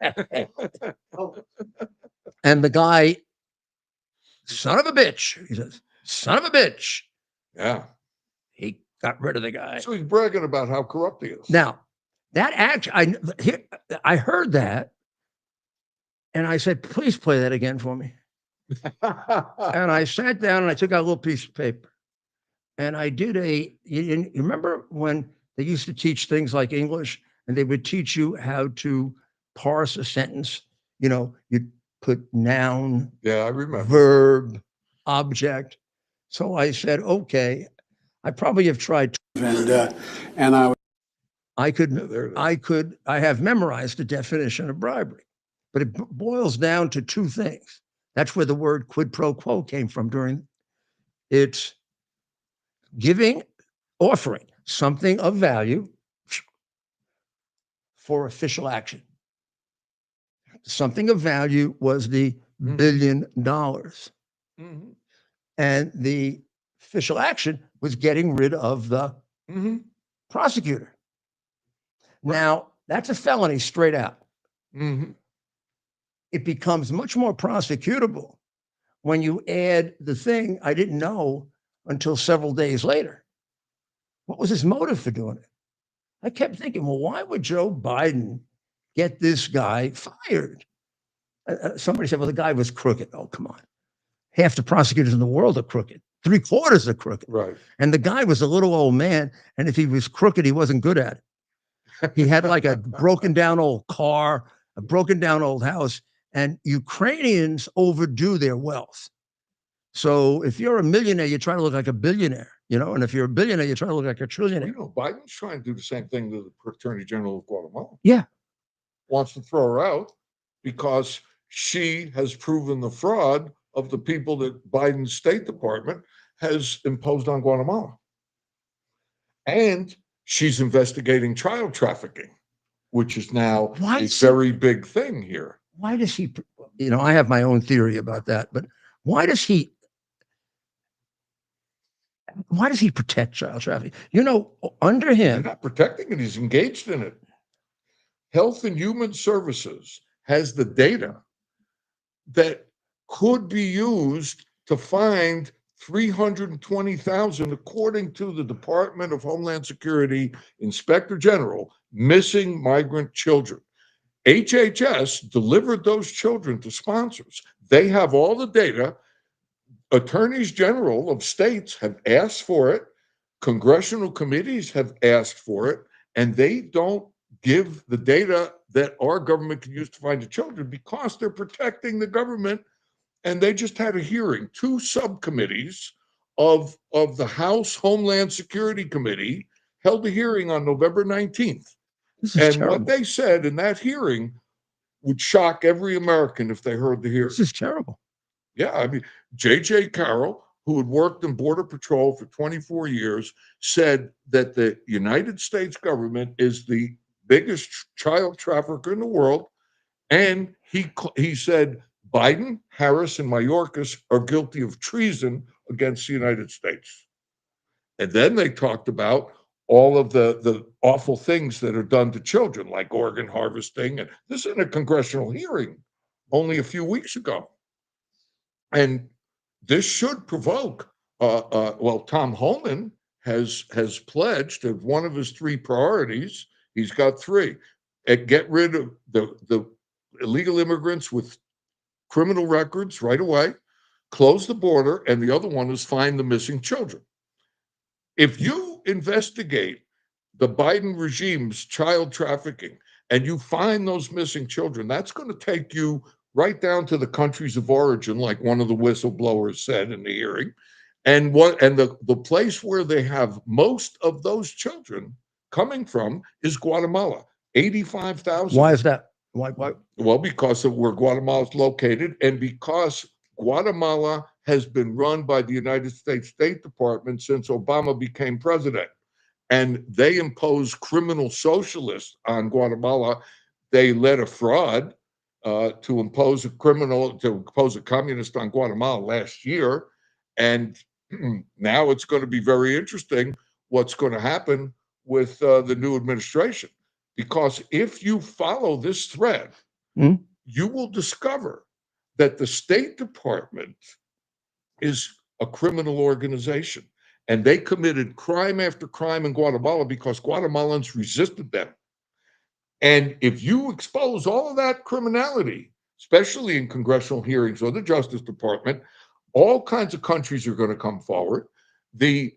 him. And the guy, son of a bitch, he says, son of a bitch. Yeah. He got rid of the guy. So he's bragging about how corrupt he is. Now, that I heard that, and I said, please play that again for me. And I sat down and I took out a little piece of paper. And I did you remember when they used to teach things like English, and they would teach you how to parse a sentence? You'd put noun, yeah, I remember, verb, object. So I said, okay, I probably have tried. And I have memorized the definition of bribery, but it boils down to two things. That's where the word quid pro quo came from. It's offering something of value for official action. Something of value was the $1 billion. And the official action was getting rid of the prosecutor. Now, that's a felony straight out. It becomes much more prosecutable when you add the thing I didn't know until several days later. What was his motive for doing it? I kept thinking, well, why would Joe Biden get this guy fired? Somebody said, well, the guy was crooked. Oh, come on. Half the prosecutors in the world are crooked. 3/4 are crooked. Right. And the guy was a little old man. And if he was crooked, he wasn't good at it. He had like a broken down old car, a broken down old house. And Ukrainians overdo their wealth. So if you're a millionaire, you try to look like a billionaire, and if you're a billionaire, you try to look like a trillionaire. Biden's trying to do the same thing to the Attorney General of Guatemala. Yeah. Wants to throw her out because she has proven the fraud of the people that Biden's State Department has imposed on Guatemala. And she's investigating child trafficking, which is now a very big thing here. Why does he, you know, I have my own theory about that, but why does he protect child trafficking? You know, under He's him, not protecting it, he's engaged in it. Health and Human Services has the data that could be used to find 320,000, according to the Department of Homeland Security Inspector General, missing migrant children. HHS delivered those children to sponsors. They have all the data. Attorneys general of states have asked for it. Congressional committees have asked for it, and they don't give the data that our government can use to find the children because they're protecting the government. And they just had a hearing. 2 subcommittees of the House Homeland Security Committee held a hearing on November 19th. And what they said in that hearing would shock every American if they heard the hearing. This is terrible. Yeah, I mean, J.J. Carroll, who had worked in Border Patrol for 24 years, said that the United States government is the biggest child trafficker in the world. And he said Biden, Harris, and Mayorkas are guilty of treason against the United States. And then they talked about all of the awful things that are done to children, like organ harvesting. And this is in a congressional hearing only a few weeks ago. And this should provoke, well, Tom Homan has pledged as one of his 3 priorities, he's got 3, get rid of the illegal immigrants with criminal records right away, close the border, and the other one is find the missing children. If you investigate the Biden regime's child trafficking and you find those missing children, that's going to take you right down to the countries of origin, like one of the whistleblowers said in the hearing. And the place where they have most of those children coming from is Guatemala, 85,000. Why is that? Why? Well, because of where Guatemala is located, and because Guatemala has been run by the United States State Department since Obama became president. And they impose criminal socialists on Guatemala. They led a fraud to impose a communist on Guatemala last year. And now it's going to be very interesting what's going to happen with the new administration. Because if you follow this thread, you will discover that the State Department is a criminal organization. And they committed crime after crime in Guatemala because Guatemalans resisted them. And if you expose all of that criminality, especially in congressional hearings or the Justice Department, all kinds of countries are going to come forward. The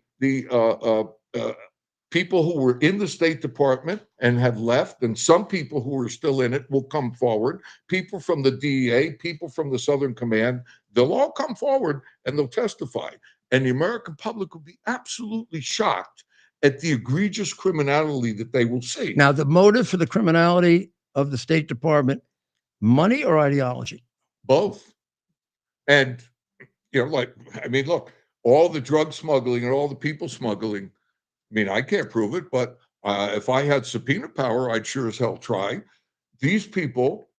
people who were in the State Department and have left, and some people who are still in it will come forward. People from the DEA, people from the Southern Command, they'll all come forward and they'll testify. And the American public will be absolutely shocked at the egregious criminality that they will see. Now, the motive for the criminality of the State Department, money or ideology? Both. And, look, all the drug smuggling and all the people smuggling, I can't prove it, but if I had subpoena power, I'd sure as hell try. These people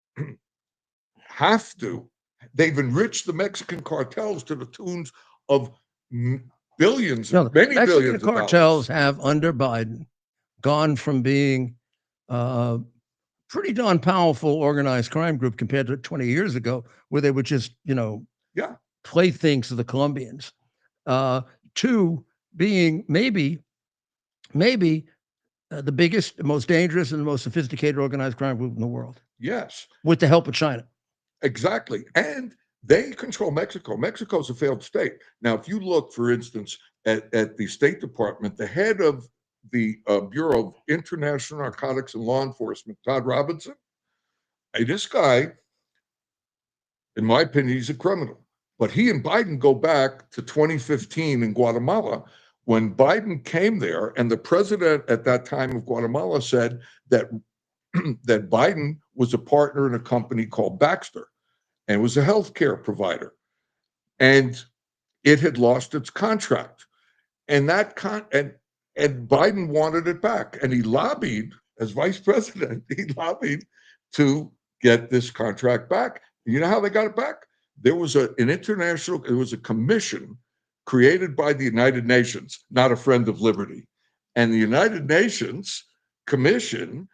have to. They've enriched the Mexican cartels to the tunes of billions, many Mexican billions cartels have, under Biden, gone from being pretty darn powerful organized crime group compared to 20 years ago, where they were just, playthings of the Colombians, to being maybe the biggest, the most dangerous, and the most sophisticated organized crime group in the world. Yes. With the help of China. Exactly. And they control Mexico. Mexico's a failed state. Now, if you look, for instance, at the State Department, the head of the Bureau of International Narcotics and Law Enforcement, Todd Robinson, this guy, in my opinion, he's a criminal. But he and Biden go back to 2015 in Guatemala, when Biden came there, and the president at that time of Guatemala said that that Biden was a partner in a company called Baxter, and was a healthcare provider. and it had lost its contract. And and Biden wanted it back. And he lobbied, as vice president, he lobbied to get this contract back. You know how they got it back? There was it was a commission created by the United Nations, not a friend of liberty. And the United Nations commission,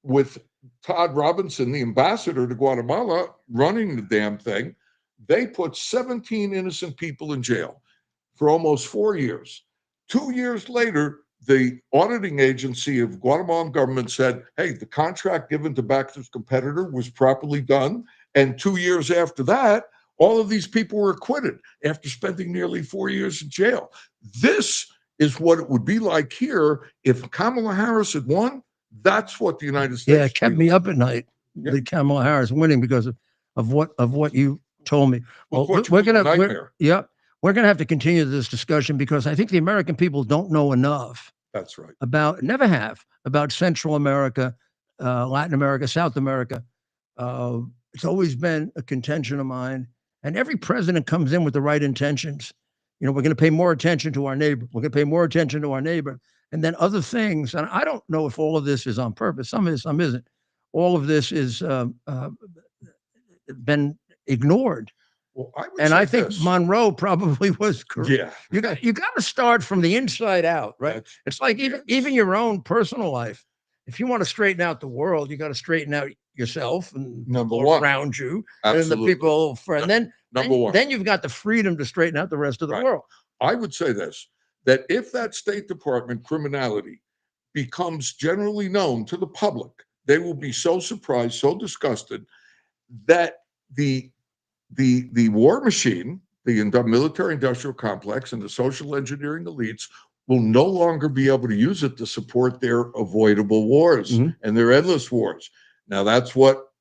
with Todd Robinson, the ambassador to Guatemala, running the damn thing, they put 17 innocent people in jail for almost 4 years. 2 years later, the auditing agency of Guatemalan government said, hey, the contract given to Baxter's competitor was properly done. And 2 years after that, all of these people were acquitted after spending nearly 4 years in jail. This is what it would be like here if Kamala Harris had won. That's what the United States. Yeah, it kept me up at night. Yeah. The Kamala Harris winning because of what you told me. Well, Well, we're gonna have to continue this discussion because I think the American people don't know enough That's right. about Central America, Latin America, South America. It's always been a contention of mine, and every president comes in with the right intentions. You know, we're going to pay more attention to our neighbor. We're going to pay more attention to our neighbor, and then other things. And I don't know if all of this is on purpose. Some is, some isn't. All of this is been ignored. Well, And I think Monroe probably was correct. Yeah. You got to start from the inside out, right? It's like even your own personal life. If you want to straighten out the world, you got to straighten out yourself and Number people one. around you, Absolutely. and the people for, and then Number one. Then you've got the freedom to straighten out the rest of the Right. world. I would say this, that if that State Department criminality becomes generally known to the public, they will be so surprised, so disgusted that the war machine, the military industrial complex, and the social engineering elites will no longer be able to use it to support their avoidable wars and their endless wars. Now, that's what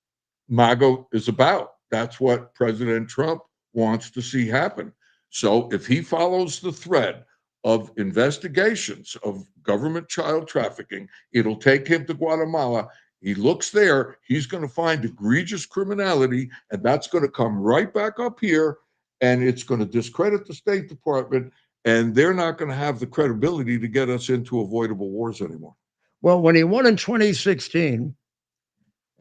MAGA is about. That's what President Trump wants to see happen. So if he follows the thread of investigations of government child trafficking, it'll take him to Guatemala. He looks there, he's going to find egregious criminality, and that's going to come right back up here, and it's going to discredit the State Department, and they're not going to have the credibility to get us into avoidable wars anymore. Well, when he won in 2016,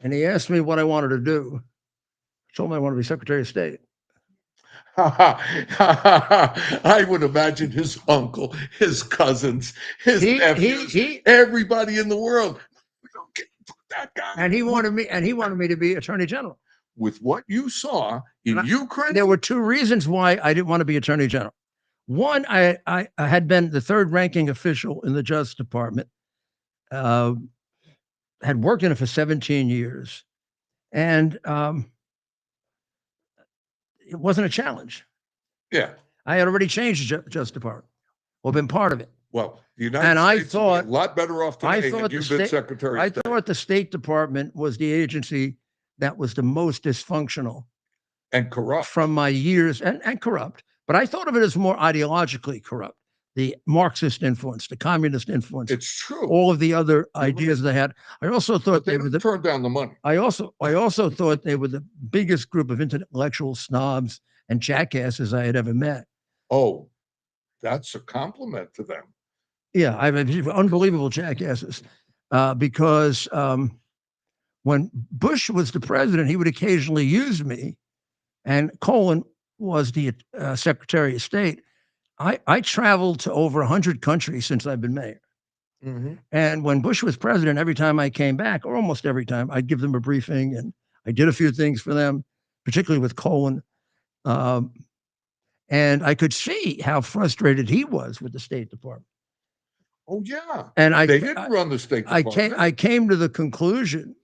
and he asked me what I wanted to do, I told him I wanted to be Secretary of State. I would imagine his uncle, his cousins, his nephews, everybody in the world. We don't get that guy. And he wanted me to be Attorney General. With what you saw in Ukraine, there were two reasons why I didn't want to be Attorney General. One, I had been the third ranking official in the Justice Department, had worked in it for 17 years, and it wasn't a challenge. Yeah. I had already changed the Justice Department, or been part of it. Well, the United States would be a lot better off today than you've been Secretary of State. I thought the State Department was the agency that was the most dysfunctional and corrupt from my years, and corrupt. But I thought of it as more ideologically corrupt. The Marxist influence, the communist influence. It's true. All of the other ideas they had. I also thought they would turn down the money. I also thought they were the biggest group of intellectual snobs and jackasses I had ever met. Oh, that's a compliment to them. Yeah, I mean, unbelievable jackasses. Because when Bush was the president, he would occasionally use me, and Colin was the Secretary of State. I traveled to over 100 countries since I've been mayor. And when Bush was president, every time I came back, or almost every time, I'd give them a briefing, and I did a few things for them, particularly with Colin. And I could see how frustrated he was with the State Department. Oh, yeah. And they didn't run the State Department. I came to the conclusion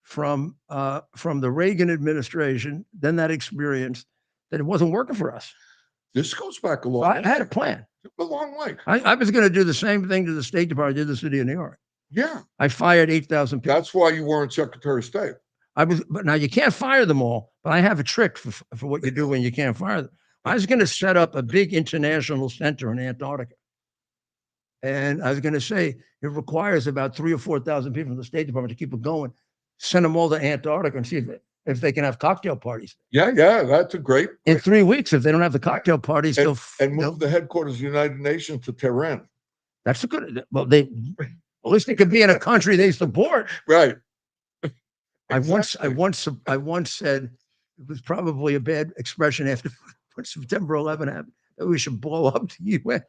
from the Reagan administration, then that experience, that it wasn't working for us. This goes back a long way. I had a plan. A long way. I was going to do the same thing to the State Department I did the city of New York. Yeah. I fired 8,000 people. That's why you weren't Secretary of State. But now you can't fire them all, but I have a trick for what you do when you can't fire them. I was going to set up a big international center in Antarctica. And I was going to say, it requires about 3,000 or 4,000 people from the State Department to keep it going. Send them all to Antarctica and see if if they can have cocktail parties. Yeah, yeah, that's a great. In 3 weeks, if they don't have the cocktail parties, And, they'll and move the headquarters of the United Nations to Tehran. That's a good. Well, at least they could be in a country they support. Right. I once said it was probably a bad expression after when September 11 happened that we should blow up the UN.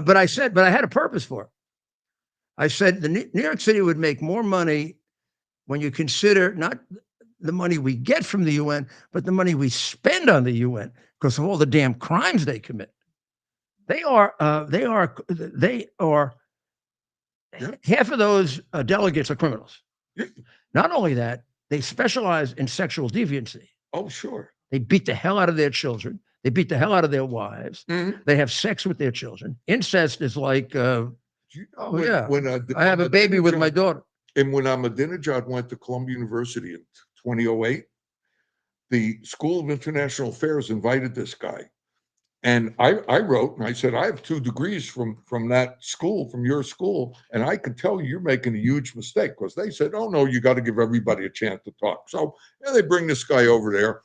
But I had a purpose for it. I said New York City would make more money when you consider not the money we get from the UN, but the money we spend on the UN because of all the damn crimes they commit. They are half of those delegates are criminals. Yeah. Not only that, they specialize in sexual deviancy. Oh, sure. They beat the hell out of their children. They beat the hell out of their wives. Mm-hmm. They have sex with their children. Incest is like, I have a baby with my daughter. And when Ahmadinejad went to Columbia University in 2008, the School of International Affairs invited this guy. And I wrote and I said, I have 2 degrees from that school, from your school. And I could tell you're making a huge mistake because they said, oh, no, you got to give everybody a chance to talk. So they bring this guy over there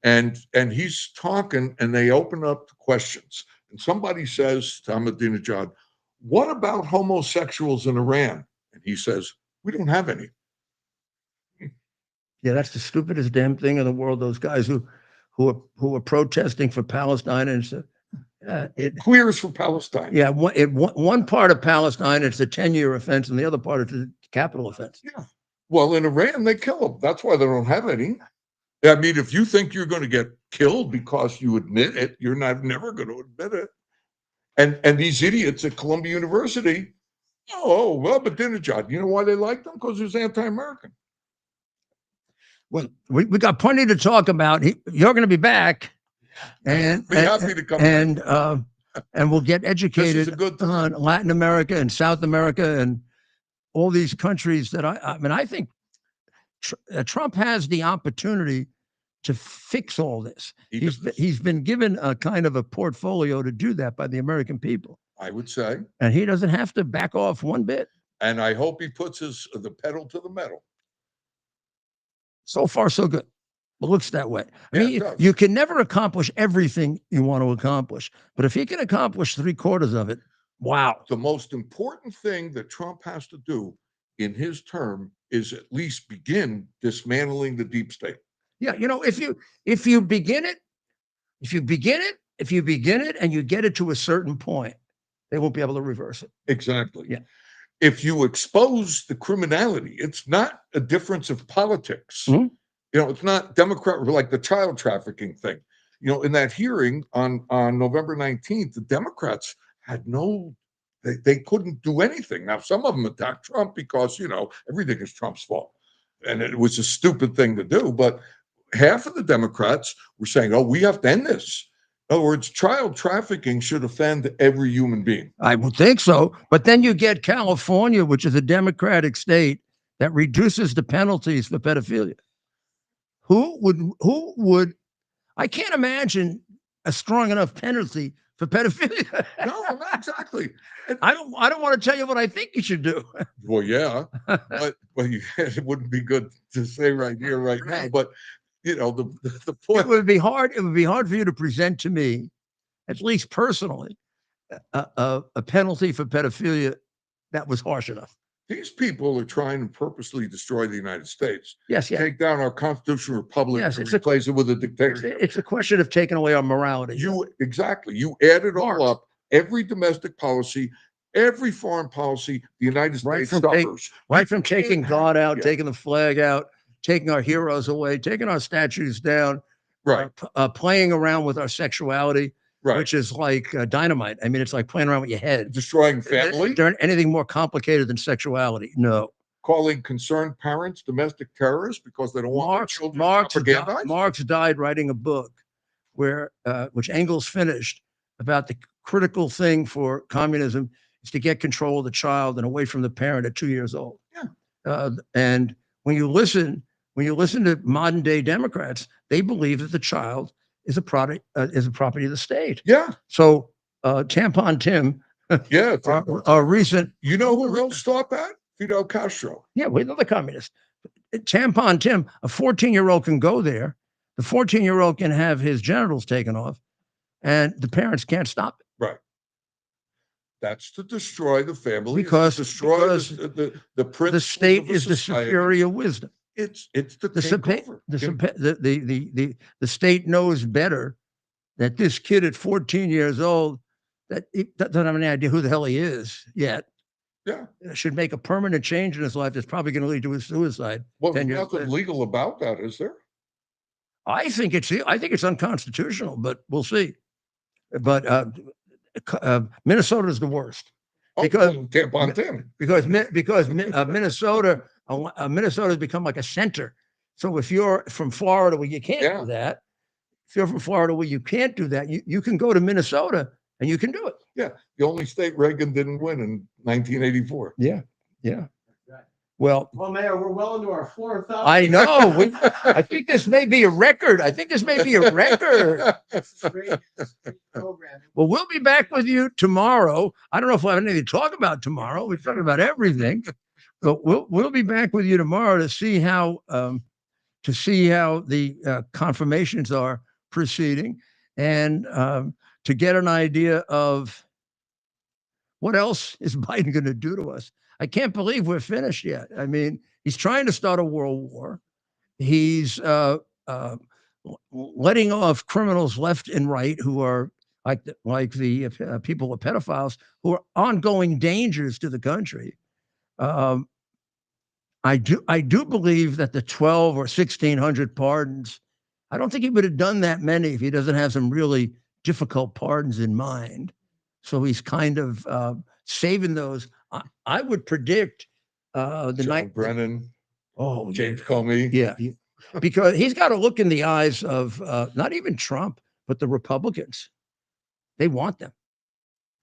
and he's talking and they open up the questions. And somebody says to Ahmadinejad, what about homosexuals in Iran? And he says, we don't have any. Yeah, that's the stupidest damn thing in the world. Those guys who are protesting for Palestine and queers for Palestine. Yeah, one part of Palestine it's a 10-year offense, and the other part is a capital offense. Yeah. Well, in Iran they kill them. That's why they don't have any. I mean, if you think you're going to get killed because you admit it, you're never going to admit it. And these idiots at Columbia University, well, Ahmadinejad, you know why they like them? Because he was anti-American. Well, we got plenty to talk about. You're going to be back, and be happy to come and we'll get educated on Latin America and South America and all these countries that I think Trump has the opportunity to fix all this. He's been given a kind of a portfolio to do that by the American people, I would say, and he doesn't have to back off one bit. And I hope he puts the pedal to the metal. So far, so good. It looks that way. I mean, you can never accomplish everything you want to accomplish, but if he can accomplish 3/4 of it, wow. The most important thing that Trump has to do in his term is at least begin dismantling the deep state. Yeah, if you begin it and you get it to a certain point, they won't be able to reverse it. Exactly. Yeah. If you expose the criminality, it's not a difference of politics. Mm-hmm. It's not Democrat, like the child trafficking thing. In that hearing on November 19th, the Democrats had they couldn't do anything. Now, some of them attacked Trump because, everything is Trump's fault. And it was a stupid thing to do. But half of the Democrats were saying, oh, we have to end this. In other words, child trafficking should offend every human being. I would think so. But then you get California, which is a Democratic state, that reduces the penalties for pedophilia. Who would, I can't imagine a strong enough penalty for pedophilia. No, not exactly. I don't want to tell you what I think you should do. Well, yeah, but it wouldn't be good to say right here, right now. But the point. It would be hard for you to present to me, at least personally, a penalty for pedophilia that was harsh enough. These people are trying to purposely destroy the United States. Yes, yes. Take down our constitutional republic Yes, and replace it with a dictatorship. It's a question of taking away our morality. Exactly. You add it all up. Every domestic policy, every foreign policy, the United States suffers. Right from taking God out, taking the flag out, taking our heroes away, taking our statues down, right? Playing around with our sexuality. Right. Which is like dynamite. I mean, it's like playing around with your head. Destroying family. Is there anything more complicated than sexuality? No. Calling concerned parents domestic terrorists because they don't want their children propagandized. Marx died writing a book which Engels finished about the critical thing for communism is to get control of the child and away from the parent at 2 years old. Yeah. And when you listen to modern day Democrats, they believe that the child is a product, is a property of the state. Yeah. So Tampon Tim, yeah, our recent, who else thought that? Fidel Castro. Yeah, we know the communist. Tampon Tim, a 14-year-old can go there. The 14-year-old can have his genitals taken off, and the parents can't stop it. Right. That's to destroy the family. Because- to destroy because the The principles state of a is the society. superior wisdom. It's to The, take supa- over. the state knows better that this kid at 14 years old that he doesn't have any idea who the hell he is yet. Yeah. Should make a permanent change in his life that's probably going to lead to his suicide. Well, 10 there's years nothing later. legal about that, is there? I think it's unconstitutional, but we'll see. But Minnesota is the worst because Tampon Tim. because Minnesota has become like a center. So if you're from Florida where you can't do that, if you're from Florida where you can't do that, you can go to Minnesota and you can do it. Yeah, the only state Reagan didn't win in 1984. Yeah, yeah. Well, Mayor, we're well into our 4th hour. I know. I think this may be a record. Well, we'll be back with you tomorrow. I don't know if we'll have anything to talk about tomorrow. We're talking about everything, but we'll be back with you tomorrow to see how the confirmations are proceeding, and to get an idea of what else is Biden going to do to us. I can't believe we're finished yet. I mean, he's trying to start a world war. He's letting off criminals left and right who are like the people with pedophiles who are ongoing dangers to the country. I do believe that the 12 or 1,600 pardons, I don't think he would have done that many if he doesn't have some really difficult pardons in mind. So he's kind of saving those. I would predict the John night. Brennan. Oh, James Comey. Yeah, because he's got to look in the eyes of not even Trump, but the Republicans. They want them.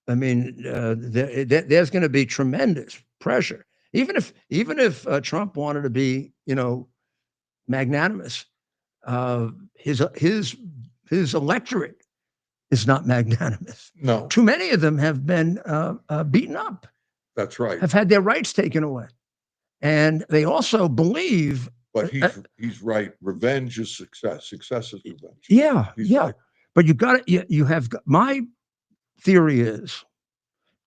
I mean, there's going to be tremendous pressure. Even if Trump wanted to be, magnanimous, his electorate is not magnanimous. No, Too many of them have been beaten up, that's right. have had their rights taken away, and they also believe. But he's right. Revenge is success. Success is revenge. Yeah, He's yeah. right. But my theory is,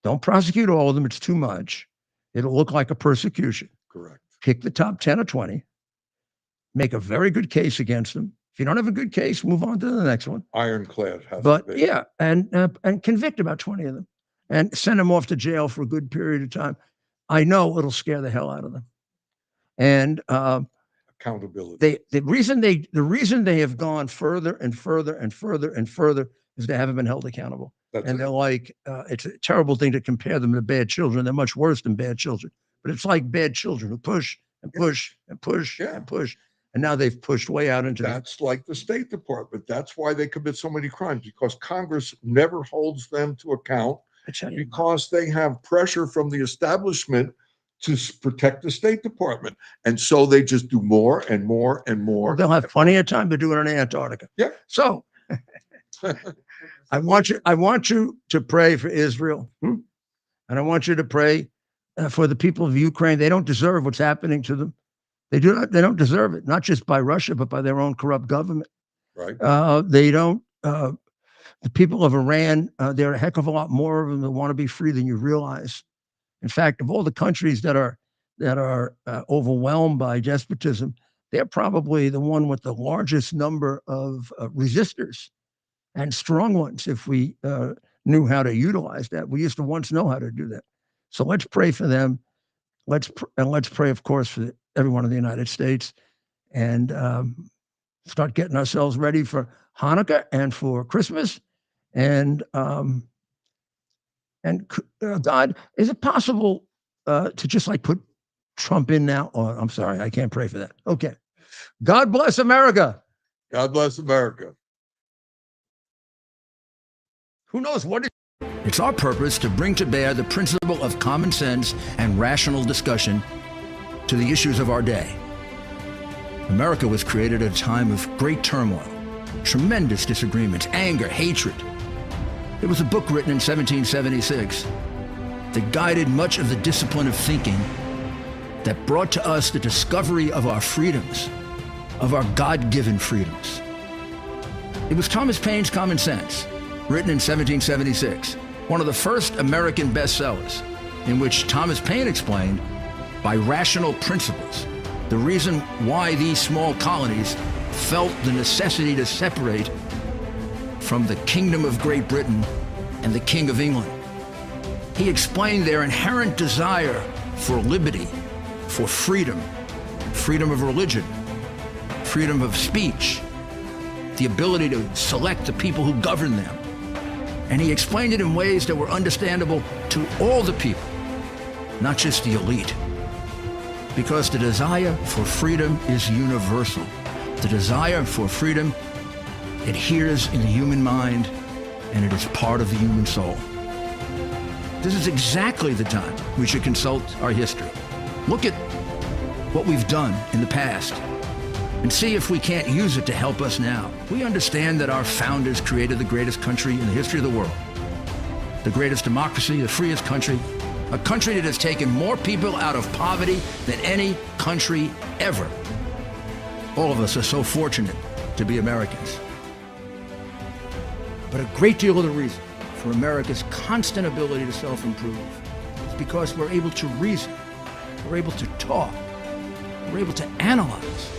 don't prosecute all of them. It's too much. It'll look like a persecution. Correct. Pick the top 10 or 20, make a very good case against them. If you don't have a good case, move on to the next one. Ironclad has But to be. yeah, and convict about 20 of them and send them off to jail for a good period of time. I know it'll scare the hell out of them. And accountability. the reason they have gone further and further and further and further is they haven't been held accountable. That's And it. they're like, it's a terrible thing to compare them to bad children. They're much worse than bad children. But it's like bad children who push and push and push and push. And now they've pushed way out into That's like the State Department. That's why they commit so many crimes, because Congress never holds them to account, because they have pressure from the establishment to protect the State Department. And so they just do more and more and more. They'll have plenty of time to do it in Antarctica. Yeah. So I want you to pray for Israel. And I want you to pray for the people of Ukraine. They don't deserve what's happening to them. They don't deserve it, not just by Russia, but by their own corrupt government. Right. They don't, the people of Iran, there are a heck of a lot more of them that want to be free than you realize. In fact, of all the countries that are overwhelmed by despotism, they're probably the one with the largest number of resistors and strong ones. If we knew how to utilize that, we used to once know how to do that. So let's pray for them. Let's pray, of course, for everyone in the United States, and start getting ourselves ready for Hanukkah and for Christmas. And God, is it possible to just like put Trump in now? Oh, I'm sorry, I can't pray for that. Okay. God bless America. God bless America. Who knows what it It's our purpose to bring to bear the principle of common sense and rational discussion to the issues of our day. America was created at a time of great turmoil, tremendous disagreements, anger, hatred. There was a book written in 1776 that guided much of the discipline of thinking that brought to us the discovery of our freedoms, of our God-given freedoms. It was Thomas Paine's Common Sense, written in 1776, one of the first American bestsellers, in which Thomas Paine explained, by rational principles, the reason why these small colonies felt the necessity to separate from the Kingdom of Great Britain and the King of England. He explained their inherent desire for liberty, for freedom, freedom of religion, freedom of speech, the ability to select the people who govern them. And he explained it in ways that were understandable to all the people, not just the elite. Because the desire for freedom is universal. The desire for freedom adheres in the human mind, and it is part of the human soul. This is exactly the time we should consult our history. Look at what we've done in the past and see if we can't use it to help us now. We understand that our founders created the greatest country in the history of the world, the greatest democracy, the freest country, a country that has taken more people out of poverty than any country ever. All of us are so fortunate to be Americans. But a great deal of the reason for America's constant ability to self-improve is because we're able to reason, we're able to talk, we're able to analyze,